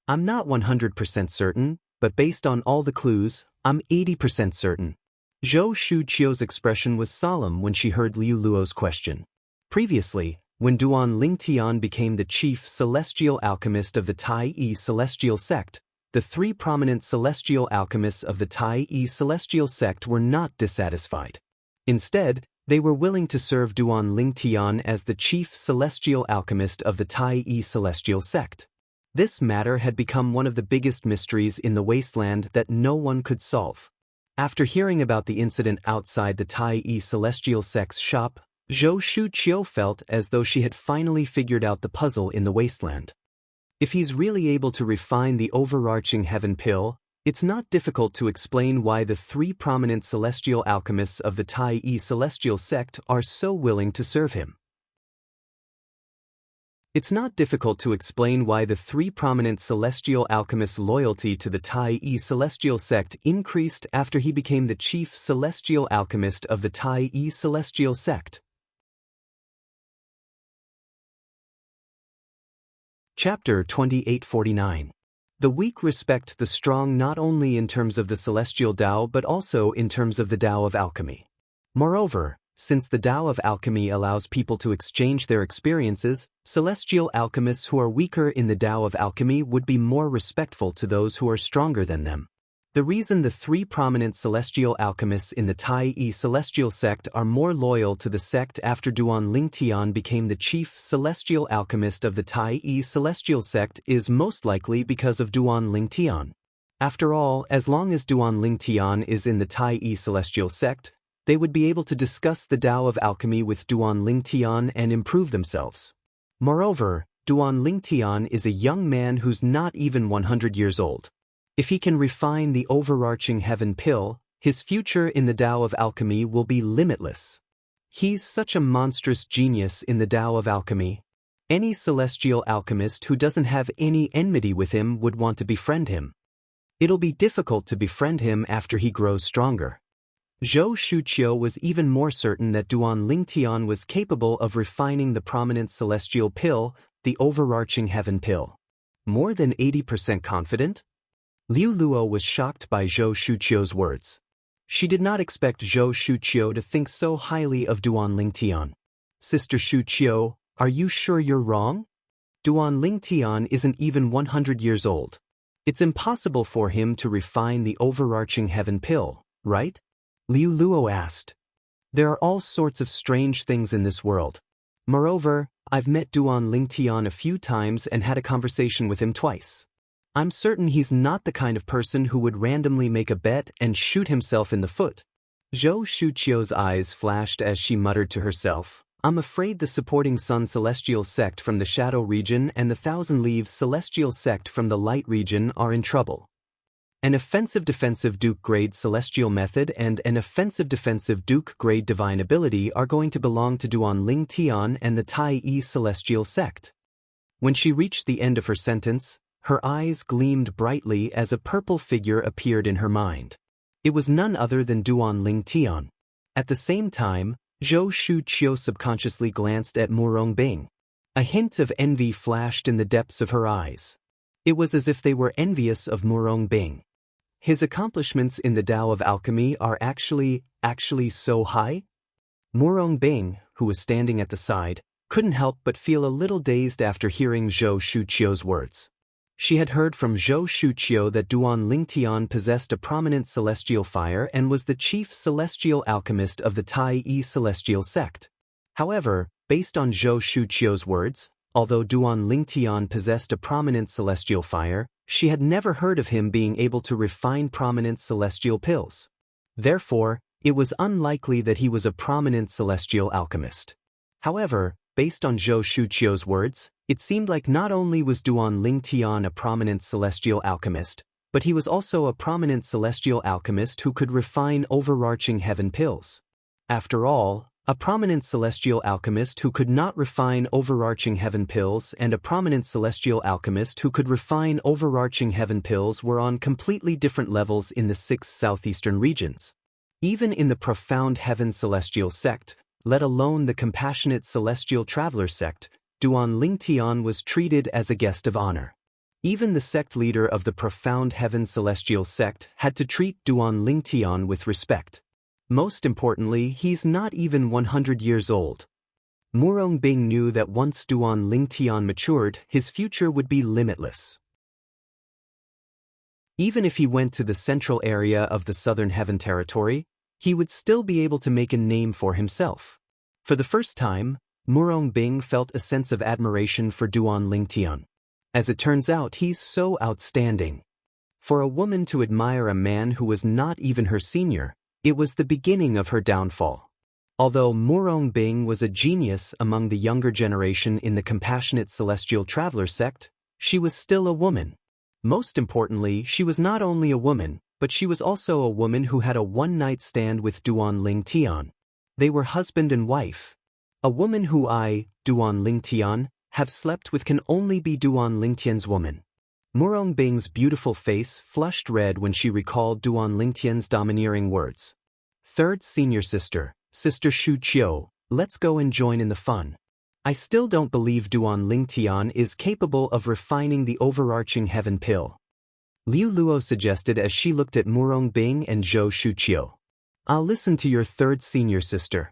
I'm not 100% certain, but based on all the clues, I'm 80% certain. Zhou Shuqiu's expression was solemn when she heard Liu Luo's question. Previously, when Duan Lingtian became the chief celestial alchemist of the Tai Yi celestial sect, the three prominent celestial alchemists of the Tai Yi celestial sect were not dissatisfied. Instead, they were willing to serve Duan Lingtian as the chief celestial alchemist of the Tai Yi celestial sect. This matter had become one of the biggest mysteries in the wasteland that no one could solve. After hearing about the incident outside the Tai Yi celestial sect's shop, Zhou Shuqiu felt as though she had finally figured out the puzzle in the wasteland. If he's really able to refine the overarching heaven pill, it's not difficult to explain why the three prominent celestial alchemists of the Tai Yi celestial sect are so willing to serve him. It's not difficult to explain why the three prominent celestial alchemists' loyalty to the Tai Yi celestial sect increased after he became the chief celestial alchemist of the Tai Yi celestial sect. Chapter 2849. The weak respect the strong not only in terms of the celestial Tao but also in terms of the Tao of alchemy. Moreover, since the Tao of alchemy allows people to exchange their experiences, celestial alchemists who are weaker in the Tao of alchemy would be more respectful to those who are stronger than them. The reason the three prominent celestial alchemists in the Tai Yi celestial sect are more loyal to the sect after Duan Lingtian became the chief celestial alchemist of the Tai Yi celestial sect is most likely because of Duan Lingtian. After all, as long as Duan Lingtian is in the Tai Yi celestial sect, they would be able to discuss the Tao of alchemy with Duan Lingtian and improve themselves. Moreover, Duan Lingtian is a young man who's not even 100 years old. If he can refine the overarching heaven pill, his future in the Tao of alchemy will be limitless. He's such a monstrous genius in the Tao of alchemy. Any celestial alchemist who doesn't have any enmity with him would want to befriend him. It'll be difficult to befriend him after he grows stronger. Zhou Shuqiu was even more certain that Duan Lingtian was capable of refining the prominent celestial pill, the overarching heaven pill. More than 80% confident? Liu Luo was shocked by Zhou Shuqiu's words. She did not expect Zhou Shuqiu to think so highly of Duan Lingtian. Sister Shuqiu, are you sure you're wrong? Duan Lingtian isn't even 100 years old. It's impossible for him to refine the overarching heaven pill, right? Liu Luo asked. There are all sorts of strange things in this world. Moreover, I've met Duan Lingtian a few times and had a conversation with him twice. I'm certain he's not the kind of person who would randomly make a bet and shoot himself in the foot. Zhou Shuqiu's eyes flashed as she muttered to herself, I'm afraid the supporting Sun Celestial sect from the Shadow region and the Thousand Leaves Celestial sect from the Light region are in trouble. An offensive-defensive Duke-grade Celestial method and an offensive-defensive Duke-grade Divine ability are going to belong to Duan Lingtian and the Tai Yi Celestial sect. When she reached the end of her sentence, her eyes gleamed brightly as a purple figure appeared in her mind. It was none other than Duan Lingtian. At the same time, Zhou Shuqiu subconsciously glanced at Murong Bing. A hint of envy flashed in the depths of her eyes. It was as if they were envious of Murong Bing. His accomplishments in the Tao of alchemy are actually so high? Murong Bing, who was standing at the side, couldn't help but feel a little dazed after hearing Zhou Shuqiu's words. She had heard from Zhou Shuqiu that Duan Lingtian possessed a prominent celestial fire and was the chief celestial alchemist of the Tai Yi celestial sect. However, based on Zhou Shuqiu's words, Although Duan Lingtian possessed a prominent celestial fire, she had never heard of him being able to refine prominent celestial pills. Therefore, it was unlikely that he was a prominent celestial alchemist. However, based on Zhou Shuqiu's words, it seemed like not only was Duan Lingtian a prominent celestial alchemist, but he was also a prominent celestial alchemist who could refine overarching heaven pills. After all, a prominent celestial alchemist who could not refine overarching heaven pills and a prominent celestial alchemist who could refine overarching heaven pills were on completely different levels in the 6 southeastern regions. Even in the profound heaven celestial sect, let alone the compassionate celestial traveler sect, Duan Lingtian was treated as a guest of honor. Even the sect leader of the profound heaven celestial sect had to treat Duan Lingtian with respect. Most importantly, he's not even 100 years old. Murong Bing knew that once Duan Lingtian matured, his future would be limitless. Even if he went to the central area of the Southern Heaven Territory, he would still be able to make a name for himself. For the first time, Murong Bing felt a sense of admiration for Duan Lingtian. As it turns out, he's so outstanding. For a woman to admire a man who was not even her senior, it was the beginning of her downfall. Although Murong Bing was a genius among the younger generation in the compassionate celestial traveler sect, she was still a woman. Most importantly, she was not only a woman, but she was also a woman who had a one-night stand with Duan Lingtian. They were husband and wife. A woman who I, Duan Lingtian, have slept with can only be Duan Lingtian's woman. Murong Bing's beautiful face flushed red when she recalled Duan Lingtian's domineering words. Third senior sister, Sister Shu Qiu, let's go and join in the fun. I still don't believe Duan Lingtian is capable of refining the overarching heaven pill. Liu Luo suggested as she looked at Murong Bing and Zhou Shuqiu. I'll listen to your third senior sister.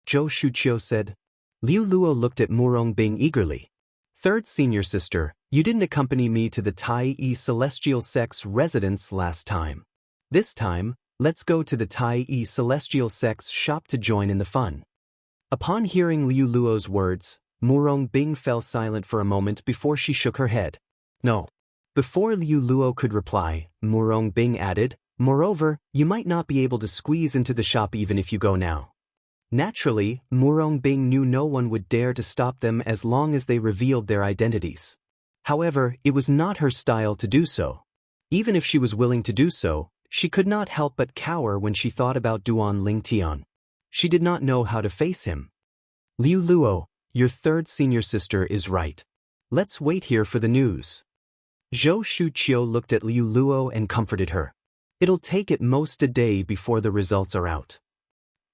Zhou Shuqiu said. Liu Luo looked at Murong Bing eagerly. Third senior sister, you didn't accompany me to the Tai Yi Celestial Sect's residence last time. This time, let's go to the Tai Yi Celestial Sect's shop to join in the fun. Upon hearing Liu Luo's words, Murong Bing fell silent for a moment before she shook her head. No. Before Liu Luo could reply, Murong Bing added, moreover, you might not be able to squeeze into the shop even if you go now. Naturally, Murong Bing knew no one would dare to stop them as long as they revealed their identities. However, it was not her style to do so. Even if she was willing to do so, she could not help but cower when she thought about Duan Lingtian. She did not know how to face him. Liu Luo, your third senior sister is right. Let's wait here for the news. Zhou Shuqiu looked at Liu Luo and comforted her. It'll take at most a day before the results are out.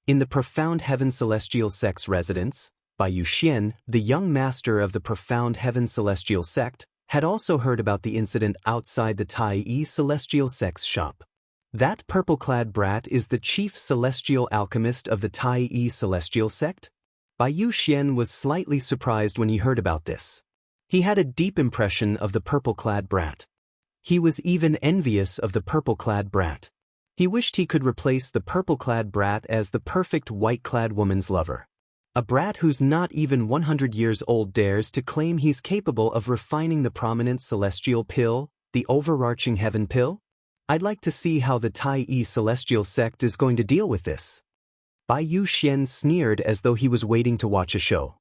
In the Profound Heaven Celestial Sect's residence, Bai Yuxian, the young master of the Profound Heaven Celestial Sect, had also heard about the incident outside the Tai Yi Celestial Sect's shop. That purple-clad brat is the chief celestial alchemist of the Tai Yi Celestial Sect? Bai Yuxian was slightly surprised when he heard about this. He had a deep impression of the purple-clad brat. He was even envious of the purple-clad brat. He wished he could replace the purple-clad brat as the perfect white-clad woman's lover. A brat who's not even 100 years old dares to claim he's capable of refining the prominent celestial pill, the overarching heaven pill? I'd like to see how the Tai Yi Celestial Sect is going to deal with this. Bai Yuxian sneered as though he was waiting to watch a show.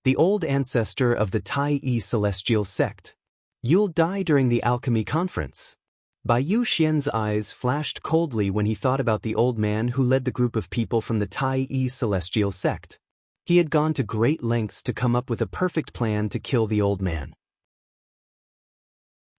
The old ancestor of the Tai Yi Celestial Sect. You'll die during the alchemy conference. Bai Yuxian's eyes flashed coldly when he thought about the old man who led the group of people from the Tai Yi Celestial Sect. He had gone to great lengths to come up with a perfect plan to kill the old man.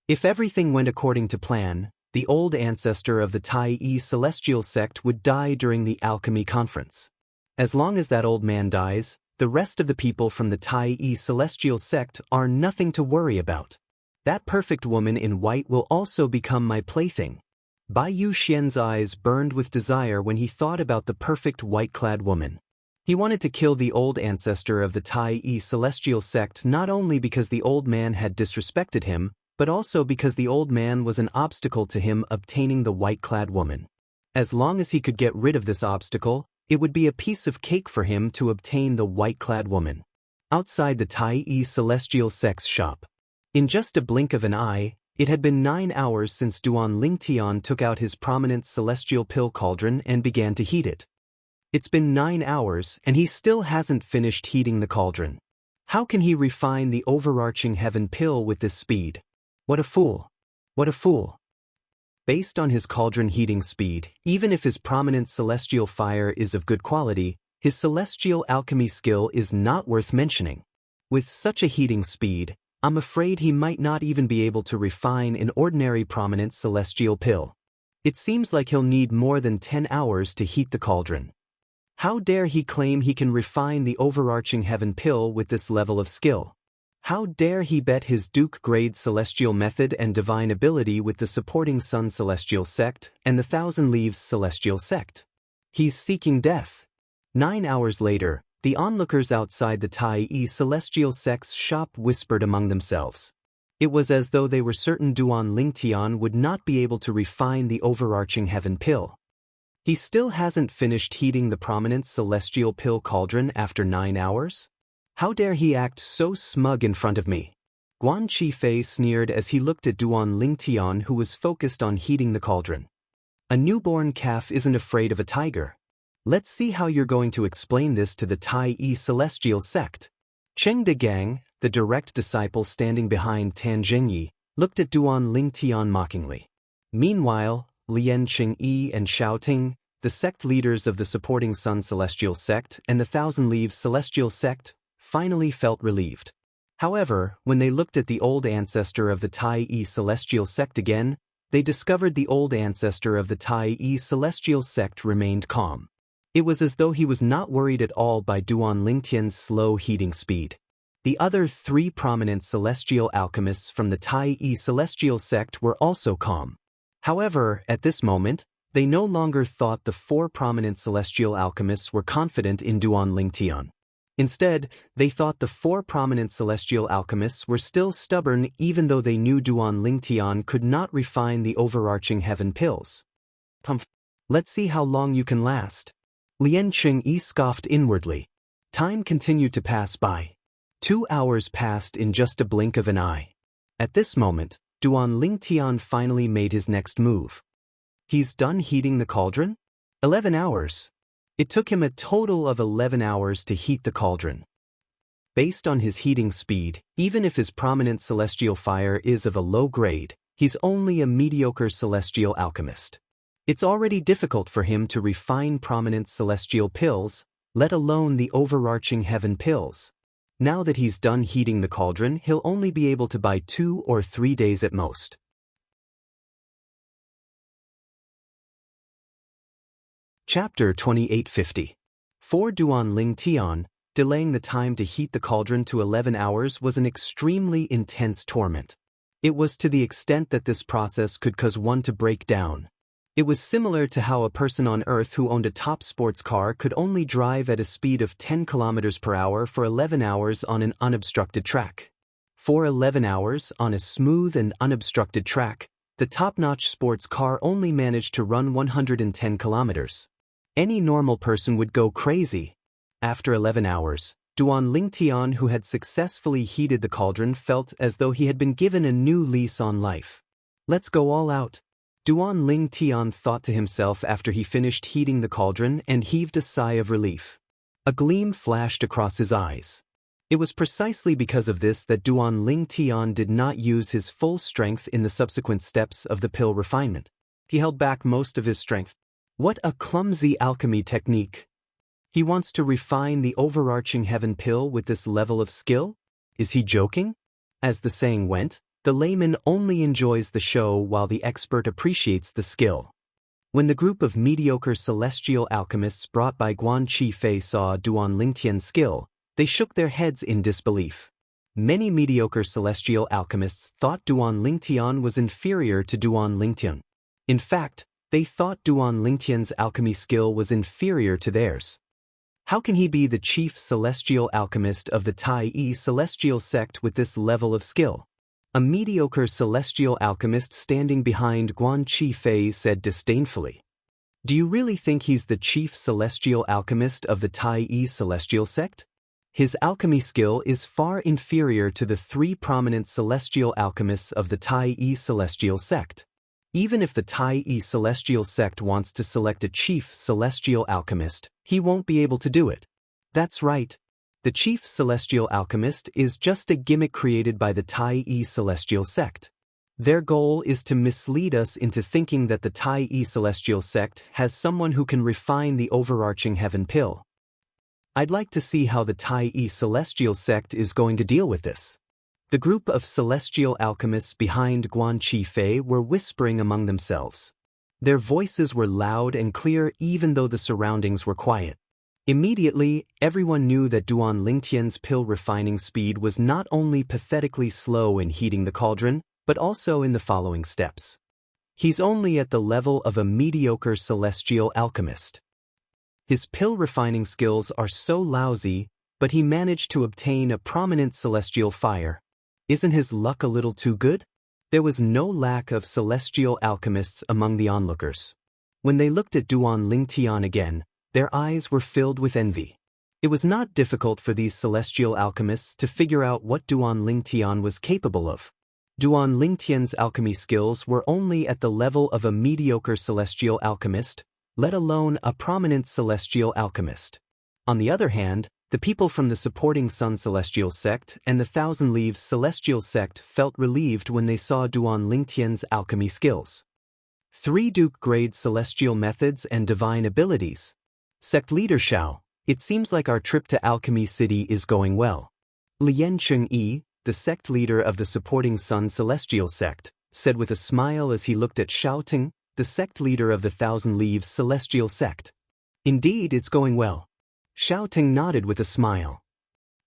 If everything went according to plan, the old ancestor of the Tai Yi Celestial Sect would die during the alchemy conference. As long as that old man dies, the rest of the people from the Tai Yi Celestial Sect are nothing to worry about. That perfect woman in white will also become my plaything. Bai Yuxian's eyes burned with desire when he thought about the perfect white-clad woman. He wanted to kill the old ancestor of the Tai Yi Celestial Sect not only because the old man had disrespected him, but also because the old man was an obstacle to him obtaining the white-clad woman. As long as he could get rid of this obstacle, it would be a piece of cake for him to obtain the white-clad woman. outside the Tai celestial sect's shop. In just a blink of an eye, it had been 9 hours since Duan Lingtian took out his prominent celestial pill cauldron and began to heat it. It's been 9 hours and he still hasn't finished heating the cauldron. How can he refine the overarching heaven pill with this speed? What a fool! What a fool! Based on his cauldron heating speed, even if his prominent celestial fire is of good quality, his celestial alchemy skill is not worth mentioning. With such a heating speed, I'm afraid he might not even be able to refine an ordinary prominent celestial pill. It seems like he'll need more than 10 hours to heat the cauldron. How dare he claim he can refine the overarching heaven pill with this level of skill? How dare he bet his Duke-grade celestial method and divine ability with the supporting Sun celestial sect and the Thousand Leaves celestial sect? He's seeking death. 9 hours later, the onlookers outside the Tai celestial sect's shop whispered among themselves. It was as though they were certain Duan Lingtian would not be able to refine the overarching heaven pill. He still hasn't finished heating the prominent celestial pill cauldron after 9 hours? How dare he act so smug in front of me? Guan Qifei sneered as he looked at Duan Lingtian, who was focused on heating the cauldron. A newborn calf isn't afraid of a tiger. Let's see how you're going to explain this to the Tai celestial sect. Cheng Degang, the direct disciple standing behind Tan Zhengyi, looked at Duan Lingtian mockingly. Meanwhile, Lian Qingyi and Xiao Ting, the sect leaders of the supporting Sun celestial sect and the Thousand Leaves celestial sect, finally felt relieved. However, when they looked at the old ancestor of the Tai celestial sect again, they discovered the old ancestor of the Tai celestial sect remained calm. It was as though he was not worried at all by Duan Lingtian's slow heating speed. The other 3 prominent celestial alchemists from the Tai celestial sect were also calm. However, at this moment, they no longer thought the 4 prominent celestial alchemists were confident in Duan Lingtian. Instead, they thought the 4 prominent celestial alchemists were still stubborn even though they knew Duan Lingtian could not refine the overarching heaven pills. Let's see how long you can last. Lian Qingyi scoffed inwardly. Time continued to pass by. 2 hours passed in just a blink of an eye. At this moment, Duan Lingtian finally made his next move. He's done heating the cauldron? 11 hours. It took him a total of 11 hours to heat the cauldron. Based on his heating speed, even if his prominent celestial fire is of a low grade, he's only a mediocre celestial alchemist. It's already difficult for him to refine prominent celestial pills, let alone the overarching heaven pills. Now that he's done heating the cauldron, he'll only be able to buy 2 or 3 days at most. Chapter 2850. For Duan Lingtian, delaying the time to heat the cauldron to 11 hours was an extremely intense torment. It was to the extent that this process could cause one to break down. It was similar to how a person on Earth who owned a top sports car could only drive at a speed of 10 kilometers per hour for 11 hours on an unobstructed track. For 11 hours on a smooth and unobstructed track, the top-notch sports car only managed to run 110 kilometers. Any normal person would go crazy. After 11 hours, Duan Lingtian, who had successfully heated the cauldron, felt as though he had been given a new lease on life. Let's go all out. Duan Lingtian thought to himself after he finished heating the cauldron and heaved a sigh of relief. A gleam flashed across his eyes. It was precisely because of this that Duan Lingtian did not use his full strength in the subsequent steps of the pill refinement. He held back most of his strength. What a clumsy alchemy technique! He wants to refine the overarching heaven pill with this level of skill? Is he joking? As the saying went, the layman only enjoys the show while the expert appreciates the skill. When the group of mediocre celestial alchemists brought by Guan Qifei saw Duan Lingtian's skill, they shook their heads in disbelief. Many mediocre celestial alchemists thought Duan Lingtian was inferior to Duan Lingtian. In fact, they thought Duan Lingtian's alchemy skill was inferior to theirs. How can he be the chief celestial alchemist of the Tai celestial sect with this level of skill? A mediocre celestial alchemist standing behind Guan Qifei said disdainfully. Do you really think he's the chief celestial alchemist of the Tai celestial sect? His alchemy skill is far inferior to the three prominent celestial alchemists of the Tai celestial sect. Even if the Tai celestial sect wants to select a chief celestial alchemist, he won't be able to do it. That's right. The chief celestial alchemist is just a gimmick created by the Tai celestial sect. Their goal is to mislead us into thinking that the Tai celestial sect has someone who can refine the overarching heaven pill. I'd like to see how the Tai celestial sect is going to deal with this. The group of celestial alchemists behind Guan Qifei were whispering among themselves. Their voices were loud and clear even though the surroundings were quiet. Immediately, everyone knew that Duan Lingtian's pill refining speed was not only pathetically slow in heating the cauldron, but also in the following steps. He's only at the level of a mediocre celestial alchemist. His pill refining skills are so lousy, but he managed to obtain a prominent celestial fire. Isn't his luck a little too good? There was no lack of celestial alchemists among the onlookers. When they looked at Duan Lingtian again, their eyes were filled with envy. It was not difficult for these celestial alchemists to figure out what Duan Lingtian was capable of. Duan Lingtian's alchemy skills were only at the level of a mediocre celestial alchemist, let alone a prominent celestial alchemist. On the other hand, the people from the supporting Sun Celestial Sect and the Thousand Leaves Celestial Sect felt relieved when they saw Duan Lingtian's alchemy skills. 3 Duke-grade celestial methods and divine abilities. Sect Leader Shao, it seems like our trip to Alchemy City is going well. Lian Chengyi, the sect leader of the supporting Sun Celestial Sect, said with a smile as he looked at Shao Ting, the sect leader of the Thousand Leaves Celestial Sect. Indeed, it's going well. Shao Ting nodded with a smile.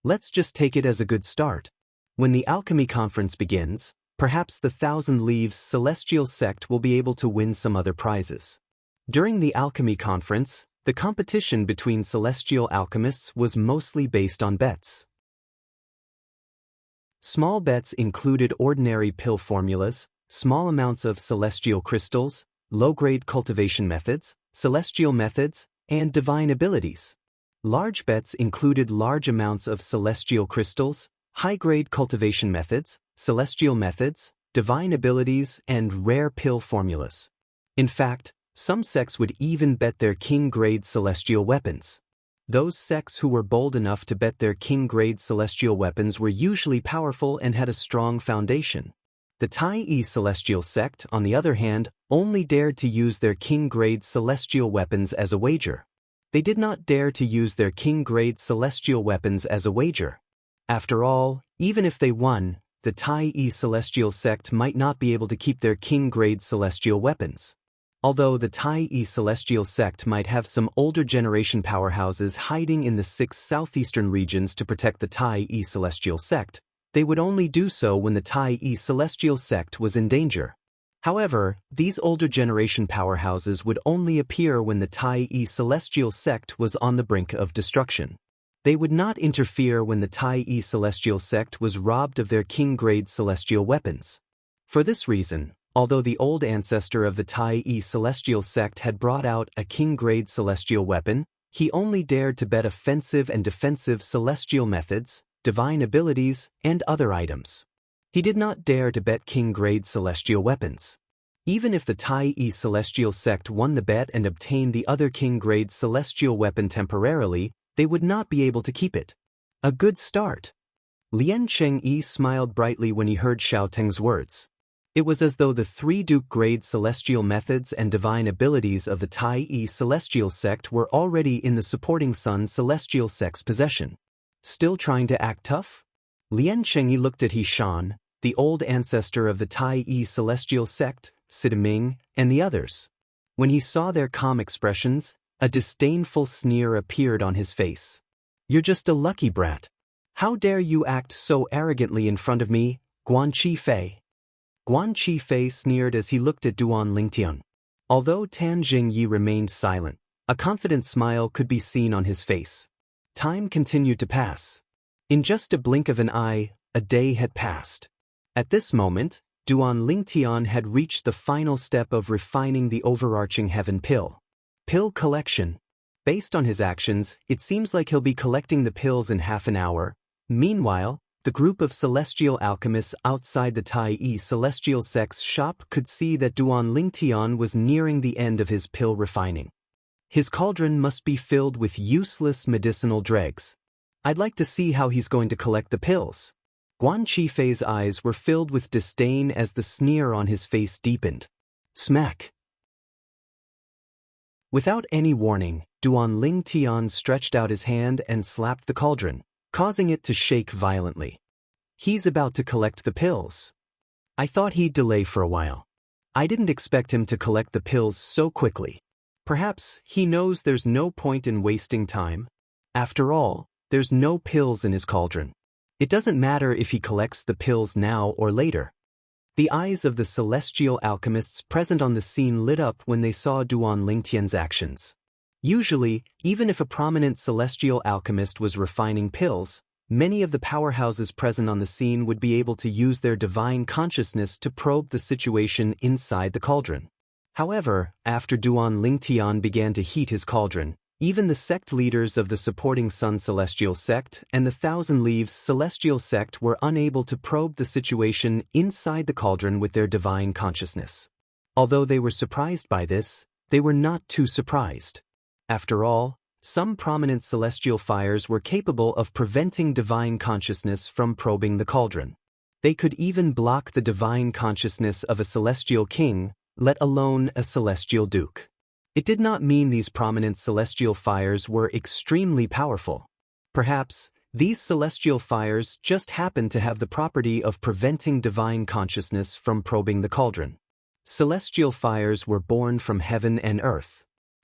Let's just take it as a good start. When the alchemy conference begins, perhaps the Thousand Leaves Celestial Sect will be able to win some other prizes. During the alchemy conference, the competition between celestial alchemists was mostly based on bets. Small bets included ordinary pill formulas, small amounts of celestial crystals, low-grade cultivation methods, celestial methods, and divine abilities. Large bets included large amounts of celestial crystals, high-grade cultivation methods, celestial methods, divine abilities, and rare pill formulas. In fact, some sects would even bet their king-grade celestial weapons. Those sects who were bold enough to bet their king-grade celestial weapons were usually powerful and had a strong foundation. The Tai Celestial Sect, on the other hand, only dared to use their king-grade celestial weapons as a wager. They did not dare to use their king-grade celestial weapons as a wager. After all, even if they won, the Tai Celestial Sect might not be able to keep their king-grade celestial weapons. Although the Tai Celestial Sect might have some older generation powerhouses hiding in the 6 southeastern regions to protect the Tai Celestial Sect, they would only do so when the Tai Celestial Sect was in danger. However, these older generation powerhouses would only appear when the Tai Celestial Sect was on the brink of destruction. They would not interfere when the Tai Celestial Sect was robbed of their king-grade celestial weapons. For this reason, although the old ancestor of the Tai Celestial Sect had brought out a king-grade celestial weapon, he only dared to bet offensive and defensive celestial methods, divine abilities, and other items. He did not dare to bet king-grade celestial weapons. Even if the Tai Celestial Sect won the bet and obtained the other king-grade celestial weapon temporarily, they would not be able to keep it. A good start. Lian Chengyi smiled brightly when he heard Shao Teng's words. It was as though the 3 Duke-grade celestial methods and divine abilities of the Tai Celestial Sect were already in the supporting Sun Celestial Sect's possession. Still trying to act tough? Lian Chengyi looked at He Shan, the old ancestor of the Tai Celestial Sect, Sidaming, and the others. When he saw their calm expressions, a disdainful sneer appeared on his face. You're just a lucky brat. How dare you act so arrogantly in front of me, Guan Qifei? Guan Qifei sneered as he looked at Duan Lingtian. Although Tan Jingyi remained silent, a confident smile could be seen on his face. Time continued to pass. In just a blink of an eye, a day had passed. At this moment, Duan Lingtian had reached the final step of refining the overarching heaven pill. Pill collection. Based on his actions, it seems like he'll be collecting the pills in half an hour. Meanwhile, the group of celestial alchemists outside the Tai celestial sect's shop could see that Duan Lingtian was nearing the end of his pill refining. His cauldron must be filled with useless medicinal dregs. I'd like to see how he's going to collect the pills. Guan Qifei's eyes were filled with disdain as the sneer on his face deepened. Smack! Without any warning, Duan Lingtian stretched out his hand and slapped the cauldron, causing it to shake violently. He's about to collect the pills. I thought he'd delay for a while. I didn't expect him to collect the pills so quickly. Perhaps he knows there's no point in wasting time. After all, there's no pills in his cauldron. It doesn't matter if he collects the pills now or later. The eyes of the celestial alchemists present on the scene lit up when they saw Duan Lingtian's actions. Usually, even if a prominent celestial alchemist was refining pills, many of the powerhouses present on the scene would be able to use their divine consciousness to probe the situation inside the cauldron. However, after Duan Lingtian began to heat his cauldron, even the sect leaders of the supporting Sun Celestial Sect and the Thousand Leaves Celestial Sect were unable to probe the situation inside the cauldron with their divine consciousness. Although they were surprised by this, they were not too surprised. After all, some prominent celestial fires were capable of preventing divine consciousness from probing the cauldron. They could even block the divine consciousness of a celestial king, let alone a celestial duke. It did not mean these prominent celestial fires were extremely powerful. Perhaps, these celestial fires just happened to have the property of preventing divine consciousness from probing the cauldron. Celestial fires were born from heaven and earth.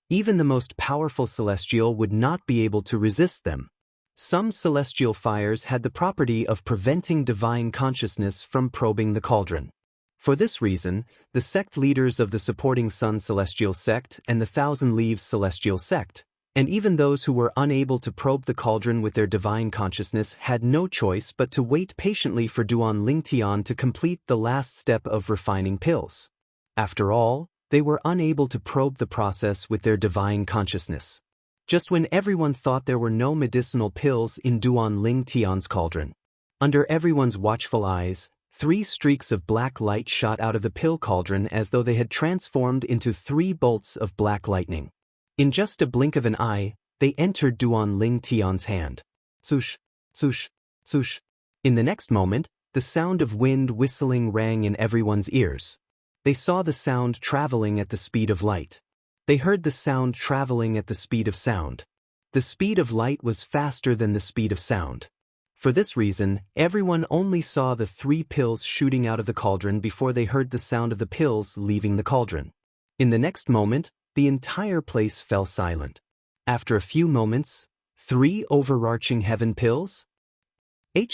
Even the most powerful celestial would not be able to resist them. Some celestial fires had the property of preventing divine consciousness from probing the cauldron. For this reason, the sect leaders of the supporting Sun Celestial Sect and the Thousand Leaves Celestial Sect, and even those who were unable to probe the cauldron with their divine consciousness, had no choice but to wait patiently for Duan Lingtian to complete the last step of refining pills. After all, they were unable to probe the process with their divine consciousness. Just when everyone thought there were no medicinal pills in Duan Lingtian's cauldron, under everyone's watchful eyes, 3 streaks of black light shot out of the pill cauldron as though they had transformed into 3 bolts of black lightning. In just a blink of an eye, they entered Duan Lingtian's hand. Swoosh, swoosh, swoosh. In the next moment, the sound of wind whistling rang in everyone's ears. They saw the sound traveling at the speed of light. They heard the sound traveling at the speed of sound. The speed of light was faster than the speed of sound. For this reason, everyone only saw the 3 pills shooting out of the cauldron before they heard the sound of the pills leaving the cauldron. In the next moment, the entire place fell silent. After a few moments, 3 overarching heaven pills?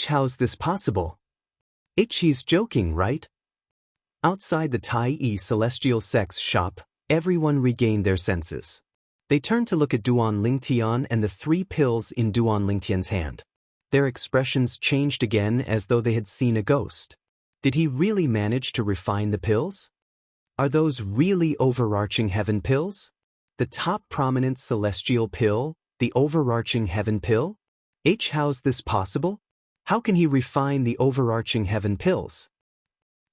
How's this possible? He's joking, right? Outside the Tai Celestial Sect's shop, everyone regained their senses. They turned to look at Duan Lingtian and the 3 pills in Duan Lingtian's hand. Their expressions changed again as though they had seen a ghost. Did he really manage to refine the pills? Are those really overarching heaven pills? The top prominent celestial pill, the overarching heaven pill? How's this possible? How can he refine the overarching heaven pills?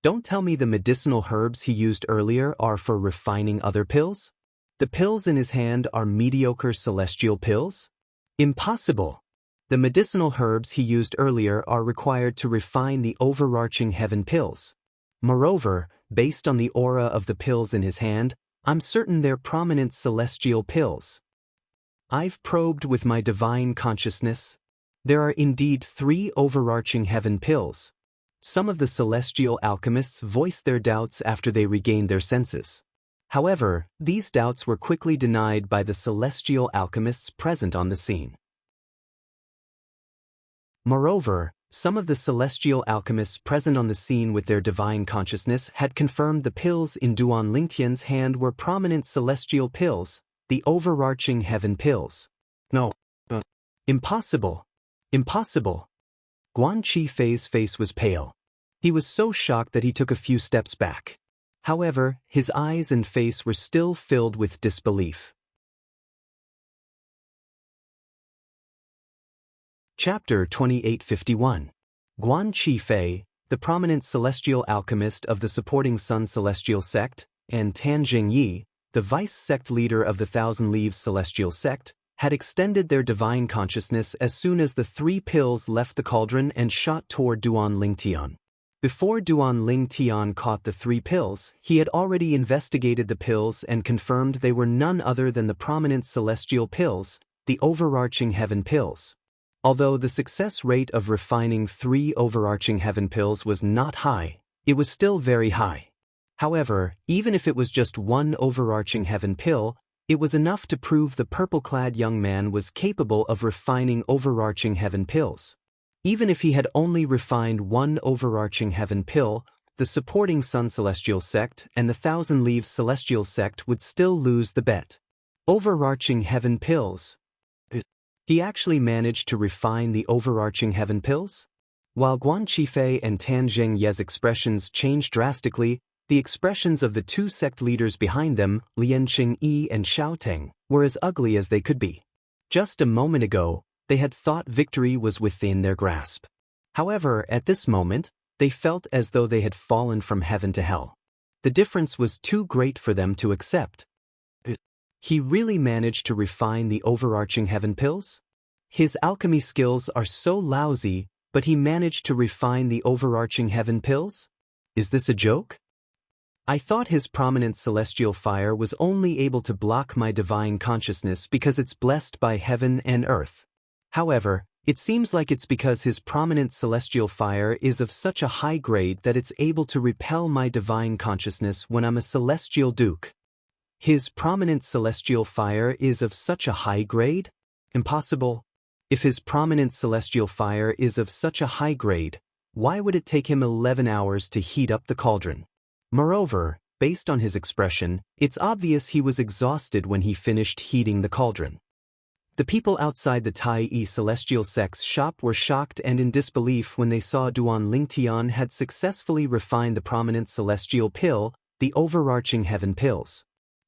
Don't tell me the medicinal herbs he used earlier are for refining other pills? The pills in his hand are mediocre celestial pills? Impossible! The medicinal herbs he used earlier are required to refine the overarching heaven pills. Moreover, based on the aura of the pills in his hand, I'm certain they're prominent celestial pills. I've probed with my divine consciousness. There are indeed 3 overarching heaven pills. Some of the celestial alchemists voiced their doubts after they regained their senses. However, these doubts were quickly denied by the celestial alchemists present on the scene. Moreover, some of the celestial alchemists present on the scene with their divine consciousness had confirmed the pills in Duan Lingtian's hand were prominent celestial pills, the overarching heaven pills. No. Impossible. Impossible. Guan Qifei's face was pale. He was so shocked that he took a few steps back. However, his eyes and face were still filled with disbelief. Chapter 2851. Guan Qifei, the prominent celestial alchemist of the supporting Sun Celestial Sect, and Tan Jingyi, the vice-sect leader of the Thousand Leaves Celestial Sect, had extended their divine consciousness as soon as the 3 pills left the cauldron and shot toward Duan Lingtian. Before Duan Lingtian caught the 3 pills, he had already investigated the pills and confirmed they were none other than the prominent celestial pills, the overarching heaven pills. Although the success rate of refining 3 overarching heaven pills was not high, it was still very high. However, even if it was just 1 overarching heaven pill, it was enough to prove the purple-clad young man was capable of refining overarching heaven pills. Even if he had only refined 1 overarching heaven pill, the supporting Sun Celestial Sect and the Thousand Leaves Celestial Sect would still lose the bet. Overarching heaven pills. He actually managed to refine the overarching heaven pills? While Guan Qifei and Tan Zhengye's expressions changed drastically, the expressions of the 2 sect leaders behind them, Lian Qingyi and Xiao Teng, were as ugly as they could be. Just a moment ago, they had thought victory was within their grasp. However, at this moment, they felt as though they had fallen from heaven to hell. The difference was too great for them to accept. He really managed to refine the overarching heaven pills? His alchemy skills are so lousy, but he managed to refine the overarching heaven pills? Is this a joke? I thought his prominent celestial fire was only able to block my divine consciousness because it's blessed by heaven and earth. However, it seems like it's because his prominent celestial fire is of such a high grade that it's able to repel my divine consciousness when I'm a celestial duke. His prominent celestial fire is of such a high grade? Impossible. If his prominent celestial fire is of such a high grade, why would it take him 11 hours to heat up the cauldron? Moreover, based on his expression, it's obvious he was exhausted when he finished heating the cauldron. The people outside the Tai Celestial Sect's shop were shocked and in disbelief when they saw Duan Lingtian had successfully refined the prominent celestial pill, the overarching heaven pills.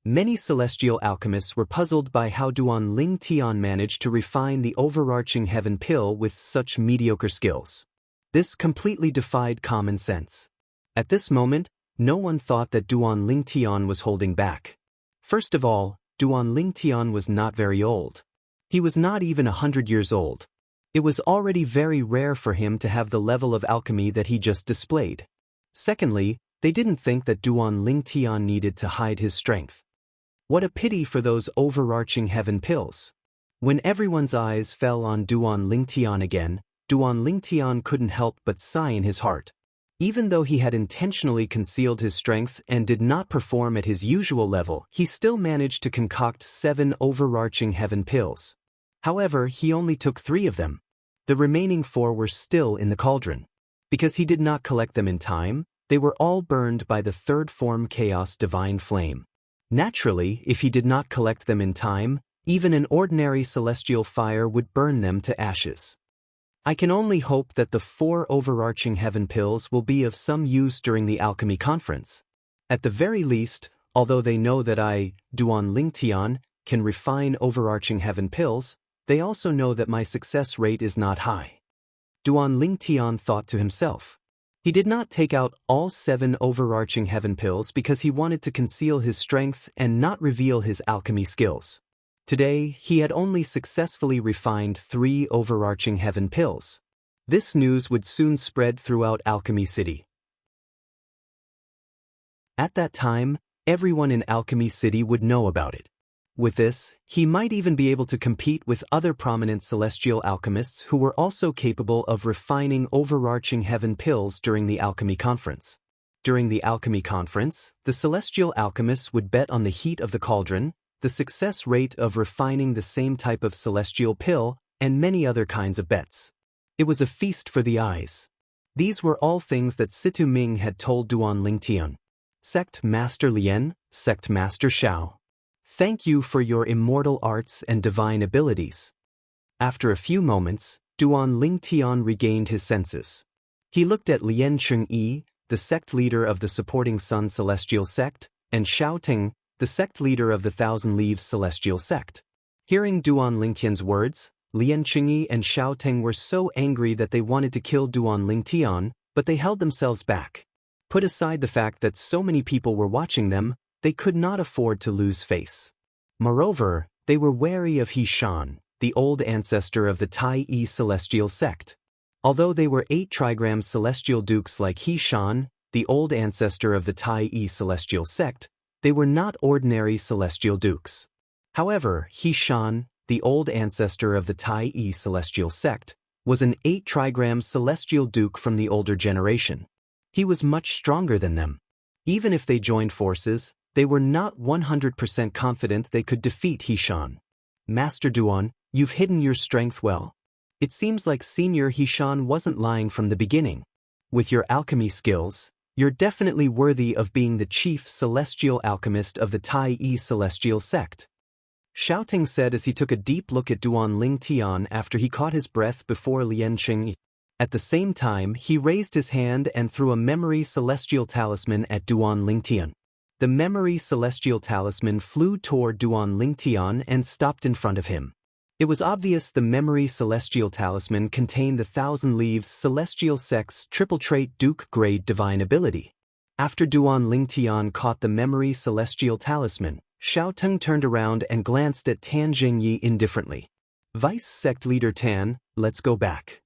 Many celestial alchemists were puzzled by how Duan Lingtian managed to refine the overarching heaven pill with such mediocre skills. This completely defied common sense. At this moment, no one thought that Duan Lingtian was holding back. First of all, Duan Lingtian was not very old. He was not even 100 years old. It was already very rare for him to have the level of alchemy that he just displayed. Secondly, they didn't think that Duan Lingtian needed to hide his strength. What a pity for those overarching heaven pills. When everyone's eyes fell on Duan Lingtian again, Duan Lingtian couldn't help but sigh in his heart. Even though he had intentionally concealed his strength and did not perform at his usual level, he still managed to concoct 7 overarching heaven pills. However, he only took 3 of them. The remaining 4 were still in the cauldron. Because he did not collect them in time, they were all burned by the 3rd form Chaos Divine Flame. Naturally, if he did not collect them in time, even an ordinary celestial fire would burn them to ashes. I can only hope that the 4 overarching heaven pills will be of some use during the alchemy conference. At the very least, although they know that I, Duan Lingtian, can refine overarching heaven pills, they also know that my success rate is not high. Duan Lingtian thought to himself. He did not take out all 7 overarching heaven pills because he wanted to conceal his strength and not reveal his alchemy skills. Today, he had only successfully refined 3 overarching heaven pills. This news would soon spread throughout Alchemy City. At that time, everyone in Alchemy City would know about it. With this, he might even be able to compete with other prominent celestial alchemists who were also capable of refining overarching heaven pills during the alchemy conference. During the alchemy conference, the celestial alchemists would bet on the heat of the cauldron, the success rate of refining the same type of celestial pill, and many other kinds of bets. It was a feast for the eyes. These were all things that Situ Ming had told Duan Lingtian. Sect Master Lian, Sect Master Xiao. Thank you for your immortal arts and divine abilities. After a few moments, Duan Lingtian regained his senses. He looked at Lian Chengyi, the sect leader of the supporting Sun Celestial Sect, and Xiao Teng, the sect leader of the Thousand Leaves Celestial Sect. Hearing Duan Lingtian's words, Lian Qingyi and Xiao Teng were so angry that they wanted to kill Duan Lingtian, but they held themselves back. Put aside the fact that so many people were watching them, they could not afford to lose face. Moreover, they were wary of He Shan, the old ancestor of the Tai Yi celestial sect. Although they were 8 trigram celestial dukes like He Shan, the old ancestor of the Tai Yi celestial sect, they were not ordinary celestial dukes. However, He Shan, the old ancestor of the Tai Yi celestial sect, was an 8 trigram celestial duke from the older generation. He was much stronger than them. Even if they joined forces, they were not 100% confident they could defeat He Shan. Master Duan, you've hidden your strength well. It seems like Senior He Shan wasn't lying from the beginning. With your alchemy skills, you're definitely worthy of being the chief celestial alchemist of the Tai Yi celestial sect. Xiao Teng said as he took a deep look at Duan Lingtian after he caught his breath before Lian Qingyi. At the same time, he raised his hand and threw a memory celestial talisman at Duan Lingtian. The memory celestial talisman flew toward Duan Lingtian and stopped in front of him. It was obvious the memory celestial talisman contained the Thousand Leaves celestial sect's triple trait duke grade divine ability. After Duan Lingtian caught the memory celestial talisman, Xiao Teng turned around and glanced at Tan Jingyi indifferently. Vice Sect Leader Tan, let's go back.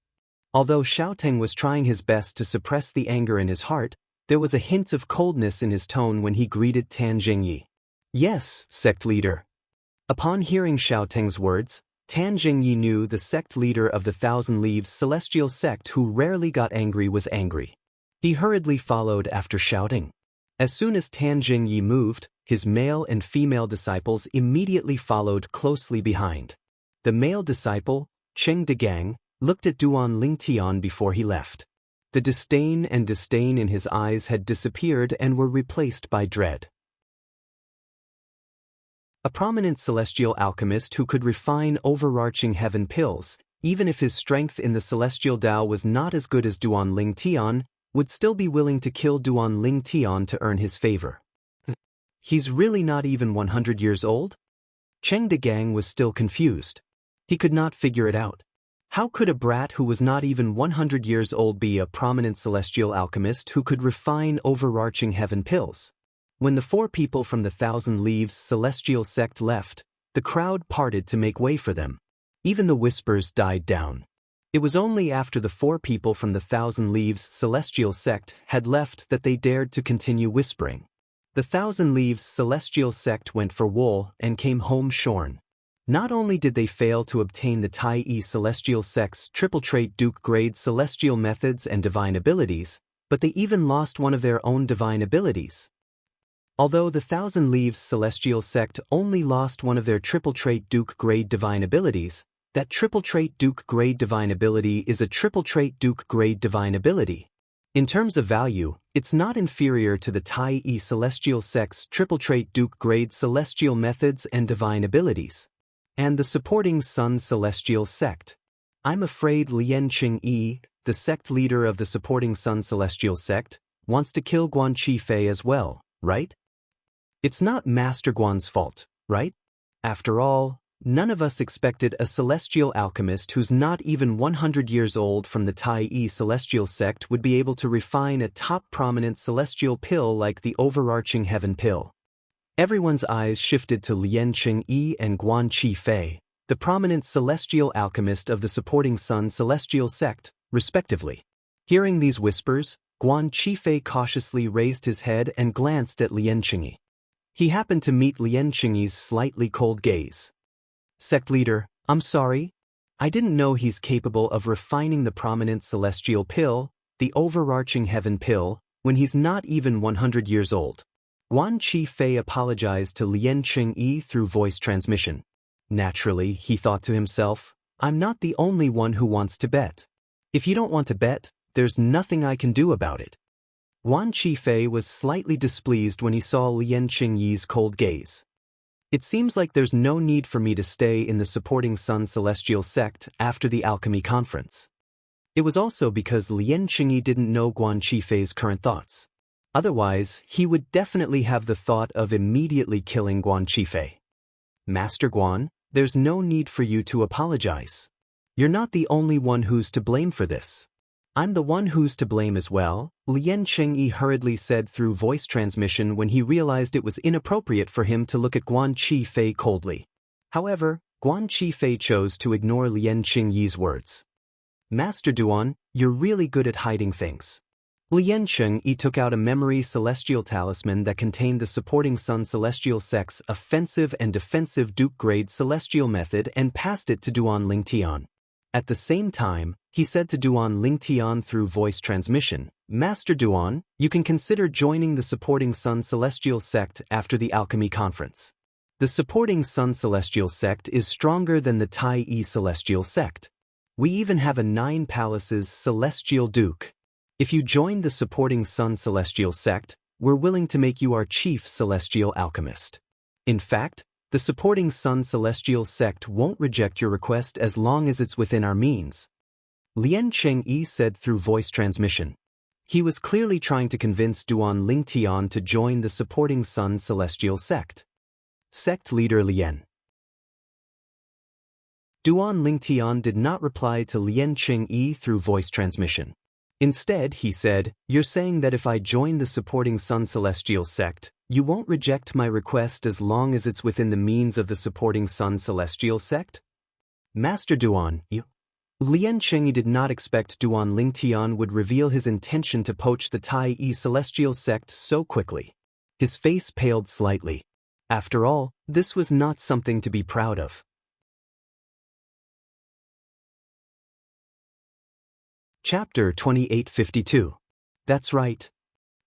Although Xiao Teng was trying his best to suppress the anger in his heart, there was a hint of coldness in his tone when he greeted Tan Jingyi. Yes, Sect Leader. Upon hearing Xiao Teng's words, Tan Jingyi knew the sect leader of the Thousand Leaves celestial sect who rarely got angry was angry. He hurriedly followed after shouting. As soon as Tan Jingyi moved, his male and female disciples immediately followed closely behind. The male disciple, Cheng Degang, looked at Duan Lingtian before he left. The disdain in his eyes had disappeared and were replaced by dread. A prominent celestial alchemist who could refine overarching heaven pills, even if his strength in the celestial Tao was not as good as Duan Lingtian, would still be willing to kill Duan Lingtian to earn his favor. He's really not even 100 years old? Cheng Degang was still confused. He could not figure it out. How could a brat who was not even 100 years old be a prominent celestial alchemist who could refine overarching heaven pills? When the 4 people from the Thousand Leaves celestial sect left, the crowd parted to make way for them. Even the whispers died down. It was only after the 4 people from the Thousand Leaves celestial sect had left that they dared to continue whispering. The Thousand Leaves celestial sect went for wool and came home shorn. Not only did they fail to obtain the Tai Yi celestial sect's triple trait duke grade celestial methods and divine abilities, but they even lost one of their own divine abilities. Although the Thousand Leaves celestial sect only lost one of their triple trait duke grade divine abilities, that triple trait duke grade divine ability is a triple trait duke grade divine ability. In terms of value, it's not inferior to the Tai Yi celestial sect's triple trait duke grade celestial methods and divine abilities. And the supporting Sun celestial sect. I'm afraid Lian Qingyi, the sect leader of the supporting Sun celestial sect, wants to kill Guan Qifei as well, right? It's not Master Guan's fault, right? After all, none of us expected a celestial alchemist who's not even 100 years old from the Tai Yi celestial sect would be able to refine a top prominent celestial pill like the overarching heaven pill. Everyone's eyes shifted to Lian Qingyi and Guan Qifei, the prominent celestial alchemist of the supporting Sun celestial sect, respectively. Hearing these whispers, Guan Qifei cautiously raised his head and glanced at Lian Qingyi. He happened to meet Lian Qingyi's slightly cold gaze. Sect leader, I'm sorry. I didn't know he's capable of refining the prominent celestial pill, the overarching heaven pill, when he's not even 100 years old. Guan Qifei apologized to Lian Qingyi through voice transmission. Naturally, he thought to himself, I'm not the only one who wants to bet. If you don't want to bet, there's nothing I can do about it. Guan Qifei was slightly displeased when he saw Lian Qingyi's cold gaze. It seems like there's no need for me to stay in the supporting Sun celestial sect after the alchemy conference. It was also because Lian Qingyi didn't know Guan Qifei's current thoughts. Otherwise, he would definitely have the thought of immediately killing Guan Qifei. Master Guan, there's no need for you to apologize. You're not the only one who's to blame for this. I'm the one who's to blame as well, Lien Chengyi hurriedly said through voice transmission when he realized it was inappropriate for him to look at Guan Qifei coldly. However, Guan Qifei chose to ignore Lien Chengyi's words. Master Duan, you're really good at hiding things. Lien Chengyi took out a memory celestial talisman that contained the supporting Sun Celestial Sect's offensive and defensive Duke-grade celestial method and passed it to Duan Lingtian. At the same time, he said to Duan Lingtian through voice transmission, Master Duan, you can consider joining the supporting Sun Celestial Sect after the Alchemy Conference. The supporting Sun Celestial Sect is stronger than the Tai Yi Celestial Sect. We even have a 9 palaces Celestial Duke. If you join the supporting Sun Celestial Sect, we're willing to make you our chief celestial alchemist. In fact, the supporting Sun Celestial Sect won't reject your request as long as it's within our means. Lien Chengyi said through voice transmission. He was clearly trying to convince Duan Lingtian to join the supporting Sun Celestial Sect. Sect leader Lien. Duan Lingtian did not reply to Lien Chengyi through voice transmission. Instead, he said, You're saying that if I join the supporting Sun Celestial Sect, you won't reject my request as long as it's within the means of the supporting Sun Celestial Sect? Master Duan, you... Lien Chengyi did not expect Duan Lingtian would reveal his intention to poach the Tai Yi Celestial Sect so quickly. His face paled slightly. After all, this was not something to be proud of. Chapter 2852. That's right.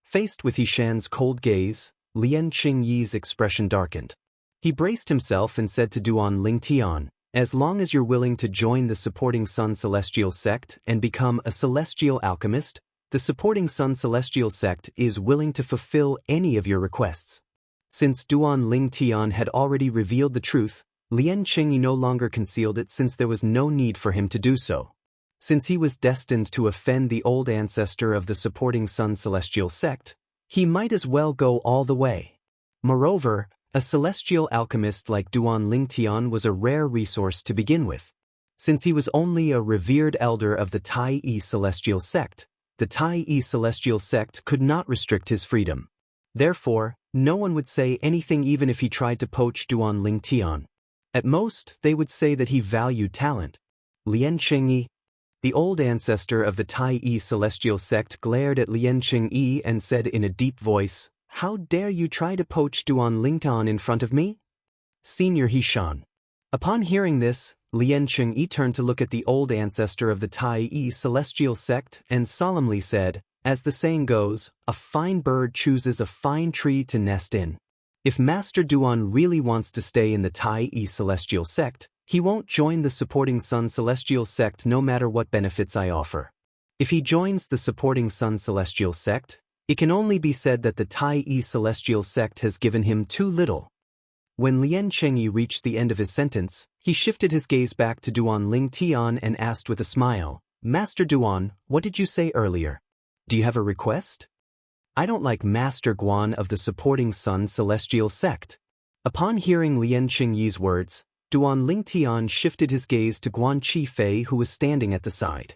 Faced with Yishan's cold gaze, Lien Chengyi's expression darkened. He braced himself and said to Duan Lingtian, As long as you're willing to join the supporting Sun Celestial Sect and become a celestial alchemist, the supporting Sun Celestial Sect is willing to fulfill any of your requests. Since Duan Lingtian had already revealed the truth, Lien Chengyi no longer concealed it since there was no need for him to do so. Since he was destined to offend the old ancestor of the supporting Sun Celestial Sect, he might as well go all the way. Moreover, a celestial alchemist like Duan Lingtian was a rare resource to begin with. Since he was only a revered elder of the Tai Yi Celestial Sect, the Tai Yi Celestial Sect could not restrict his freedom. Therefore, no one would say anything even if he tried to poach Duan Lingtian. At most, they would say that he valued talent. Lien Chengyi, the old ancestor of the Tai Yi Celestial Sect, glared at Lien Chengyi and said in a deep voice, How dare you try to poach Duan Lingtian in front of me? Senior Yishan. Upon hearing this, Lien Chengyi turned to look at the old ancestor of the Tai Yi Celestial Sect and solemnly said, As the saying goes, a fine bird chooses a fine tree to nest in. If Master Duan really wants to stay in the Tai Yi Celestial Sect, he won't join the supporting Sun Celestial Sect no matter what benefits I offer. If he joins the supporting Sun Celestial Sect, it can only be said that the Tai Yi Celestial Sect has given him too little. When Lien Chengyi reached the end of his sentence, he shifted his gaze back to Duan Lingtian and asked with a smile, Master Duan, what did you say earlier? Do you have a request? I don't like Master Guan of the supporting Sun Celestial Sect. Upon hearing Lien Chengyi's words, Duan Lingtian shifted his gaze to Guan Qifei, who was standing at the side.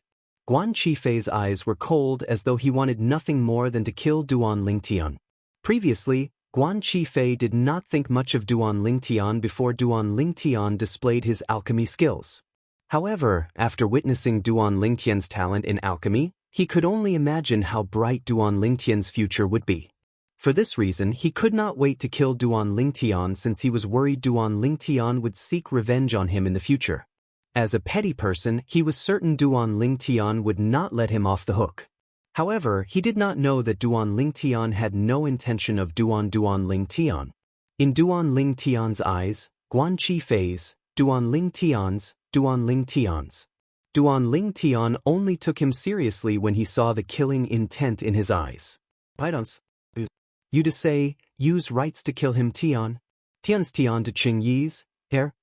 Guan Qifei's eyes were cold as though he wanted nothing more than to kill Duan Lingtian. Previously, Guan Qifei did not think much of Duan Lingtian before Duan Lingtian displayed his alchemy skills. However, after witnessing Duan Lingtian's talent in alchemy, he could only imagine how bright Duan Lingtian's future would be. For this reason, he could not wait to kill Duan Lingtian since he was worried Duan Lingtian would seek revenge on him in the future. As a petty person, he was certain Duan Lingtian would not let him off the hook. However, he did not know that Duan Lingtian had no intention of Duan Lingtian. In Duan Lingtian's eyes, Guan Qifei's, Duan Lingtian's, Duan Lingtian only took him seriously when he saw the killing intent in his eyes. You to say, use rights to kill him Tian. Tian's Tian to Chengyi's, heir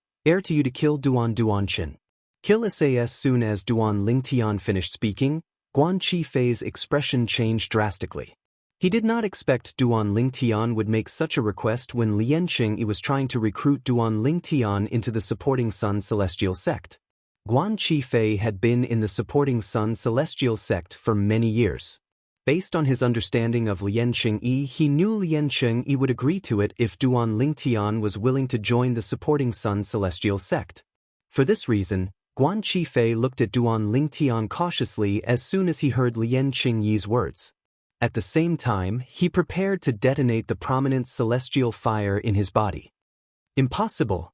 to you to kill Duan Chen. Kill as soon as Duan Lingtian finished speaking, Guan Qifei's expression changed drastically. He did not expect Duan Lingtian would make such a request when Lien Chengyi was trying to recruit Duan Lingtian into the supporting Sun Celestial Sect. Guan Qifei had been in the supporting Sun Celestial sect for many years. Based on his understanding of Lien Qingyi, he knew Lien Qingyi would agree to it if Duan Lingtian was willing to join the supporting Sun Celestial sect. For this reason, Guan Qifei looked at Duan Lingtian cautiously as soon as he heard Lien Qingyi's words. At the same time, he prepared to detonate the prominent celestial fire in his body. Impossible.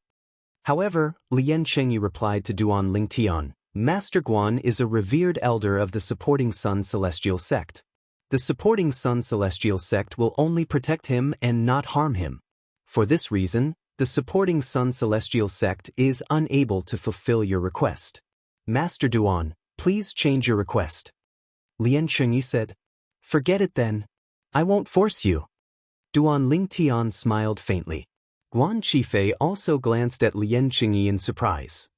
However, Lien Qingyi replied to Duan Lingtian, Master Guan is a revered elder of the supporting Sun Celestial sect. The supporting Sun Celestial sect will only protect him and not harm him. For this reason, the supporting Sun Celestial sect is unable to fulfill your request. Master Duan, please change your request. Lien Qingyi said, Forget it then. I won't force you. Duan Lingtian smiled faintly. Guan Qifei also glanced at Lien Qingyi in surprise.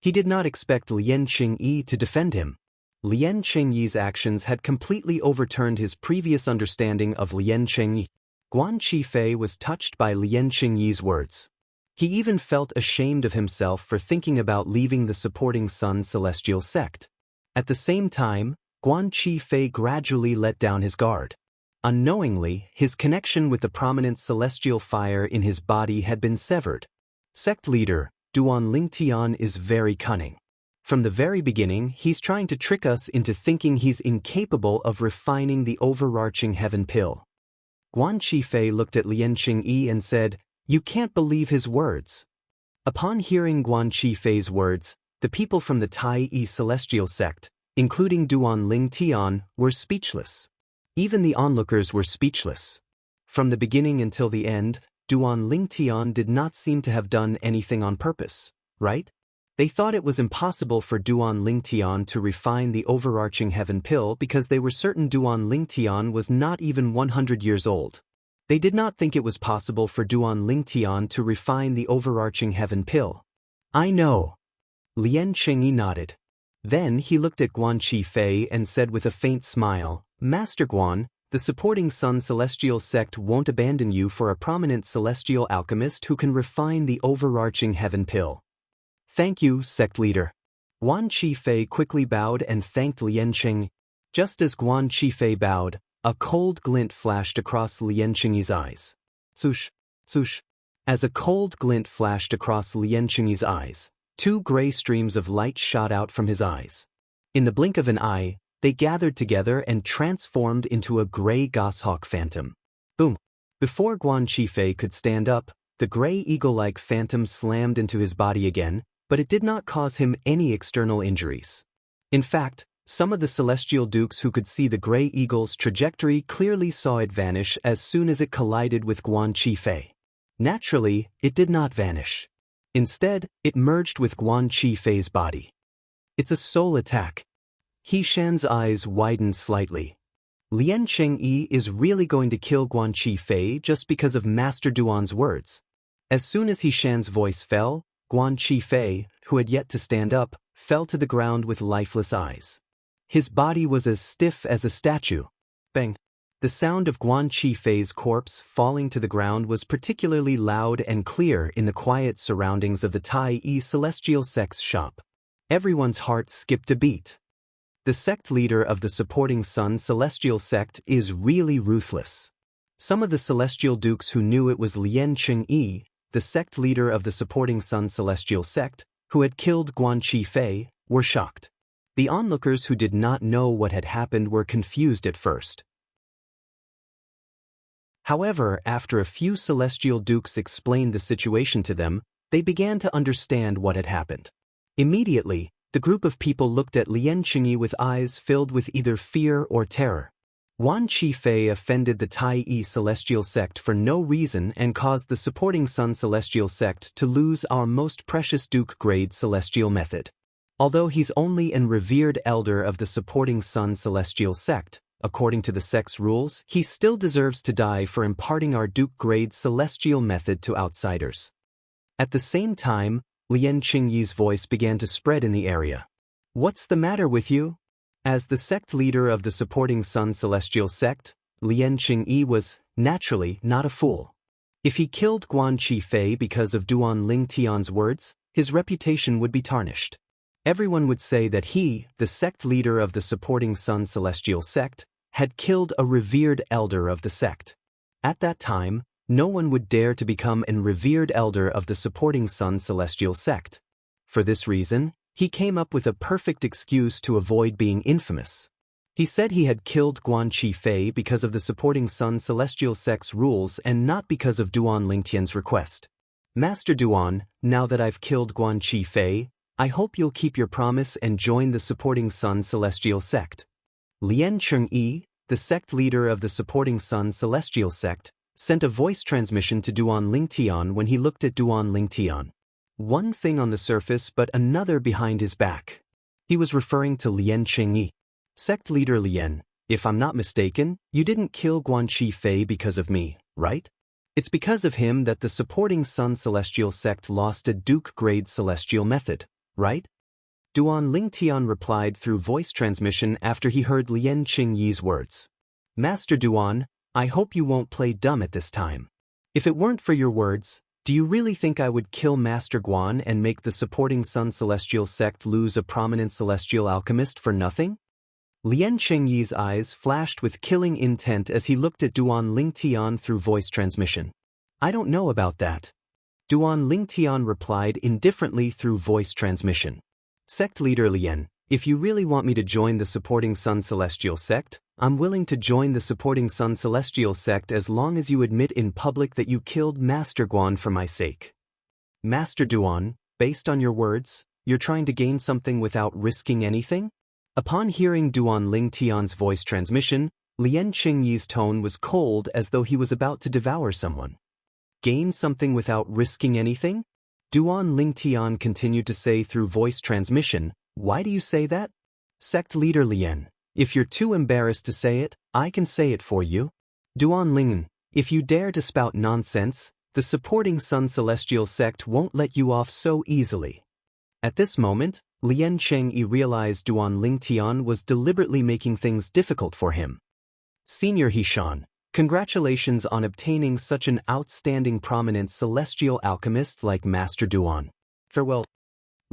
He did not expect Lien Qingyi to defend him. Lien Qingyi's actions had completely overturned his previous understanding of Lien Qingyi. Guan Qifei was touched by Lien Qingyi's words. He even felt ashamed of himself for thinking about leaving the supporting Sun Celestial sect. At the same time, Guan Qifei gradually let down his guard. Unknowingly, his connection with the prominent celestial fire in his body had been severed. Sect leader, Duan Lingtian is very cunning. From the very beginning, he's trying to trick us into thinking he's incapable of refining the overarching heaven pill. Guan Qifei looked at Lien Qingyi and said, You can't believe his words. Upon hearing Guan Qifei's words, the people from the Tai Yi Celestial sect, including Duan Lingtian, were speechless. Even the onlookers were speechless. From the beginning until the end, Duan Lingtian did not seem to have done anything on purpose, right? They thought it was impossible for Duan Lingtian to refine the overarching heaven pill because they were certain Duan Lingtian was not even 100 years old. They did not think it was possible for Duan Lingtian to refine the overarching heaven pill. I know. Lien Qingyi nodded. Then he looked at Guan Qifei and said with a faint smile, Master Guan, the supporting Sun Celestial sect won't abandon you for a prominent celestial alchemist who can refine the overarching heaven pill. Thank you, sect leader. Guan Qifei quickly bowed and thanked Lien Qingyi. Just as Guan Qifei bowed, a cold glint flashed across Lien Qingyi's eyes. Swoosh, swoosh. As a cold glint flashed across Lien Qingyi's eyes, 2 gray streams of light shot out from his eyes. In the blink of an eye, they gathered together and transformed into a gray goshawk phantom. Boom! Before Guan Qifei could stand up, the gray eagle-like phantom slammed into his body again, but it did not cause him any external injuries. In fact, some of the celestial dukes who could see the gray eagle's trajectory clearly saw it vanish as soon as it collided with Guan Qifei. Naturally, it did not vanish. Instead, it merged with Guan Qifei's body. It's a soul attack. He Shan's eyes widened slightly. Lien Qingyi is really going to kill Guan Qifei just because of Master Duan's words. As soon as He Shan's voice fell, Guan Qifei, who had yet to stand up, fell to the ground with lifeless eyes. His body was as stiff as a statue. Bang! The sound of Guan Qifei's corpse falling to the ground was particularly loud and clear in the quiet surroundings of the Tai Yi Celestial Sect's shop. Everyone's heart skipped a beat. The sect leader of the supporting Sun Celestial sect is really ruthless. Some of the celestial dukes who knew it was Lien Qingyi, the sect leader of the supporting Sun Celestial sect, who had killed Guan Qifei, were shocked. The onlookers who did not know what had happened were confused at first. However, after a few celestial dukes explained the situation to them, they began to understand what had happened. Immediately, the group of people looked at Lien Qingyi with eyes filled with either fear or terror. Guan Qifei offended the Tai Yi Celestial sect for no reason and caused the supporting Sun Celestial sect to lose our most precious Duke-grade celestial method. Although he's only an revered elder of the supporting Sun Celestial sect, according to the sect's rules, he still deserves to die for imparting our Duke-grade celestial method to outsiders. At the same time, Lien Qingyi's voice began to spread in the area. What's the matter with you? As the sect leader of the supporting Sun Celestial sect, Lien Qingyi was, naturally, not a fool. If he killed Guan Qifei because of Duan Lingtian's words, his reputation would be tarnished. Everyone would say that he, the sect leader of the supporting Sun Celestial sect, had killed a revered elder of the sect. At that time, no one would dare to become an revered elder of the supporting Sun Celestial sect. For this reason, he came up with a perfect excuse to avoid being infamous. He said he had killed Guan Qifei because of the supporting Sun Celestial sect's rules and not because of Duan Lingtian's request. Master Duan, now that I've killed Guan Qifei, I hope you'll keep your promise and join the supporting Sun Celestial sect. Lian Chengyi, the sect leader of the supporting Sun Celestial sect, sent a voice transmission to Duan Lingtian when he looked at Duan Lingtian. One thing on the surface but another behind his back. He was referring to Lian Chengyi. Sect leader Lian, if I'm not mistaken, you didn't kill Guan Qifei because of me, right? It's because of him that the supporting Sun Celestial sect lost a Duke-grade celestial method, right? Duan Lingtian replied through voice transmission after he heard Lian Chengyi's words. Master Duan, I hope you won't play dumb at this time. If it weren't for your words, do you really think I would kill Master Guan and make the supporting Sun Celestial sect lose a prominent celestial alchemist for nothing? Lian Chengyi's eyes flashed with killing intent as he looked at Duan Lingtian through voice transmission. I don't know about that. Duan Lingtian replied indifferently through voice transmission. Sect leader Lian, if you really want me to join the supporting Sun Celestial sect, I'm willing to join the supporting Sun Celestial sect as long as you admit in public that you killed Master Guan for my sake. Master Duan, based on your words, you're trying to gain something without risking anything? Upon hearing Duan Lingtian's voice transmission, Lian Chengyi's tone was cold as though he was about to devour someone. Gain something without risking anything? Duan Lingtian continued to say through voice transmission, why do you say that? Sect leader Lian, if you're too embarrassed to say it, I can say it for you. Duan Ling, if you dare to spout nonsense, the supporting Sun Celestial sect won't let you off so easily. At this moment, Lian Chengyi realized Duan Lingtian was deliberately making things difficult for him. Senior Hishan, congratulations on obtaining such an outstanding prominent celestial alchemist like Master Duan. Farewell.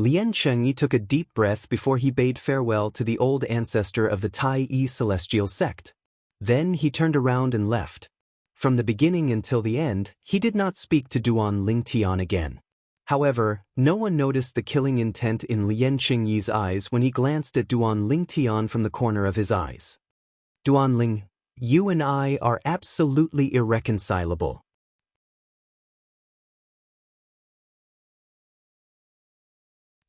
Lian Chengyi took a deep breath before he bade farewell to the old ancestor of the Tai Yi celestial sect. Then he turned around and left. From the beginning until the end, he did not speak to Duan Lingtian again. However, no one noticed the killing intent in Lian Chengyi's eyes when he glanced at Duan Lingtian from the corner of his eyes. Duan Ling, you and I are absolutely irreconcilable.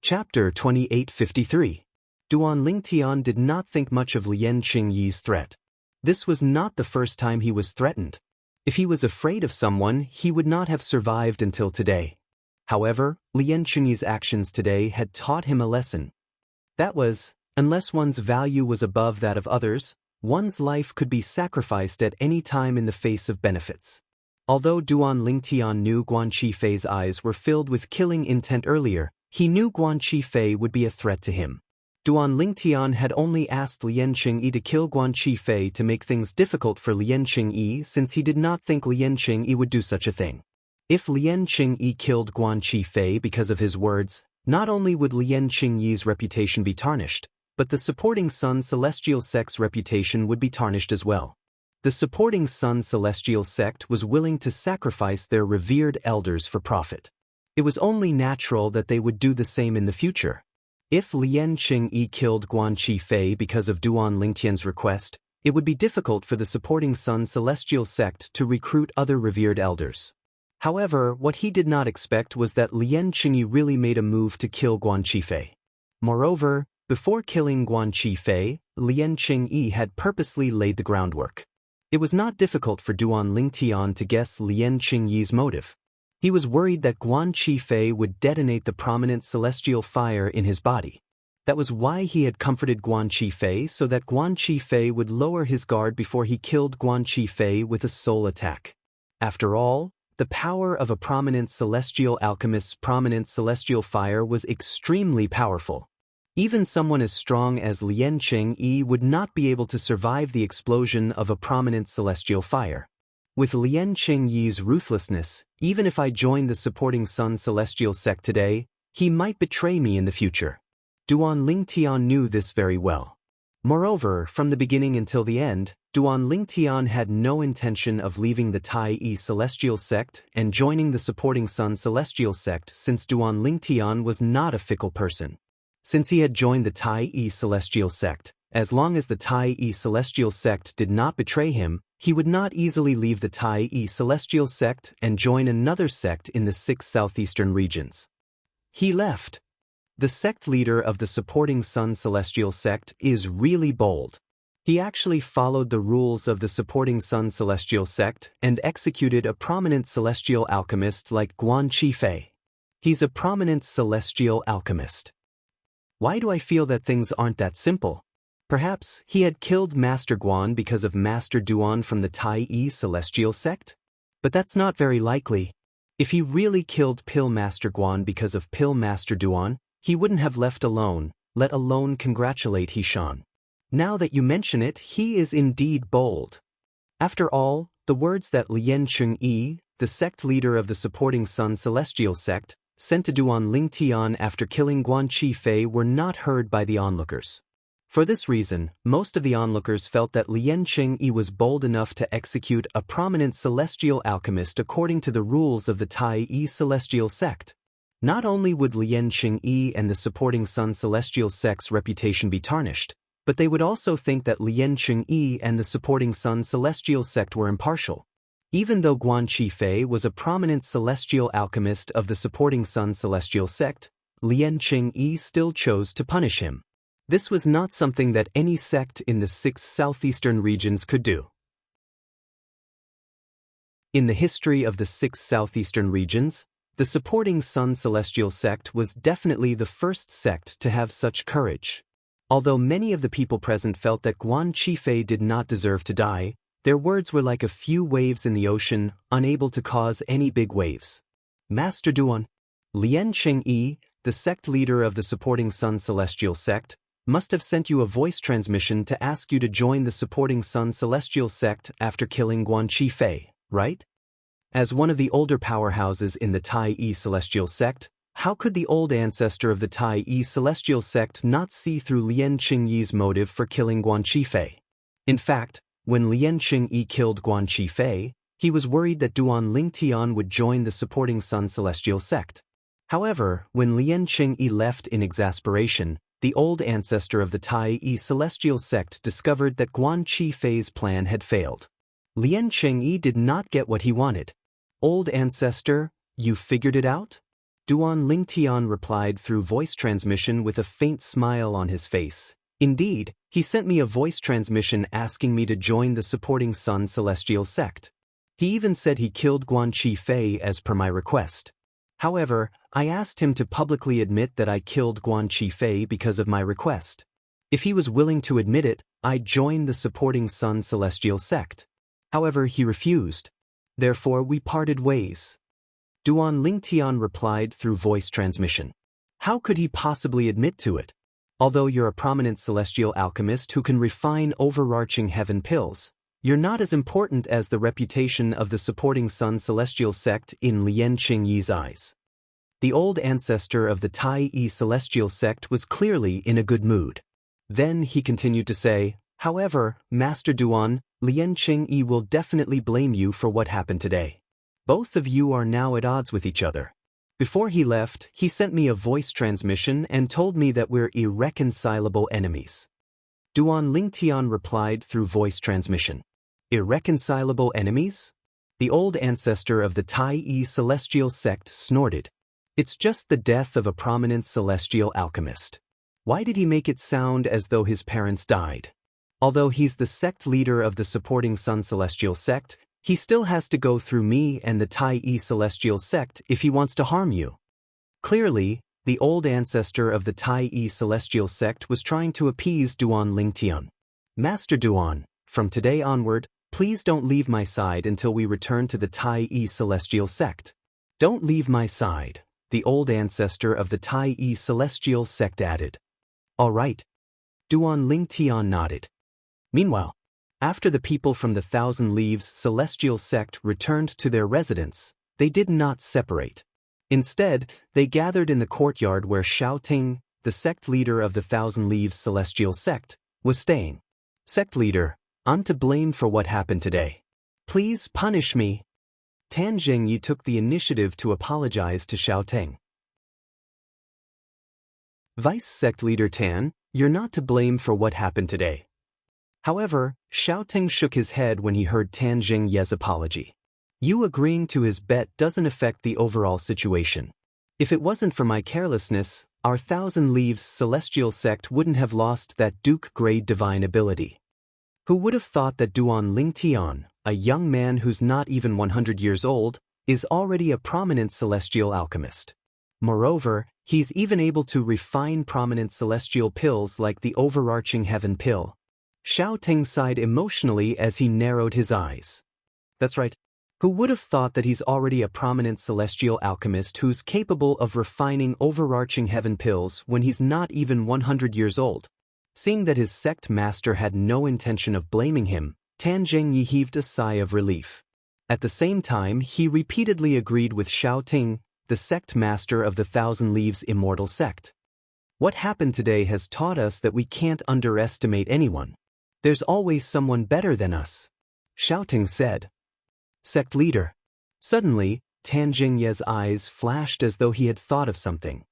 Chapter 2853. Duan Lingtian did not think much of Lian Chengyi's threat. This was not the first time he was threatened. If he was afraid of someone, he would not have survived until today. However, Lian Chengyi's actions today had taught him a lesson. That was, unless one's value was above that of others, one's life could be sacrificed at any time in the face of benefits. Although Duan Lingtian knew Guan Qifei's eyes were filled with killing intent earlier, he knew Guan Qifei would be a threat to him. Duan Lingtian had only asked Lian Chengyi to kill Guan Qifei to make things difficult for Lian Chengyi since he did not think Lian Chengyi would do such a thing. If Lian Chengyi killed Guan Qifei because of his words, not only would Lian Chengyi's reputation be tarnished, but the supporting Sun Celestial sect's reputation would be tarnished as well. The supporting Sun Celestial sect was willing to sacrifice their revered elders for profit. It was only natural that they would do the same in the future. If Lian Chengyi killed Guan Qifei because of Duan Lingtian's request, it would be difficult for the supporting Sun Celestial sect to recruit other revered elders. However, what he did not expect was that Lian Chengyi really made a move to kill Guan Qifei. Moreover, before killing Guan Qifei, Lian Chengyi had purposely laid the groundwork. It was not difficult for Duan Lingtian to guess Lian Chengyi's motive. He was worried that Guan Qifei would detonate the prominent celestial fire in his body. That was why he had comforted Guan Qifei so that Guan Qifei would lower his guard before he killed Guan Qifei with a soul attack. After all, the power of a prominent celestial alchemist's prominent celestial fire was extremely powerful. Even someone as strong as Lian Chengyi would not be able to survive the explosion of a prominent celestial fire. With Lian Chengyi's ruthlessness, even if I joined the supporting Sun Celestial sect today, He might betray me in the future. Duan Lingtian knew this very well. Moreover, from the beginning until the end, Duan Lingtian had no intention of leaving the Tai-E Celestial Sect and joining the supporting Sun Celestial Sect, since Duan Lingtian was not a fickle person. Since he had joined the Tai-E Celestial Sect, as long as the Tai-E Celestial Sect did not betray him, he would not easily leave the Tai-E Celestial Sect and join another sect in the 6 southeastern regions. He left. The sect leader of the supporting Sun Celestial Sect is really bold. He actually followed the rules of the supporting Sun Celestial Sect and executed a prominent celestial alchemist like Guan Qifei. He's a prominent celestial alchemist. Why do I feel that things aren't that simple? Perhaps he had killed Master Guan because of Master Duan from the Tai-E Celestial Sect? But that's not very likely. If he really killed Pill Master Guan because of Pill Master Duan, he wouldn't have left alone, let alone congratulate Hishan. Now that you mention it, he is indeed bold. After all, the words that Lien Cheng-yi, the sect leader of the supporting Sun Celestial Sect, sent to Duan Lingtian after killing Guan Qifei were not heard by the onlookers. For this reason, most of the onlookers felt that Lien Cheng-yi was bold enough to execute a prominent celestial alchemist according to the rules of the Tai-E Celestial Sect. Not only would Lien Cheng-yi and the supporting Sun Celestial Sect's reputation be tarnished, but they would also think that Lien Cheng-yi and the supporting Sun Celestial Sect were impartial. Even though Guan Qifei was a prominent celestial alchemist of the supporting Sun Celestial Sect, Lien Cheng-yi still chose to punish him. This was not something that any sect in the 6 southeastern regions could do. In the history of the 6 southeastern regions, the supporting Sun Celestial Sect was definitely the first sect to have such courage. Although many of the people present felt that Guan Qifei did not deserve to die, their words were like a few waves in the ocean, unable to cause any big waves. Master Duan, Lien Cheng-yi, the sect leader of the supporting Sun Celestial Sect, must have sent you a voice transmission to ask you to join the supporting Sun Celestial Sect after killing Guan Qifei, right? As one of the older powerhouses in the Tai-E Celestial Sect, how could the old ancestor of the Tai-E Celestial Sect not see through Lien Cheng-yi's motive for killing Guan Qifei? In fact, when Lien Cheng-yi killed Guan Qifei, he was worried that Duan Lingtian would join the supporting Sun Celestial Sect. However, when Lien Cheng-yi left in exasperation, the old ancestor of the Tai-E Celestial Sect discovered that Guan Qifei's plan had failed. Lien Cheng-yi did not get what he wanted. Old ancestor, you figured it out? Duan Lingtian replied through voice transmission with a faint smile on his face. Indeed, he sent me a voice transmission asking me to join the supporting Sun Celestial Sect. He even said he killed Guan Qifei as per my request. However, I asked him to publicly admit that I killed Guan Qifei because of my request. If he was willing to admit it, I'd join the supporting Sun Celestial Sect. However, he refused. Therefore, we parted ways. Duan Lingtian replied through voice transmission. How could he possibly admit to it? Although you're a prominent celestial alchemist who can refine overarching heaven pills, you're not as important as the reputation of the supporting Sun Celestial Sect in Lien Cheng-yi's eyes. The old ancestor of the Tai-E Celestial Sect was clearly in a good mood. Then he continued to say, however, Master Duan, Lien Cheng-yi will definitely blame you for what happened today. Both of you are now at odds with each other. Before he left, he sent me a voice transmission and told me that we're irreconcilable enemies. Duan Lingtian replied through voice transmission. Irreconcilable enemies? The old ancestor of the Tai-E Celestial Sect snorted. It's just the death of a prominent celestial alchemist. Why did he make it sound as though his parents died? Although he's the sect leader of the supporting Sun Celestial Sect, he still has to go through me and the Tai-E Celestial Sect if he wants to harm you. Clearly, the old ancestor of the Tai-E Celestial Sect was trying to appease Duan Lingtian. Master Duan, from today onward, please don't leave my side until we return to the Tai-E Celestial Sect. Don't leave my side, the old ancestor of the Tai-E Celestial Sect added. All right. Duan Lingtian nodded. Meanwhile, after the people from the Thousand Leaves Celestial Sect returned to their residence, they did not separate. Instead, they gathered in the courtyard where Shouting, the sect leader of the Thousand Leaves Celestial Sect, was staying. Sect leader, I'm to blame for what happened today. Please punish me. Tan Zhengyi took the initiative to apologize to Shouting. Vice Sect Leader Tan, you're not to blame for what happened today. However, Shouting shook his head when he heard Tan Zhengyi's apology. You agreeing to his bet doesn't affect the overall situation. If it wasn't for my carelessness, our Thousand Leaves Celestial Sect wouldn't have lost that Duke-grade divine ability. Who would have thought that Duan Lingtian, a young man who's not even 100 years old, is already a prominent celestial alchemist? Moreover, he's even able to refine prominent celestial pills like the overarching heaven pill. Shouting sighed emotionally as he narrowed his eyes. That's right. Who would have thought that he's already a prominent celestial alchemist who's capable of refining overarching heaven pills when he's not even 100 years old? Seeing that his sect master had no intention of blaming him, Tan Zhengyi heaved a sigh of relief. At the same time, he repeatedly agreed with Shouting, the sect master of the Thousand Leaves Immortal Sect. What happened today has taught us that we can't underestimate anyone. There's always someone better than us. Shouting said. Sect leader. Suddenly, Tan Zhengyi's eyes flashed as though he had thought of something.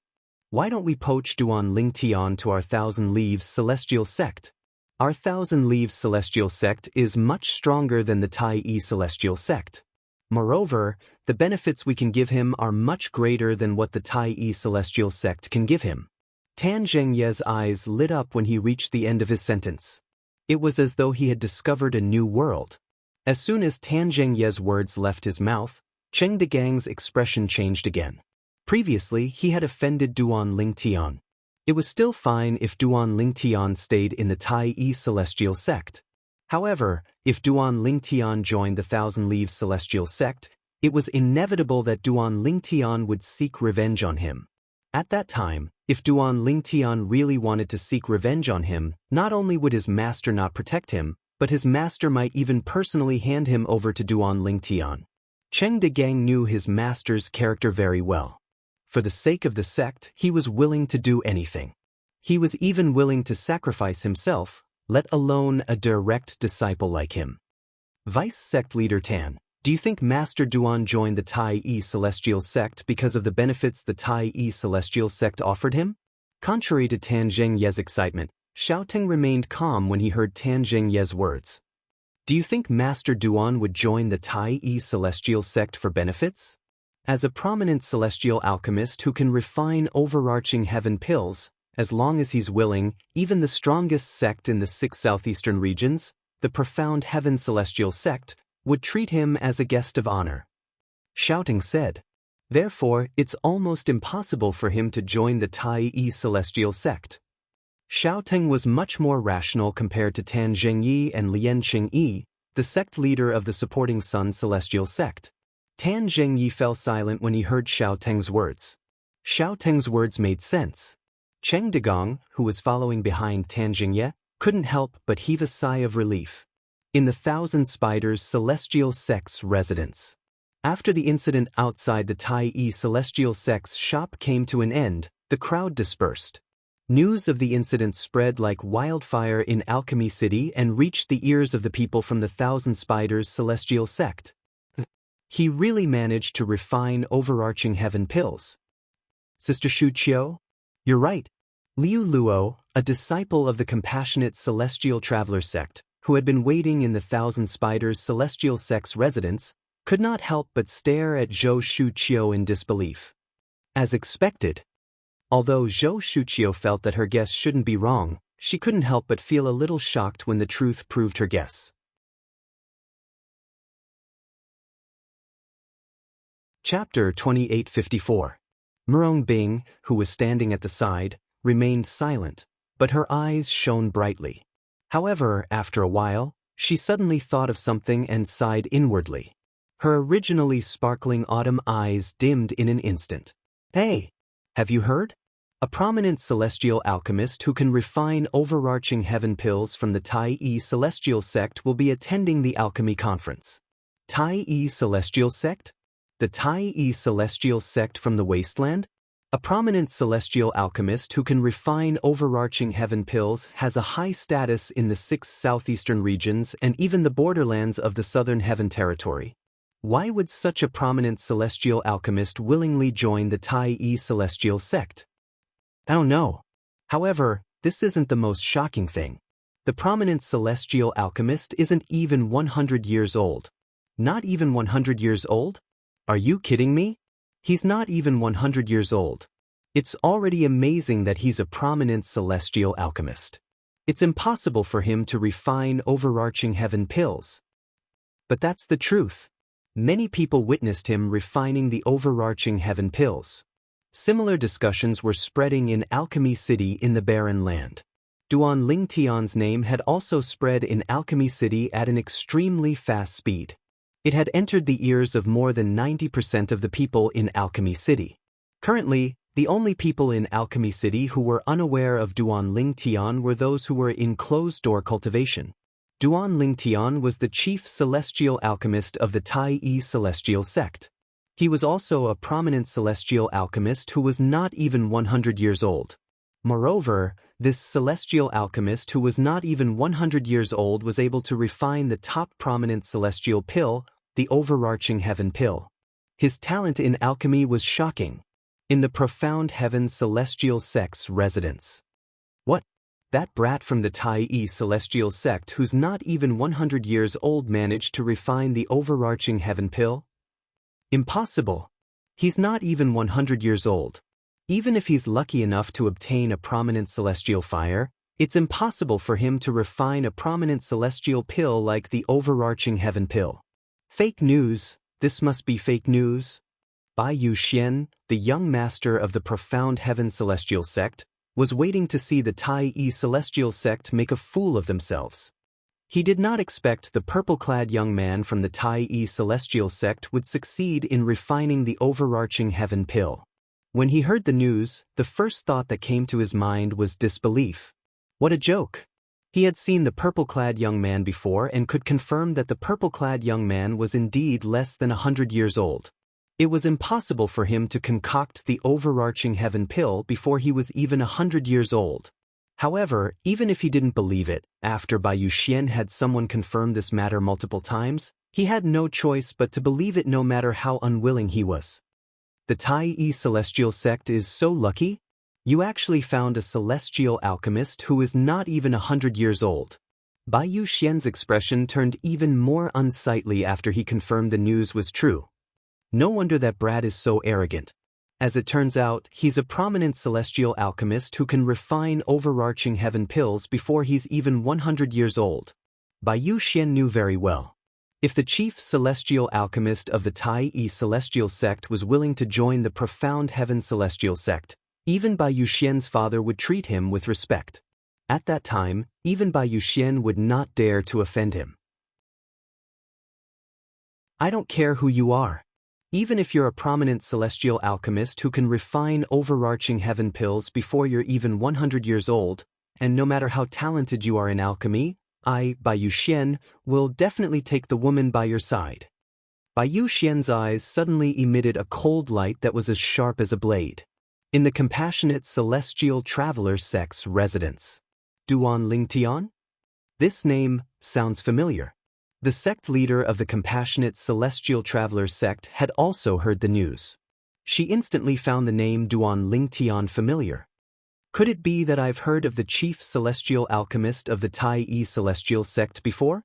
Why don't we poach Duan Lingtian to our Thousand Leaves Celestial Sect? Our Thousand Leaves Celestial Sect is much stronger than the Tai Yi Celestial Sect. Moreover, the benefits we can give him are much greater than what the Tai Yi Celestial Sect can give him. Tan Zhengyi's eyes lit up when he reached the end of his sentence. It was as though he had discovered a new world. As soon as Tan Zhengyi's words left his mouth, Cheng Degang's expression changed again. Previously, he had offended Duan Lingtian. It was still fine if Duan Lingtian stayed in the Tai Yi Celestial Sect. However, if Duan Lingtian joined the Thousand Leaves Celestial Sect, it was inevitable that Duan Lingtian would seek revenge on him. At that time, if Duan Lingtian really wanted to seek revenge on him, not only would his master not protect him, but his master might even personally hand him over to Duan Lingtian. Cheng Degang knew his master's character very well. For the sake of the sect, he was willing to do anything. He was even willing to sacrifice himself, let alone a direct disciple like him. Vice Sect Leader Tan, do you think Master Duan joined the Tai Yi Celestial Sect because of the benefits the Tai Yi Celestial Sect offered him? Contrary to Tan Zhengyi's excitement, Shouting remained calm when he heard Tan Zhengyi's words. Do you think Master Duan would join the Tai Yi Celestial Sect for benefits? As a prominent celestial alchemist who can refine overarching heaven pills, as long as he's willing, even the strongest sect in the 6 southeastern regions, the profound Heaven Celestial Sect, would treat him as a guest of honor. Shouting said. Therefore, it's almost impossible for him to join the Tai Yi Celestial Sect. Shouting was much more rational compared to Tan Zhengyi and Lian Qingyi, the sect leader of the supporting Sun Celestial Sect. Tan Zhengyi fell silent when he heard Shouting's words. Shouting's words made sense. Cheng Degang, who was following behind Tan Zhengyi, couldn't help but heave a sigh of relief. In the Thousand Spiders Celestial Sect's residence. After the incident outside the Tai Yi Celestial Sect's shop came to an end, the crowd dispersed. News of the incident spread like wildfire in Alchemy City and reached the ears of the people from the Thousand Spiders Celestial Sect. He really managed to refine overarching heaven pills. Sister Shu Qiu? You're right. Liu Luo, a disciple of the compassionate Celestial Traveler Sect, who had been waiting in the Thousand Spiders Celestial Sect's residence, could not help but stare at Zhou Shuqiu in disbelief. As expected. Although Zhou Shuqiu felt that her guess shouldn't be wrong, she couldn't help but feel a little shocked when the truth proved her guess. Chapter 2854. Murong Bing, who was standing at the side, remained silent, but her eyes shone brightly. However, after a while, she suddenly thought of something and sighed inwardly. Her originally sparkling autumn eyes dimmed in an instant. Hey! Have you heard? A prominent celestial alchemist who can refine overarching heaven pills from the Tai Yi Celestial Sect will be attending the alchemy conference. Tai Yi Celestial Sect? The Tai celestial sect from the wasteland? A prominent celestial alchemist who can refine overarching heaven pills has a high status in the 6 southeastern regions and even the borderlands of the southern heaven territory. Why would such a prominent celestial alchemist willingly join the Tai celestial sect? I don't know. However, this isn't the most shocking thing. The prominent celestial alchemist isn't even 100 years old. Not even 100 years old? Are you kidding me? He's not even 100 years old. It's already amazing that he's a prominent celestial alchemist. It's impossible for him to refine overarching heaven pills. But that's the truth. Many people witnessed him refining the overarching heaven pills. Similar discussions were spreading in Alchemy City in the Barren Land. Duan Lingtian's name had also spread in Alchemy City at an extremely fast speed. It had entered the ears of more than 90% of the people in Alchemy City. Currently, the only people in Alchemy City who were unaware of Duan Lingtian were those who were in closed-door cultivation. Duan Lingtian was the chief celestial alchemist of the Tai celestial sect. He was also a prominent celestial alchemist who was not even 100 years old. Moreover, this celestial alchemist who was not even 100 years old was able to refine the top prominent celestial pill, the overarching heaven pill. His talent in alchemy was shocking. In the profound heaven celestial sect's residence. What? That brat from the Tai celestial sect who's not even 100 years old managed to refine the overarching heaven pill? Impossible. He's not even 100 years old. Even if he's lucky enough to obtain a prominent celestial fire, it's impossible for him to refine a prominent celestial pill like the overarching heaven pill. Fake news, this must be fake news. Bai Yuxian, the young master of the profound heaven celestial sect, was waiting to see the Tai celestial sect make a fool of themselves. He did not expect the purple-clad young man from the Tai celestial sect would succeed in refining the overarching heaven pill. When he heard the news, the first thought that came to his mind was disbelief. What a joke! He had seen the purple-clad young man before and could confirm that the purple-clad young man was indeed less than 100 years old. It was impossible for him to concoct the overarching heaven pill before he was even 100 years old. However, even if he didn't believe it, after Bai Yuxian had someone confirm this matter multiple times, he had no choice but to believe it no matter how unwilling he was. The Tai celestial sect is so lucky? You actually found a celestial alchemist who is not even 100 years old. Bai Yuxian's expression turned even more unsightly after he confirmed the news was true. No wonder that brat is so arrogant. As it turns out, he's a prominent celestial alchemist who can refine overarching heaven pills before he's even 100 years old. Bai Yuxian knew very well. If the chief celestial alchemist of the Tai celestial sect was willing to join the profound heaven celestial sect, even Bai Yuxian's father would treat him with respect. At that time, even Bai Yuxian would not dare to offend him. I don't care who you are. Even if you're a prominent celestial alchemist who can refine overarching heaven pills before you're even 100 years old, and no matter how talented you are in alchemy, I, Bai Yuxian, will definitely take the woman by your side. Bai Yuxian's eyes suddenly emitted a cold light that was as sharp as a blade. In the compassionate celestial traveler sect's residence. Duan Lingtian? This name sounds familiar. The sect leader of the compassionate celestial traveler sect had also heard the news. She instantly found the name Duan Lingtian familiar. Could it be that I've heard of the chief celestial alchemist of the Tai celestial sect before?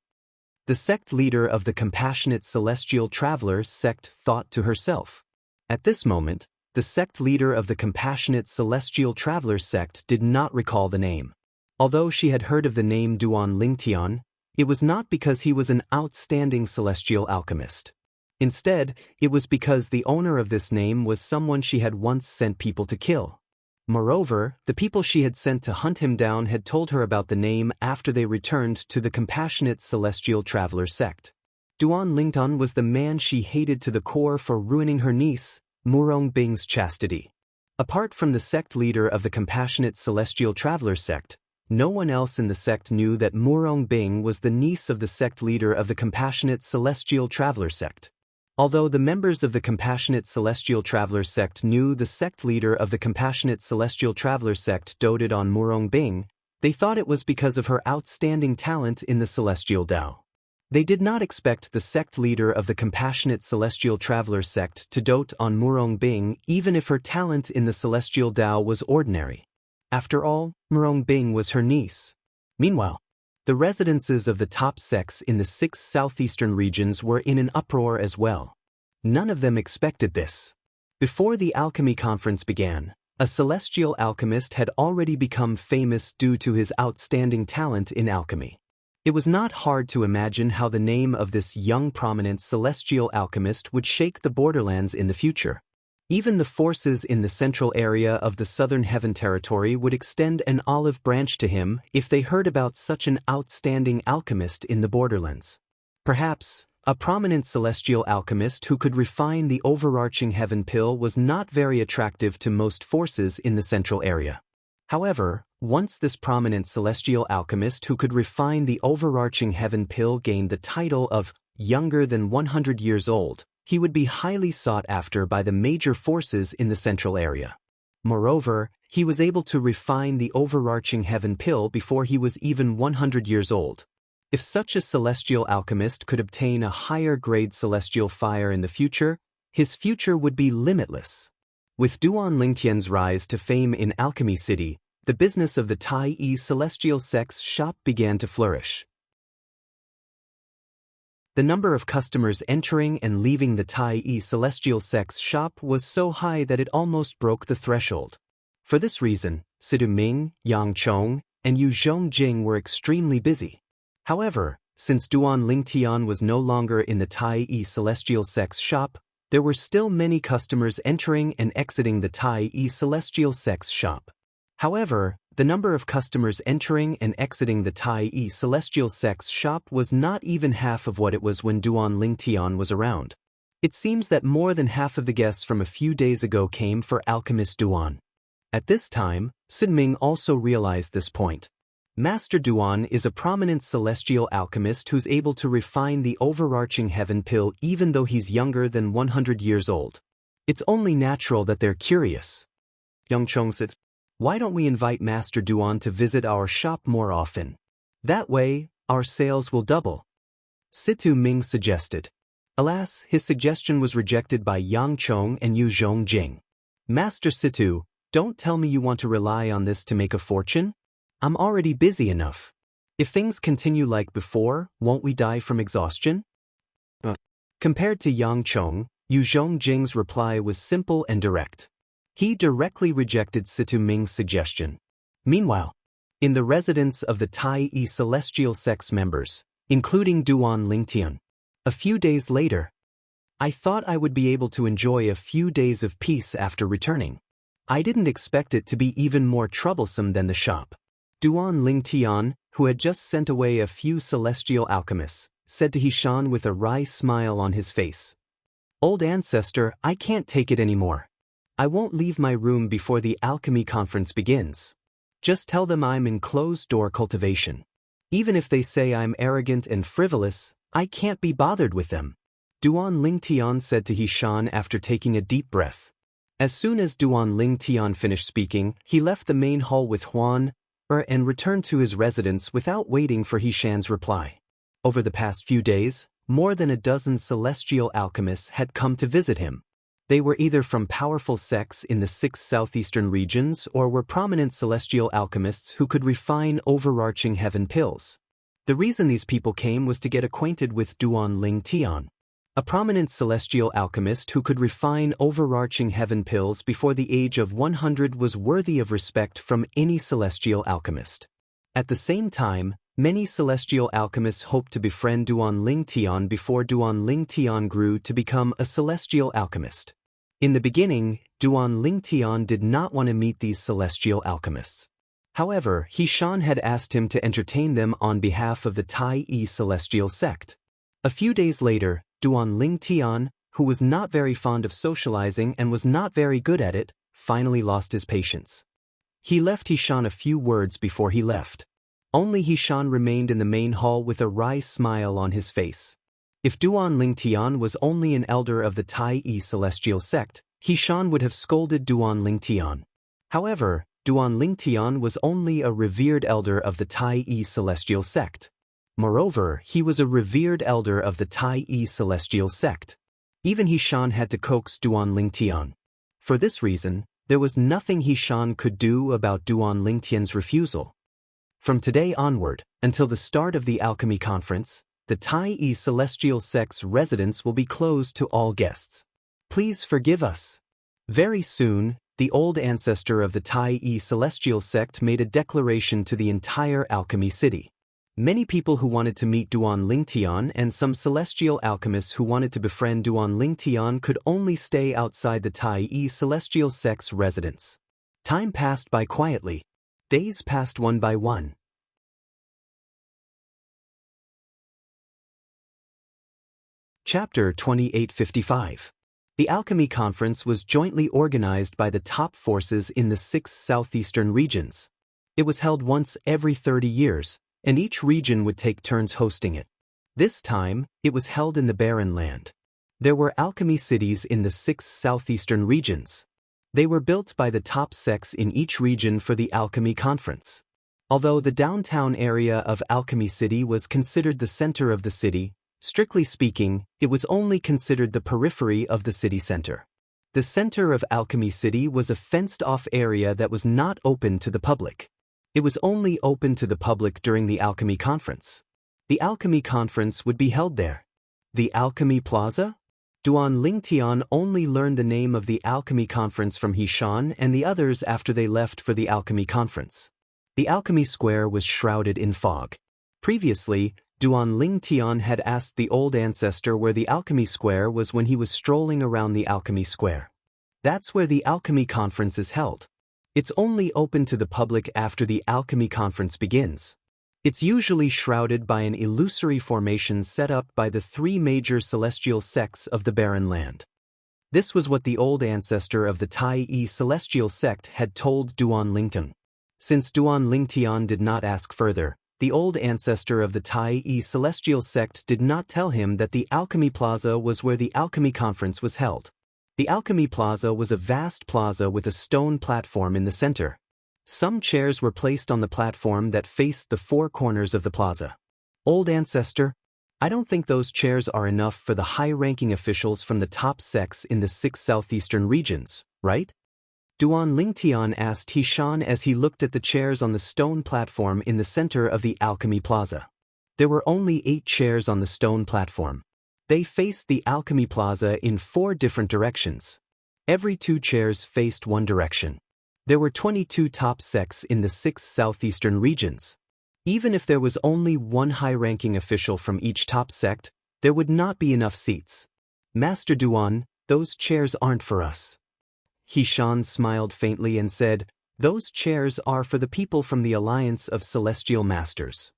The sect leader of the compassionate celestial traveler sect thought to herself. At this moment, the sect leader of the compassionate celestial traveler sect did not recall the name. Although she had heard of the name Duan Lingtian, it was not because he was an outstanding celestial alchemist. Instead, it was because the owner of this name was someone she had once sent people to kill. Moreover, the people she had sent to hunt him down had told her about the name after they returned to the compassionate celestial traveler sect. Duan Lingtian was the man she hated to the core for ruining her niece, Murong Bing's chastity. Apart from the sect leader of the compassionate celestial traveler sect, no one else in the sect knew that Murong Bing was the niece of the sect leader of the compassionate celestial traveler sect. Although the members of the Compassionate Celestial Traveler sect knew the sect leader of the Compassionate Celestial Traveler sect doted on Murong Bing, they thought it was because of her outstanding talent in the Celestial Tao. They did not expect the sect leader of the Compassionate Celestial Traveler sect to dote on Murong Bing even if her talent in the Celestial Tao was ordinary. After all, Murong Bing was her niece. Meanwhile, the residences of the top sects in the 6 southeastern regions were in an uproar as well. None of them expected this. Before the alchemy conference began, a celestial alchemist had already become famous due to his outstanding talent in alchemy. It was not hard to imagine how the name of this young prominent celestial alchemist would shake the borderlands in the future. Even the forces in the central area of the Southern Heaven Territory would extend an olive branch to him if they heard about such an outstanding alchemist in the borderlands. Perhaps, a prominent celestial alchemist who could refine the overarching heaven pill was not very attractive to most forces in the central area. However, once this prominent celestial alchemist who could refine the overarching heaven pill gained the title of younger than 100 years old, he would be highly sought after by the major forces in the central area. Moreover, he was able to refine the overarching heaven pill before he was even 100 years old. If such a celestial alchemist could obtain a higher grade celestial fire in the future, his future would be limitless. With Duan Lingtian's rise to fame in Alchemy City, the business of the Tai Yi Celestial Sect's shop began to flourish. The number of customers entering and leaving the Tai Yi Celestial Sect's shop was so high that it almost broke the threshold. For this reason, Sidu Ming, Yang Chong, and Yu Zhongjing were extremely busy. However, since Duan Lingtian was no longer in the Tai Yi Celestial Sect's shop, there were still many customers entering and exiting the Tai Yi Celestial Sect's shop. However, the number of customers entering and exiting the Tai Yi Celestial Sect's shop was not even half of what it was when Duan Lingtian was around. It seems that more than half of the guests from a few days ago came for Alchemist Duan. At this time, Sin Ming also realized this point. Master Duan is a prominent celestial alchemist who's able to refine the overarching heaven pill even though he's younger than 100 years old. It's only natural that they're curious. Yang Chong said, "Why don't we invite Master Duan to visit our shop more often? That way, our sales will double." Situ Ming suggested. Alas, his suggestion was rejected by Yang Chong and Yu Zhongjing. "Master Situ, don't tell me you want to rely on this to make a fortune? I'm already busy enough. If things continue like before, won't we die from exhaustion?" Compared to Yang Chong, Yu Zhongjing's reply was simple and direct. He directly rejected Situ Ming's suggestion. Meanwhile, in the residence of the Tai Yi Celestial Sect's members, including Duan Lingtian, a few days later, "I thought I would be able to enjoy a few days of peace after returning. I didn't expect it to be even more troublesome than the shop." Duan Lingtian, who had just sent away a few celestial alchemists, said to Hishan with a wry smile on his face, "Old ancestor, I can't take it anymore. I won't leave my room before the alchemy conference begins. Just tell them I'm in closed-door cultivation. Even if they say I'm arrogant and frivolous, I can't be bothered with them." Duan Lingtian said to Hishan after taking a deep breath. As soon as Duan Lingtian finished speaking, he left the main hall with Huan and returned to his residence without waiting for Hishan's reply. Over the past few days, more than a dozen celestial alchemists had come to visit him. They were either from powerful sects in the 6 southeastern regions or were prominent celestial alchemists who could refine overarching heaven pills. The reason these people came was to get acquainted with Duan Lingtian, a prominent celestial alchemist who could refine overarching heaven pills before the age of 100 was worthy of respect from any celestial alchemist. At the same time, many celestial alchemists hoped to befriend Duan Lingtian before Duan Lingtian grew to become a celestial alchemist. In the beginning, Duan Lingtian did not want to meet these celestial alchemists. However, Hishan had asked him to entertain them on behalf of the Tai Yi Celestial Sect. A few days later, Duan Lingtian, who was not very fond of socializing and was not very good at it, finally lost his patience. He left Hishan a few words before he left. Only Hishan remained in the main hall with a wry smile on his face. If Duan Lingtian was only an elder of the Tai celestial sect, He Shan would have scolded Duan Lingtian. However, Duan Lingtian was only a revered elder of the Tai celestial sect. Moreover, he was a revered elder of the Tai celestial sect. Even He Shan had to coax Duan Lingtian. For this reason, there was nothing He Shan could do about Duan Lingtian's refusal. From today onward, until the start of the alchemy conference, the Tai celestial sect's residence will be closed to all guests. Please forgive us. Very soon, the old ancestor of the Tai celestial sect made a declaration to the entire alchemy city. Many people who wanted to meet Duan Lingtian and some celestial alchemists who wanted to befriend Duan Lingtian could only stay outside the Tai celestial sect's residence. Time passed by quietly. Days passed one by one. Chapter 2855. The Alchemy Conference was jointly organized by the top forces in the 6 southeastern regions. It was held once every 30 years, and each region would take turns hosting it. This time, it was held in the Barren Land. There were alchemy cities in the 6 southeastern regions. They were built by the top sects in each region for the Alchemy Conference. Although the downtown area of Alchemy City was considered the center of the city, strictly speaking, it was only considered the periphery of the city center. The center of Alchemy City was a fenced-off area that was not open to the public. It was only open to the public during the Alchemy Conference. The Alchemy Conference would be held there. The Alchemy Plaza? Duan Lingtian only learned the name of the Alchemy Conference from He Shan and the others after they left for the Alchemy Conference. The Alchemy Square was shrouded in fog. Previously, Duan Lingtian had asked the old ancestor where the Alchemy Square was when he was strolling around the Alchemy Square. That's where the Alchemy Conference is held. It's only open to the public after the Alchemy Conference begins. It's usually shrouded by an illusory formation set up by the 3 major celestial sects of the Barren Land. This was what the old ancestor of the Tai celestial sect had told Duan Lingtian. Since Duan Lingtian did not ask further, the old ancestor of the Tai celestial sect did not tell him that the Alchemy Plaza was where the Alchemy Conference was held. The Alchemy Plaza was a vast plaza with a stone platform in the center. Some chairs were placed on the platform that faced the 4 corners of the plaza. Old ancestor, I don't think those chairs are enough for the high-ranking officials from the top sects in the 6 southeastern regions, right? Duan Lingtian asked He Shan as he looked at the chairs on the stone platform in the center of the Alchemy Plaza. There were only 8 chairs on the stone platform. They faced the Alchemy Plaza in 4 different directions. Every 2 chairs faced one direction. There were 22 top sects in the 6 southeastern regions. Even if there was only one high-ranking official from each top sect, there would not be enough seats. Master Duan, those chairs aren't for us. He Shan smiled faintly and said, "Those chairs are for the people from the Alliance of Celestial Masters."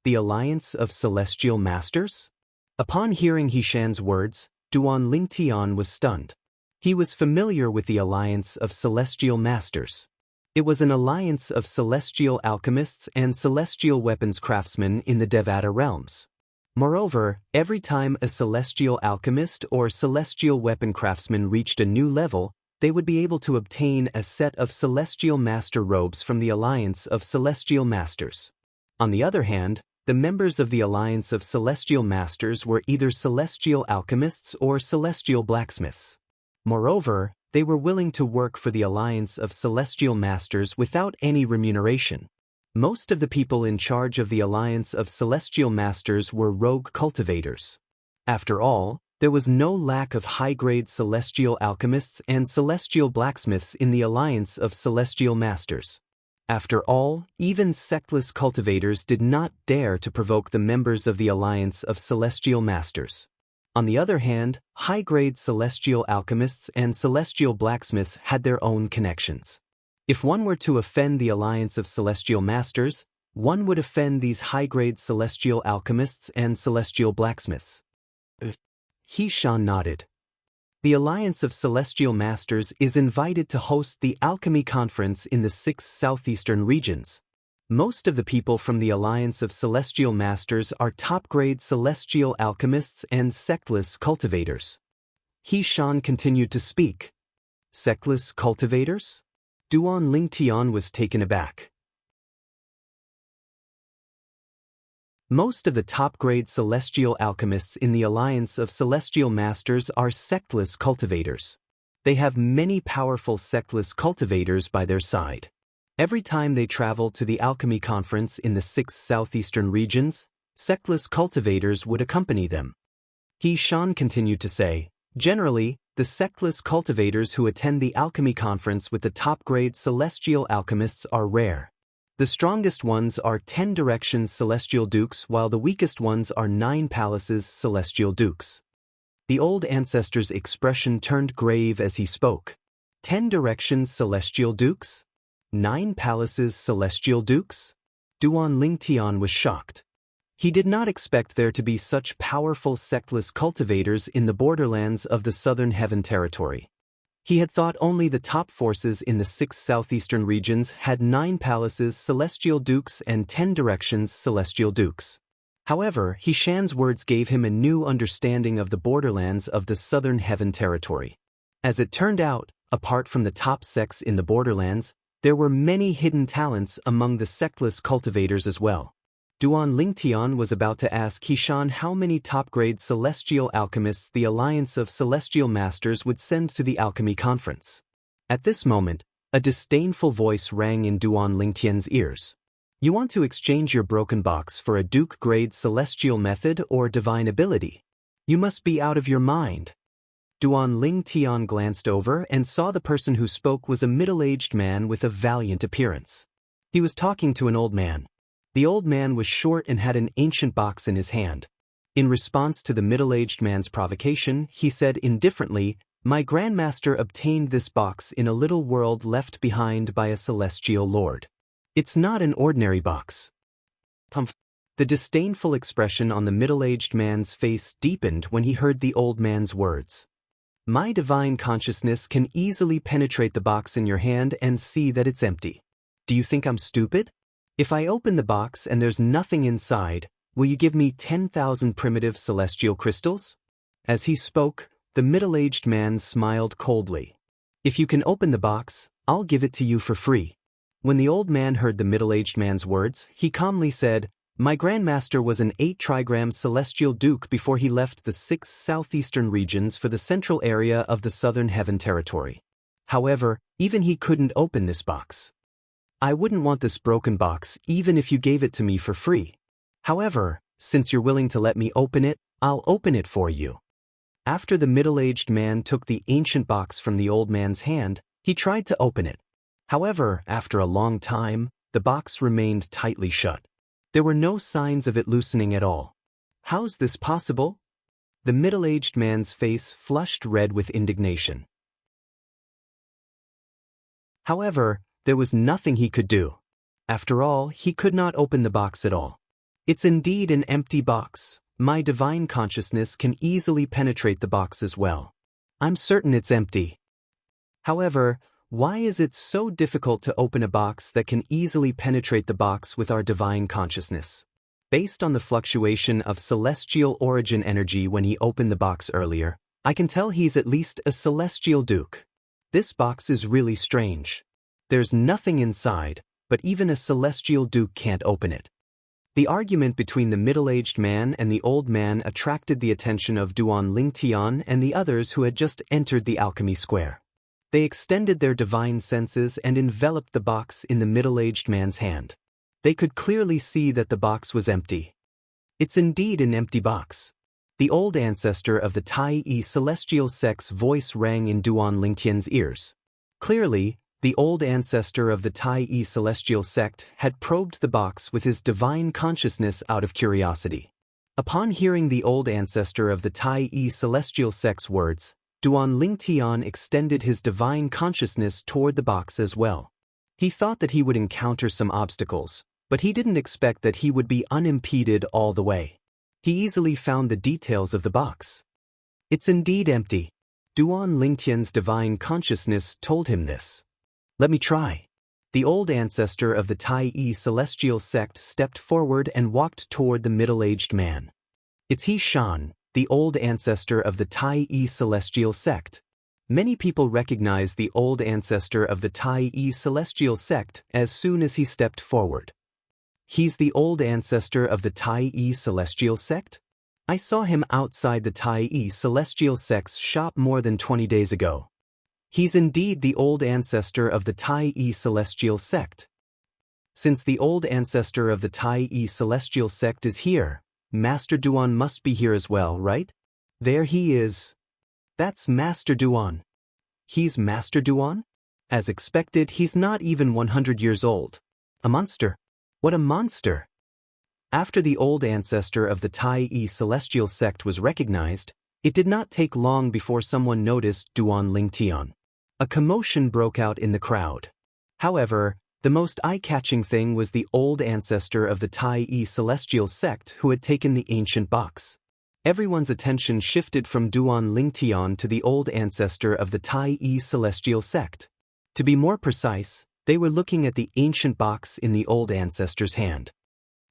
The Alliance of Celestial Masters? Upon hearing He Shan's words, Duan Lingtian was stunned. He was familiar with the Alliance of Celestial Masters. It was an alliance of celestial alchemists and celestial weapons craftsmen in the Devata realms. Moreover, every time a celestial alchemist or celestial weapon craftsman reached a new level, they would be able to obtain a set of celestial master robes from the Alliance of Celestial Masters. On the other hand, the members of the Alliance of Celestial Masters were either celestial alchemists or celestial blacksmiths. Moreover, they were willing to work for the Alliance of Celestial Masters without any remuneration. Most of the people in charge of the Alliance of Celestial Masters were rogue cultivators. After all, there was no lack of high-grade celestial alchemists and celestial blacksmiths in the Alliance of Celestial Masters. After all, even sectless cultivators did not dare to provoke the members of the Alliance of Celestial Masters. On the other hand, high-grade celestial alchemists and celestial blacksmiths had their own connections. If one were to offend the Alliance of Celestial Masters, one would offend these high-grade celestial alchemists and celestial blacksmiths. He Shan nodded. The Alliance of Celestial Masters is invited to host the Alchemy Conference in the 6 southeastern regions. Most of the people from the Alliance of Celestial Masters are top-grade celestial alchemists and sectless cultivators. He Shan continued to speak. Sectless cultivators? Duan Lingtian was taken aback. Most of the top-grade celestial alchemists in the Alliance of Celestial Masters are sectless cultivators. They have many powerful sectless cultivators by their side. Every time they travel to the alchemy conference in the 6 southeastern regions, sectless cultivators would accompany them. He Shan continued to say, generally, the sectless cultivators who attend the alchemy conference with the top-grade celestial alchemists are rare. The strongest ones are 10 Directions Celestial Dukes, while the weakest ones are 9 Palaces Celestial Dukes. The old ancestor's expression turned grave as he spoke. 10 Directions Celestial Dukes? 9 Palaces Celestial Dukes? Duan Lingtian was shocked. He did not expect there to be such powerful sectless cultivators in the borderlands of the Southern Heaven Territory. He had thought only the top forces in the 6 southeastern regions had 9 Palaces Celestial Dukes and 10 Directions Celestial Dukes. However, He Shan's words gave him a new understanding of the borderlands of the Southern Heaven Territory. As it turned out, apart from the top sects in the borderlands, there were many hidden talents among the sectless cultivators as well. Duan Lingtian was about to ask He Shan how many top-grade celestial alchemists the Alliance of Celestial Masters would send to the alchemy conference. At this moment, a disdainful voice rang in Duan Lingtian's ears. You want to exchange your broken box for a Duke-grade celestial method or divine ability? You must be out of your mind. Duan Lingtian glanced over and saw the person who spoke was a middle-aged man with a valiant appearance. He was talking to an old man. The old man was short and had an ancient box in his hand. In response to the middle-aged man's provocation, he said indifferently, "My grandmaster obtained this box in a little world left behind by a celestial lord. It's not an ordinary box." The disdainful expression on the middle-aged man's face deepened when he heard the old man's words. "My divine consciousness can easily penetrate the box in your hand and see that it's empty. Do you think I'm stupid? If I open the box and there's nothing inside, will you give me 10,000 primitive celestial crystals?" As he spoke, the middle-aged man smiled coldly. "If you can open the box, I'll give it to you for free." When the old man heard the middle-aged man's words, he calmly said, "My grandmaster was an 8 trigram celestial duke before he left the 6 southeastern regions for the central area of the Southern Heaven Territory. However, even he couldn't open this box. I wouldn't want this broken box even if you gave it to me for free. However, since you're willing to let me open it, I'll open it for you." After the middle-aged man took the ancient box from the old man's hand, he tried to open it. However, after a long time, the box remained tightly shut. There were no signs of it loosening at all. "How's this possible?" The middle-aged man's face flushed red with indignation. However, there was nothing he could do. After all, he could not open the box at all. "It's indeed an empty box. My divine consciousness can easily penetrate the box as well. I'm certain it's empty. However, why is it so difficult to open a box that can easily penetrate the box with our divine consciousness?" Based on the fluctuation of celestial origin energy when he opened the box earlier, I can tell he's at least a celestial duke. This box is really strange. There's nothing inside, but even a celestial duke can't open it. The argument between the middle-aged man and the old man attracted the attention of Duan Lingtian and the others who had just entered the alchemy square. They extended their divine senses and enveloped the box in the middle-aged man's hand. They could clearly see that the box was empty. "It's indeed an empty box." The old ancestor of the Tai celestial sect's voice rang in Duan Lingtian's ears. Clearly, the old ancestor of the Tai celestial sect had probed the box with his divine consciousness out of curiosity. Upon hearing the old ancestor of the Tai celestial sect's words, Duan Lingtian extended his divine consciousness toward the box as well. He thought that he would encounter some obstacles, but he didn't expect that he would be unimpeded all the way. He easily found the details of the box. "It's indeed empty." Duan Lingtian's divine consciousness told him this. "Let me try." The old ancestor of the Tai celestial sect stepped forward and walked toward the middle-aged man. It's he Shan, the old ancestor of the Tai celestial sect. Many people recognize the old ancestor of the Tai celestial sect as soon as he stepped forward. He's the old ancestor of the Tai celestial sect? I saw him outside the Tai celestial sect's shop more than 20 days ago. He's indeed the old ancestor of the Tai celestial sect. Since the old ancestor of the Tai celestial sect is here, Master Duan must be here as well, right? There he is. That's Master Duan. He's Master Duan? As expected, he's not even 100 years old. A monster. What a monster! After the old ancestor of the Tai celestial sect was recognized, it did not take long before someone noticed Duan Lingtian. A commotion broke out in the crowd. However, the most eye-catching thing was the old ancestor of the Tai celestial sect who had taken the ancient box. Everyone's attention shifted from Duan Lingtian to the old ancestor of the Tai celestial sect. To be more precise, they were looking at the ancient box in the old ancestor's hand.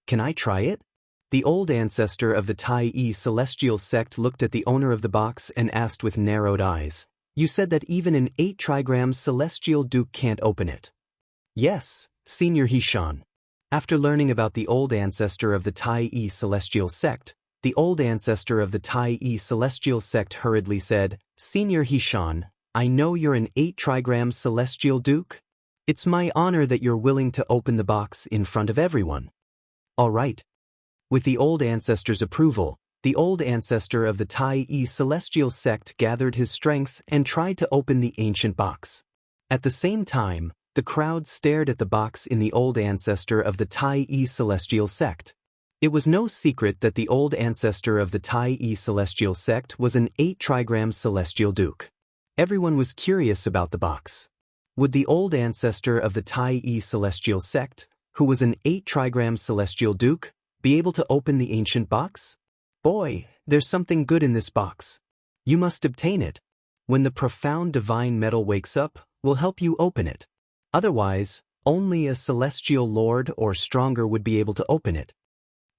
Can I try it? The old ancestor of the Tai celestial sect looked at the owner of the box and asked with narrowed eyes, "You said that even an 8 trigram celestial duke can't open it." "Yes, Senior Hishan." After learning about the old ancestor of the Tai celestial sect, the old ancestor of the Tai celestial sect hurriedly said, "Senior Hishan, I know you're an 8 trigram celestial duke. It's my honor that you're willing to open the box in front of everyone." "All right." With the old ancestor's approval, the old ancestor of the Tai celestial sect gathered his strength and tried to open the ancient box. At the same time, the crowd stared at the box in the old ancestor of the Tai celestial sect. It was no secret that the old ancestor of the Tai celestial sect was an 8 trigram celestial duke. Everyone was curious about the box. Would the old ancestor of the Tai celestial sect, who was an 8 trigram celestial duke, be able to open the ancient box? "Boy, there's something good in this box. You must obtain it. When the profound divine metal wakes up, we'll help you open it. Otherwise, only a celestial lord or stronger would be able to open it."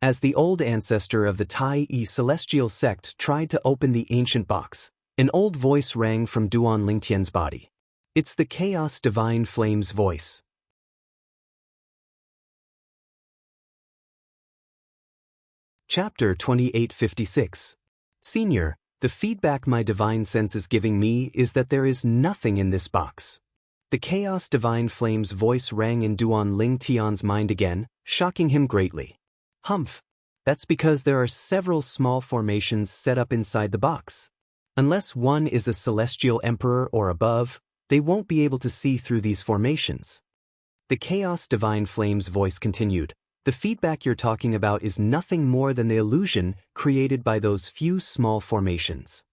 As the old ancestor of the Tai celestial sect tried to open the ancient box, an old voice rang from Duan Lingtian's body. It's the Chaos Divine Flame's voice. Chapter 2856. Senior, the feedback my divine sense is giving me is that there is nothing in this box. The Chaos Divine Flame's voice rang in Duan Lingtian's mind again, shocking him greatly. "Humph. That's because there are several small formations set up inside the box. Unless one is a celestial emperor or above, they won't be able to see through these formations." The Chaos Divine Flame's voice continued, "The feedback you're talking about is nothing more than the illusion created by those few small formations.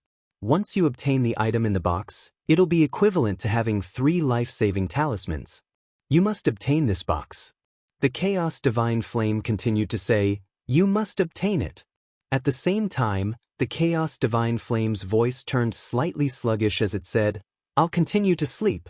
Once you obtain the item in the box, it'll be equivalent to having 3 life-saving talismans. You must obtain this box." The Chaos Divine Flame continued to say, "You must obtain it." At the same time, the Chaos Divine Flame's voice turned slightly sluggish as it said, "I'll continue to sleep.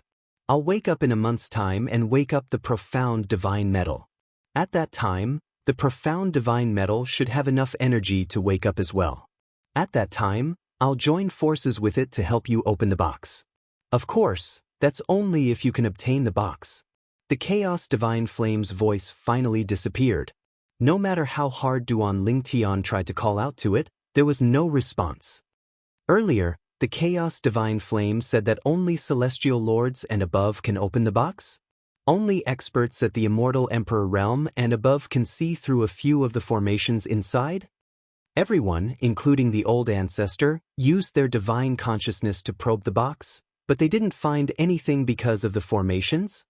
I'll wake up in a month's time and wake up the profound divine metal. At that time, the profound divine metal should have enough energy to wake up as well. At that time, I'll join forces with it to help you open the box. Of course, that's only if you can obtain the box." The Chaos Divine Flame's voice finally disappeared. No matter how hard Duan Lingtian tried to call out to it, there was no response. Earlier, the Chaos Divine Flame said that only celestial lords and above can open the box? Only experts at the Immortal Emperor realm and above can see through a few of the formations inside? Everyone, including the old ancestor, used their divine consciousness to probe the box, but they didn't find anything because of the formations?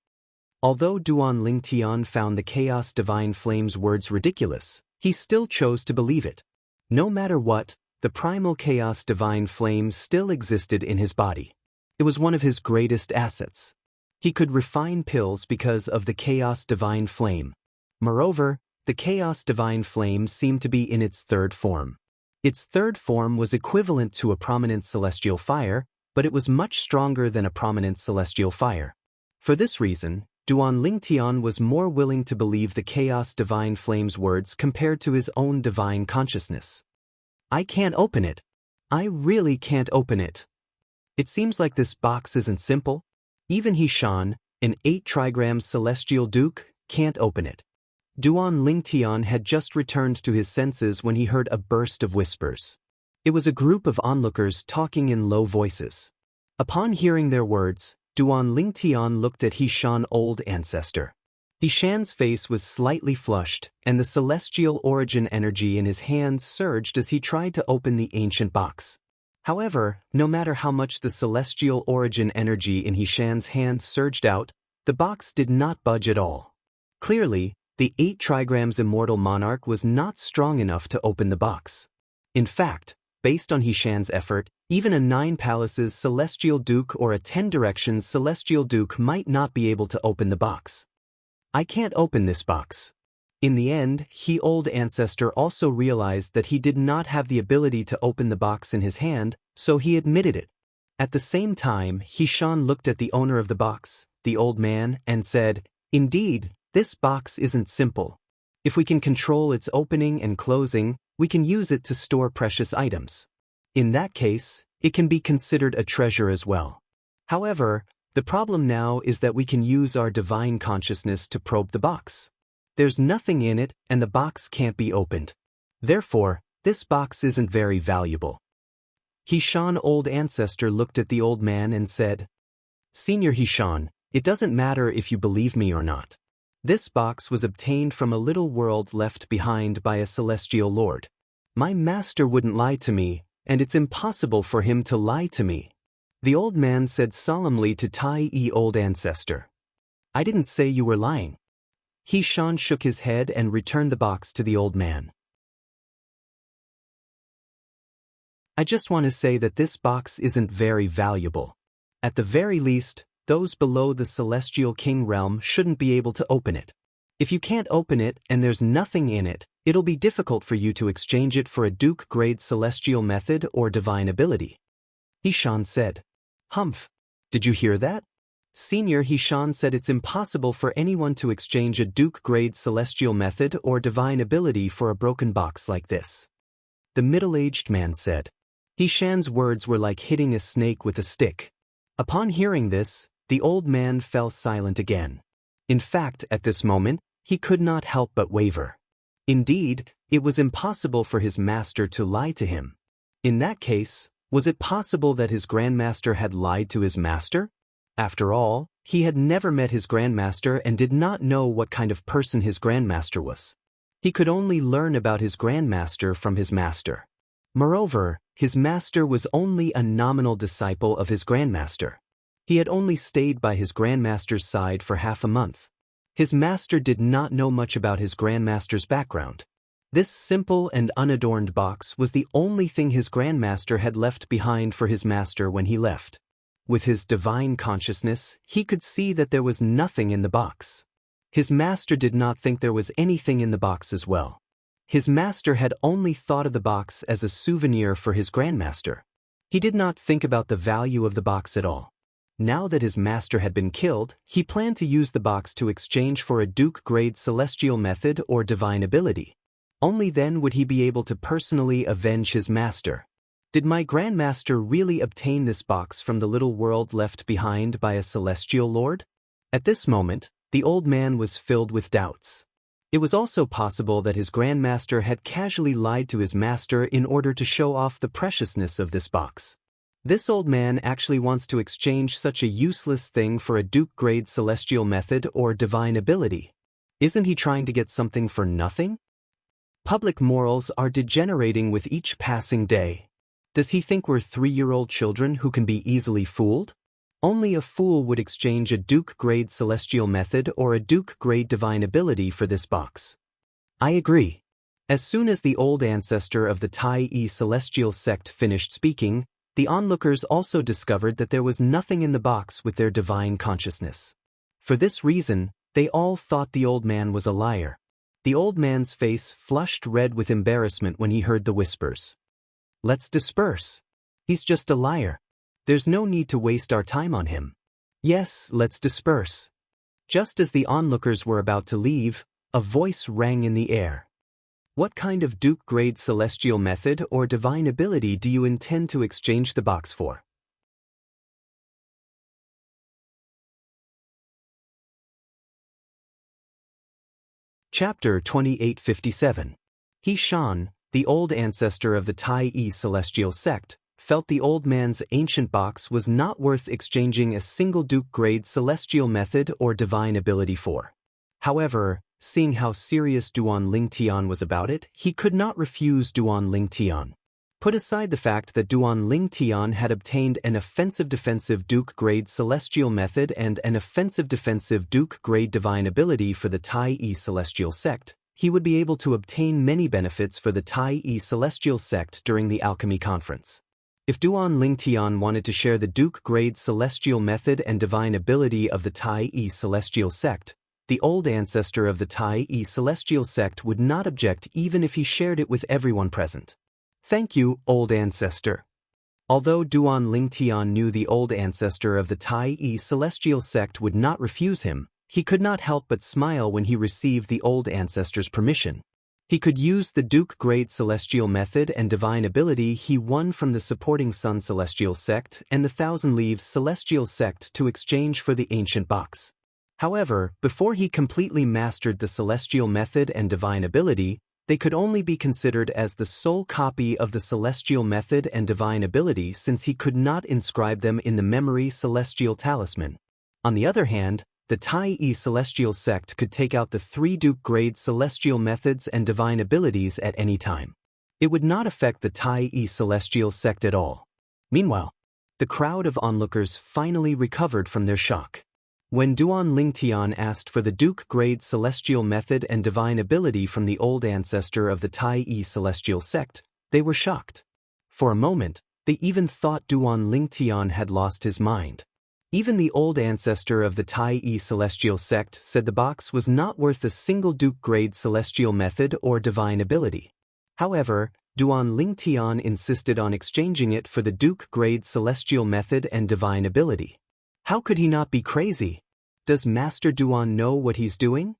Although Duan Lingtian found the Chaos Divine Flame's words ridiculous, he still chose to believe it. No matter what, the primal Chaos Divine Flame still existed in his body. It was one of his greatest assets. He could refine pills because of the Chaos Divine Flame. Moreover, the Chaos Divine Flame seemed to be in its 3rd form. Its 3rd form was equivalent to a prominent celestial fire, but it was much stronger than a prominent celestial fire. For this reason, Duan Lingtian was more willing to believe the chaos divine flame's words compared to his own divine consciousness. I can't open it. I really can't open it. It seems like this box isn't simple. Even Hishan, an 8 trigram celestial duke, can't open it. Duan Lingtian had just returned to his senses when he heard a burst of whispers. It was a group of onlookers talking in low voices. Upon hearing their words, Duan Lingtian looked at Hishan, old ancestor. Hishan's face was slightly flushed, and the celestial origin energy in his hands surged as he tried to open the ancient box. However, no matter how much the celestial origin energy in Hishan's hand surged out, the box did not budge at all. Clearly, the 8 trigrams immortal monarch was not strong enough to open the box. In fact, based on Hishan's effort, even a 9 palaces celestial duke or a 10 directions celestial duke might not be able to open the box. I can't open this box. In the end, old ancestor also realized that he did not have the ability to open the box in his hand, so he admitted it. At the same time, Hishan looked at the owner of the box, the old man, and said, "Indeed, this box isn't simple. If we can control its opening and closing, we can use it to store precious items. In that case, it can be considered a treasure as well. However, the problem now is that we can use our divine consciousness to probe the box. There's nothing in it, and the box can't be opened. Therefore, this box isn't very valuable." Hishan, old ancestor, looked at the old man and said, "Senior Hishan, it doesn't matter if you believe me or not. This box was obtained from a little world left behind by a celestial lord. My master wouldn't lie to me, and it's impossible for him to lie to me." The old man said solemnly to Tai-E, old ancestor, "I didn't say you were lying." Hishan shook his head and returned the box to the old man. "I just want to say that this box isn't very valuable. At the very least, those below the celestial king realm shouldn't be able to open it. If you can't open it and there's nothing in it, it'll be difficult for you to exchange it for a duke-grade celestial method or divine ability." Hishan said, "Humph. Did you hear that?" Senior Hishan said it's impossible for anyone to exchange a duke-grade celestial method or divine ability for a broken box like this. The middle-aged man said. Hishan's words were like hitting a snake with a stick. Upon hearing this, the old man fell silent again. In fact, at this moment, he could not help but waver. Indeed, it was impossible for his master to lie to him. In that case, was it possible that his grandmaster had lied to his master? After all, he had never met his grandmaster and did not know what kind of person his grandmaster was. He could only learn about his grandmaster from his master. Moreover, his master was only a nominal disciple of his grandmaster. He had only stayed by his grandmaster's side for half a month. His master did not know much about his grandmaster's background. This simple and unadorned box was the only thing his grandmaster had left behind for his master when he left. With his divine consciousness, he could see that there was nothing in the box. His master did not think there was anything in the box as well. His master had only thought of the box as a souvenir for his grandmaster. He did not think about the value of the box at all. Now that his master had been killed, he planned to use the box to exchange for a duke-grade celestial method or divine ability. Only then would he be able to personally avenge his master. Did my grandmaster really obtain this box from the little world left behind by a celestial lord? At this moment, the old man was filled with doubts. It was also possible that his grandmaster had casually lied to his master in order to show off the preciousness of this box. This old man actually wants to exchange such a useless thing for a duke-grade celestial method or divine ability. Isn't he trying to get something for nothing? Public morals are degenerating with each passing day. Does he think we're 3-year-old children who can be easily fooled? Only a fool would exchange a duke-grade celestial method or a duke-grade divine ability for this box. I agree. As soon as the old ancestor of the Tai-E celestial sect finished speaking, the onlookers also discovered that there was nothing in the box with their divine consciousness. For this reason, they all thought the old man was a liar. The old man's face flushed red with embarrassment when he heard the whispers. Let's disperse. He's just a liar. There's no need to waste our time on him. Yes, let's disperse. Just as the onlookers were about to leave, a voice rang in the air. What kind of Duke-grade celestial method or divine ability do you intend to exchange the box for? Chapter 2857. He Shan, the old ancestor of the Tai celestial sect, felt the old man's ancient box was not worth exchanging a single Duke-grade celestial method or divine ability for. However, seeing how serious Duan Lingtian was about it, he could not refuse Duan Lingtian. Put aside the fact that Duan Lingtian had obtained an offensive-defensive Duke-grade celestial method and an offensive-defensive Duke-grade divine ability for the Tai celestial sect, he would be able to obtain many benefits for the Tai celestial sect during the alchemy conference. If Duan Lingtian wanted to share the Duke-grade celestial method and divine ability of the Tai celestial sect, the old ancestor of the Tai celestial sect would not object even if he shared it with everyone present. Thank you, old ancestor. Although Duan Lingtian knew the old ancestor of the Tai celestial sect would not refuse him, he could not help but smile when he received the old ancestor's permission. He could use the Duke-grade celestial method and divine ability he won from the supporting Sun celestial sect and the Thousand Leaves celestial sect to exchange for the ancient box. However, before he completely mastered the celestial method and divine ability, they could only be considered as the sole copy of the celestial method and divine ability since he could not inscribe them in the memory celestial talisman. On the other hand, the Tai celestial sect could take out the 3 Duke-grade celestial methods and divine abilities at any time. It would not affect the Tai celestial sect at all. Meanwhile, the crowd of onlookers finally recovered from their shock. When Duan Lingtian asked for the Duke-grade celestial method and divine ability from the old ancestor of the Tai celestial sect, they were shocked. For a moment, they even thought Duan Lingtian had lost his mind. Even the old ancestor of the Tai celestial sect said the box was not worth a single Duke-grade celestial method or divine ability. However, Duan Lingtian insisted on exchanging it for the Duke-grade celestial method and divine ability. How could he not be crazy? Does Master Duan know what he's doing?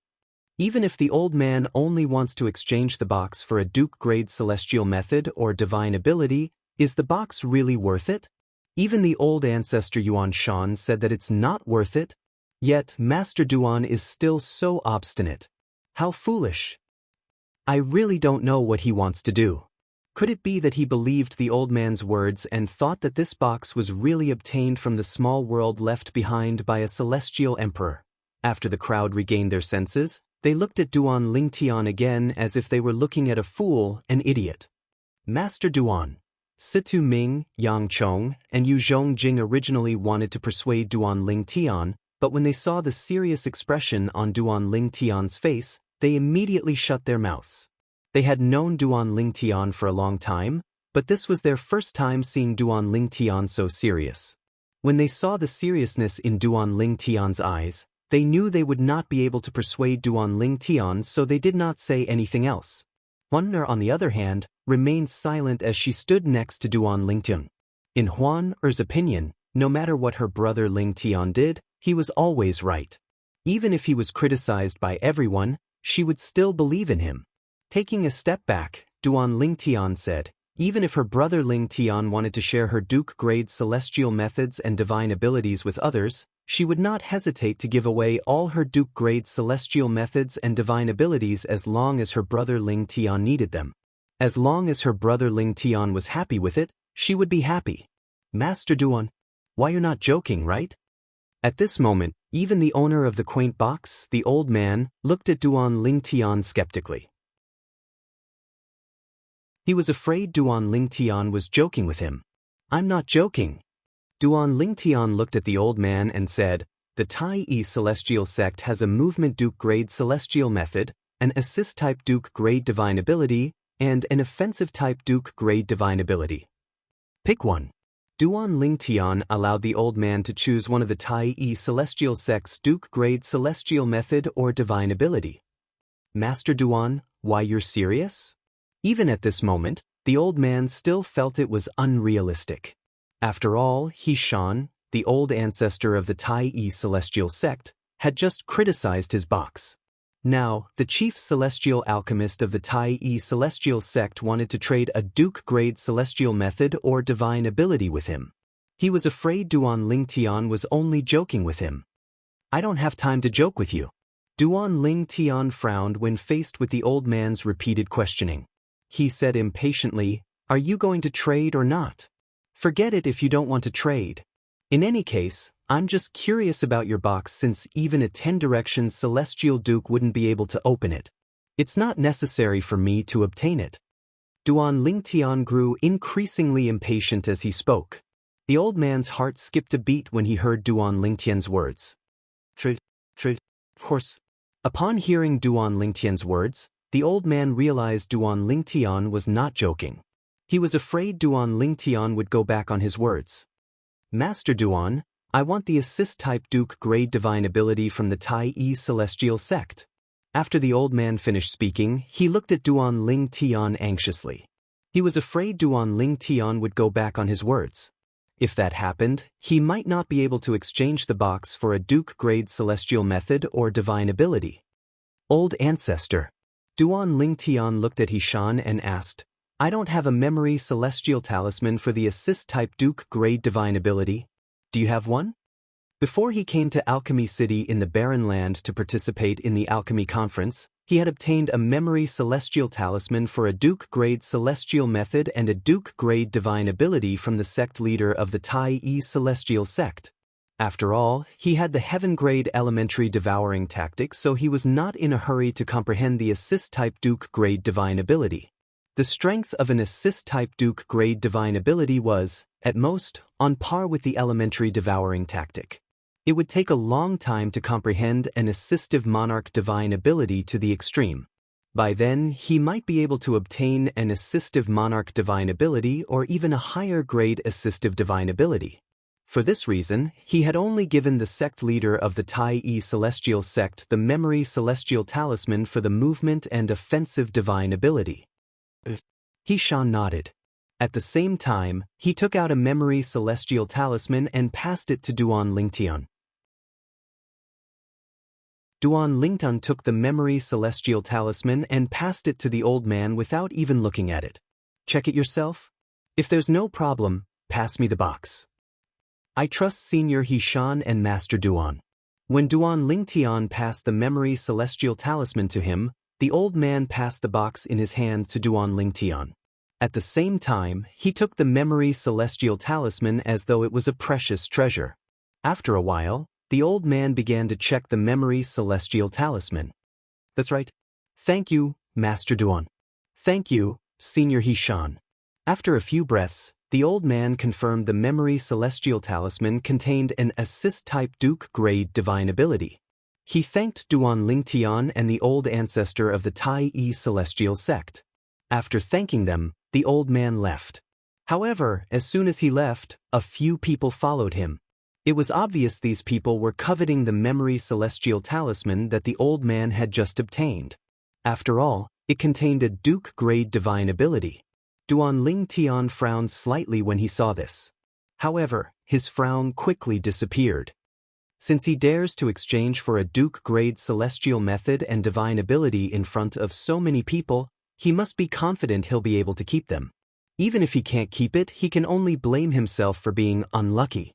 Even if the old man only wants to exchange the box for a Duke-grade celestial method or divine ability, is the box really worth it? Even the old ancestor Yuan Shan said that it's not worth it. Yet Master Duan is still so obstinate. How foolish. I really don't know what he wants to do. Could it be that he believed the old man's words and thought that this box was really obtained from the small world left behind by a celestial emperor? After the crowd regained their senses, they looked at Duan Lingtian again as if they were looking at a fool, an idiot. Master Duan, Situ Ming, Yang Chong, and Yu Zhongjing originally wanted to persuade Duan Lingtian, but when they saw the serious expression on Duan Lingtian's face, they immediately shut their mouths. They had known Duan Lingtian for a long time, but this was their first time seeing Duan Lingtian so serious. When they saw the seriousness in Duan Lingtian's eyes, they knew they would not be able to persuade Duan Lingtian, so they did not say anything else. Huan-Er, on the other hand, remained silent as she stood next to Duan Lingtian. In Huan-Er's opinion, no matter what her brother Lingtian did, he was always right. Even if he was criticized by everyone, she would still believe in him. Taking a step back, Duan Lingtian said, even if her brother Lingtian wanted to share her Duke-grade celestial methods and divine abilities with others, she would not hesitate to give away all her Duke-grade celestial methods and divine abilities as long as her brother Lingtian needed them. As long as her brother Lingtian was happy with it, she would be happy. Master Duan, why you're not joking, right? At this moment, even the owner of the quaint box, the old man, looked at Duan Lingtian skeptically. He was afraid Duan Lingtian was joking with him. I'm not joking. Duan Lingtian looked at the old man and said, the Tai celestial sect has a movement Duke-grade celestial method, an assist-type Duke-grade divine ability, and an offensive-type Duke-grade divine ability. Pick one. Duan Lingtian allowed the old man to choose one of the Tai celestial sect's Duke-grade celestial method or divine ability. Master Duan, why you're serious? Even at this moment, the old man still felt it was unrealistic. After all, He Shan, the old ancestor of the Tai celestial sect, had just criticized his box. Now, the chief celestial alchemist of the Tai celestial sect wanted to trade a Duke-grade celestial method or divine ability with him. He was afraid Duan Lingtian was only joking with him. "I don't have time to joke with you." Duan Lingtian frowned when faced with the old man's repeated questioning. He said impatiently, "Are you going to trade or not? Forget it if you don't want to trade. In any case, I'm just curious about your box since even a 10 directions celestial duke wouldn't be able to open it. It's not necessary for me to obtain it." Duan Lingtian grew increasingly impatient as he spoke. The old man's heart skipped a beat when he heard Duan Lingtian's words. Of course. Upon hearing Duan Lingtian's words, the old man realized Duan Lingtian was not joking. He was afraid Duan Lingtian would go back on his words. "Master Duan, I want the assist-type Duke-grade divine ability from the Tai celestial sect." After the old man finished speaking, he looked at Duan Lingtian anxiously. He was afraid Duan Lingtian would go back on his words. If that happened, he might not be able to exchange the box for a Duke-grade celestial method or divine ability. "Old ancestor." Duan Lingtian looked at Hishan and asked, "I don't have a memory celestial talisman for the assist-type Duke-grade divine ability. Do you have one?" Before he came to Alchemy City in the Barren Land to participate in the Alchemy Conference, he had obtained a memory celestial talisman for a Duke-grade celestial method and a Duke-grade divine ability from the sect leader of the Tai celestial sect. After all, he had the heaven-grade elementary devouring tactic, so he was not in a hurry to comprehend the assist-type Duke-grade divine ability. The strength of an assist-type Duke-grade divine ability was, at most, on par with the elementary devouring tactic. It would take a long time to comprehend an assistive monarch divine ability to the extreme. By then, he might be able to obtain an assistive monarch divine ability or even a higher-grade assistive divine ability. For this reason, he had only given the sect leader of the Tai celestial sect the memory celestial talisman for the movement and offensive divine ability. Hishan nodded. At the same time, he took out a memory celestial talisman and passed it to Duan Lingtian. Duan Lingtian took the memory celestial talisman and passed it to the old man without even looking at it. "Check it yourself? If there's no problem, pass me the box. I trust Senior Hishan and Master Duan." When Duan Lingtian passed the memory celestial talisman to him, the old man passed the box in his hand to Duan Lingtian. At the same time, he took the memory celestial talisman as though it was a precious treasure. After a while, the old man began to check the memory celestial talisman. "That's right. Thank you, Master Duan. Thank you, Senior Hishan." After a few breaths, the old man confirmed the memory celestial talisman contained an assist-type Duke-grade divine ability. He thanked Duan Lingtian and the old ancestor of the Tai celestial sect. After thanking them, the old man left. However, as soon as he left, a few people followed him. It was obvious these people were coveting the memory celestial talisman that the old man had just obtained. After all, it contained a Duke-grade divine ability. Duan Lingtian frowned slightly when he saw this. However, his frown quickly disappeared. Since he dares to exchange for a Duke-grade celestial method and divine ability in front of so many people, he must be confident he'll be able to keep them. Even if he can't keep it, he can only blame himself for being unlucky.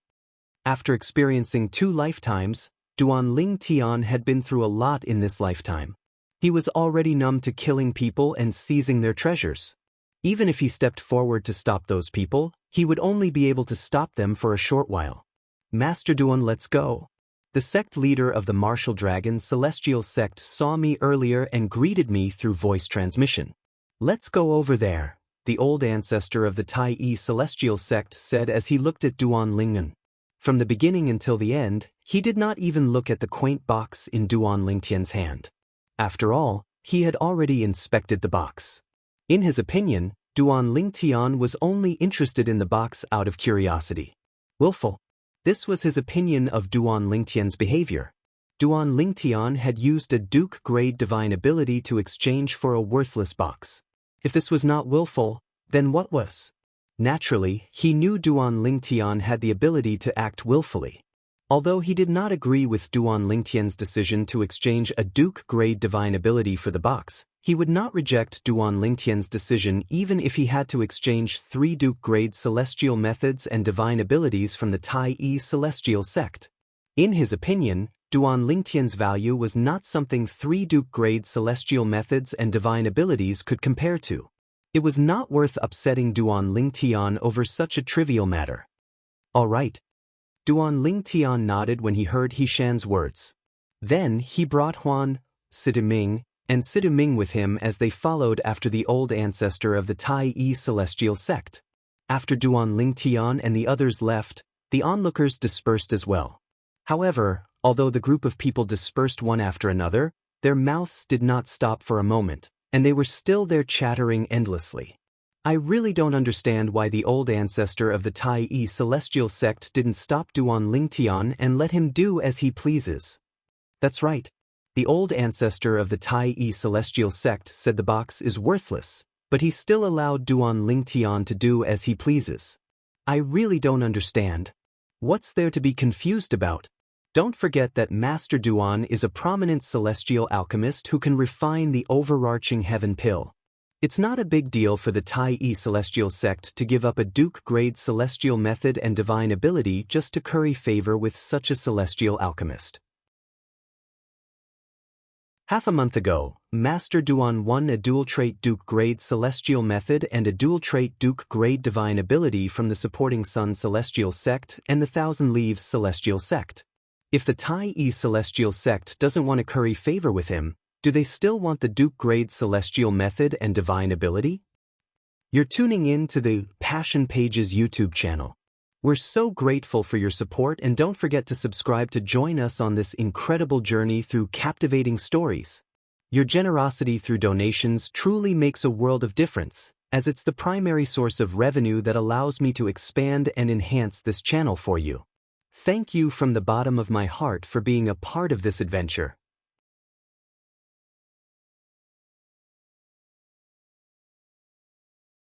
After experiencing 2 lifetimes, Duan Lingtian had been through a lot in this lifetime. He was already numb to killing people and seizing their treasures. Even if he stepped forward to stop those people, he would only be able to stop them for a short while. "Master Duan, let's go." The sect leader of the Martial Dragon Celestial Sect saw me earlier and greeted me through voice transmission. "Let's go over there," the old ancestor of the Tai Celestial Sect said as he looked at Duan Lingtian. From the beginning until the end, he did not even look at the quaint box in Duan Lingtian's hand. After all, he had already inspected the box. In his opinion, Duan Lingtian was only interested in the box out of curiosity. Willful. This was his opinion of Duan Lingtian's behavior. Duan Lingtian had used a Duke-grade divine ability to exchange for a worthless box. If this was not willful, then what was? Naturally, he knew Duan Lingtian had the ability to act willfully. Although he did not agree with Duan Lingtian's decision to exchange a Duke-grade divine ability for the box, he would not reject Duan Lingtian's decision even if he had to exchange 3 Duke-grade celestial methods and divine abilities from the Tai celestial sect. In his opinion, Duan Lingtian's value was not something 3 Duke-grade celestial methods and divine abilities could compare to. It was not worth upsetting Duan Lingtian over such a trivial matter. All right. Duan Lingtian nodded when he heard Hishan's words. Then he brought Huan, Siduming, and Siduming with him as they followed after the old ancestor of the Tai celestial sect. After Duan Lingtian and the others left, the onlookers dispersed as well. However, although the group of people dispersed one after another, their mouths did not stop for a moment, and they were still there chattering endlessly. I really don't understand why the old ancestor of the Tai celestial sect didn't stop Duan Lingtian and let him do as he pleases. That's right. The old ancestor of the Tai celestial sect said the box is worthless, but he still allowed Duan Lingtian to do as he pleases. I really don't understand. What's there to be confused about? Don't forget that Master Duan is a prominent celestial alchemist who can refine the overarching heaven pill. It's not a big deal for the Tai celestial sect to give up a Duke-grade celestial method and divine ability just to curry favor with such a celestial alchemist. Half a month ago, Master Duan won a dual-trait Duke-grade celestial method and a dual-trait Duke-grade divine ability from the supporting Sun celestial sect and the Thousand Leaves celestial sect. If the Tai celestial sect doesn't want to curry favor with him, do they still want the Duke-grade celestial method and divine ability? You're tuning in to the Passion Pages YouTube channel. We're so grateful for your support, and don't forget to subscribe to join us on this incredible journey through captivating stories. Your generosity through donations truly makes a world of difference, as it's the primary source of revenue that allows me to expand and enhance this channel for you. Thank you from the bottom of my heart for being a part of this adventure.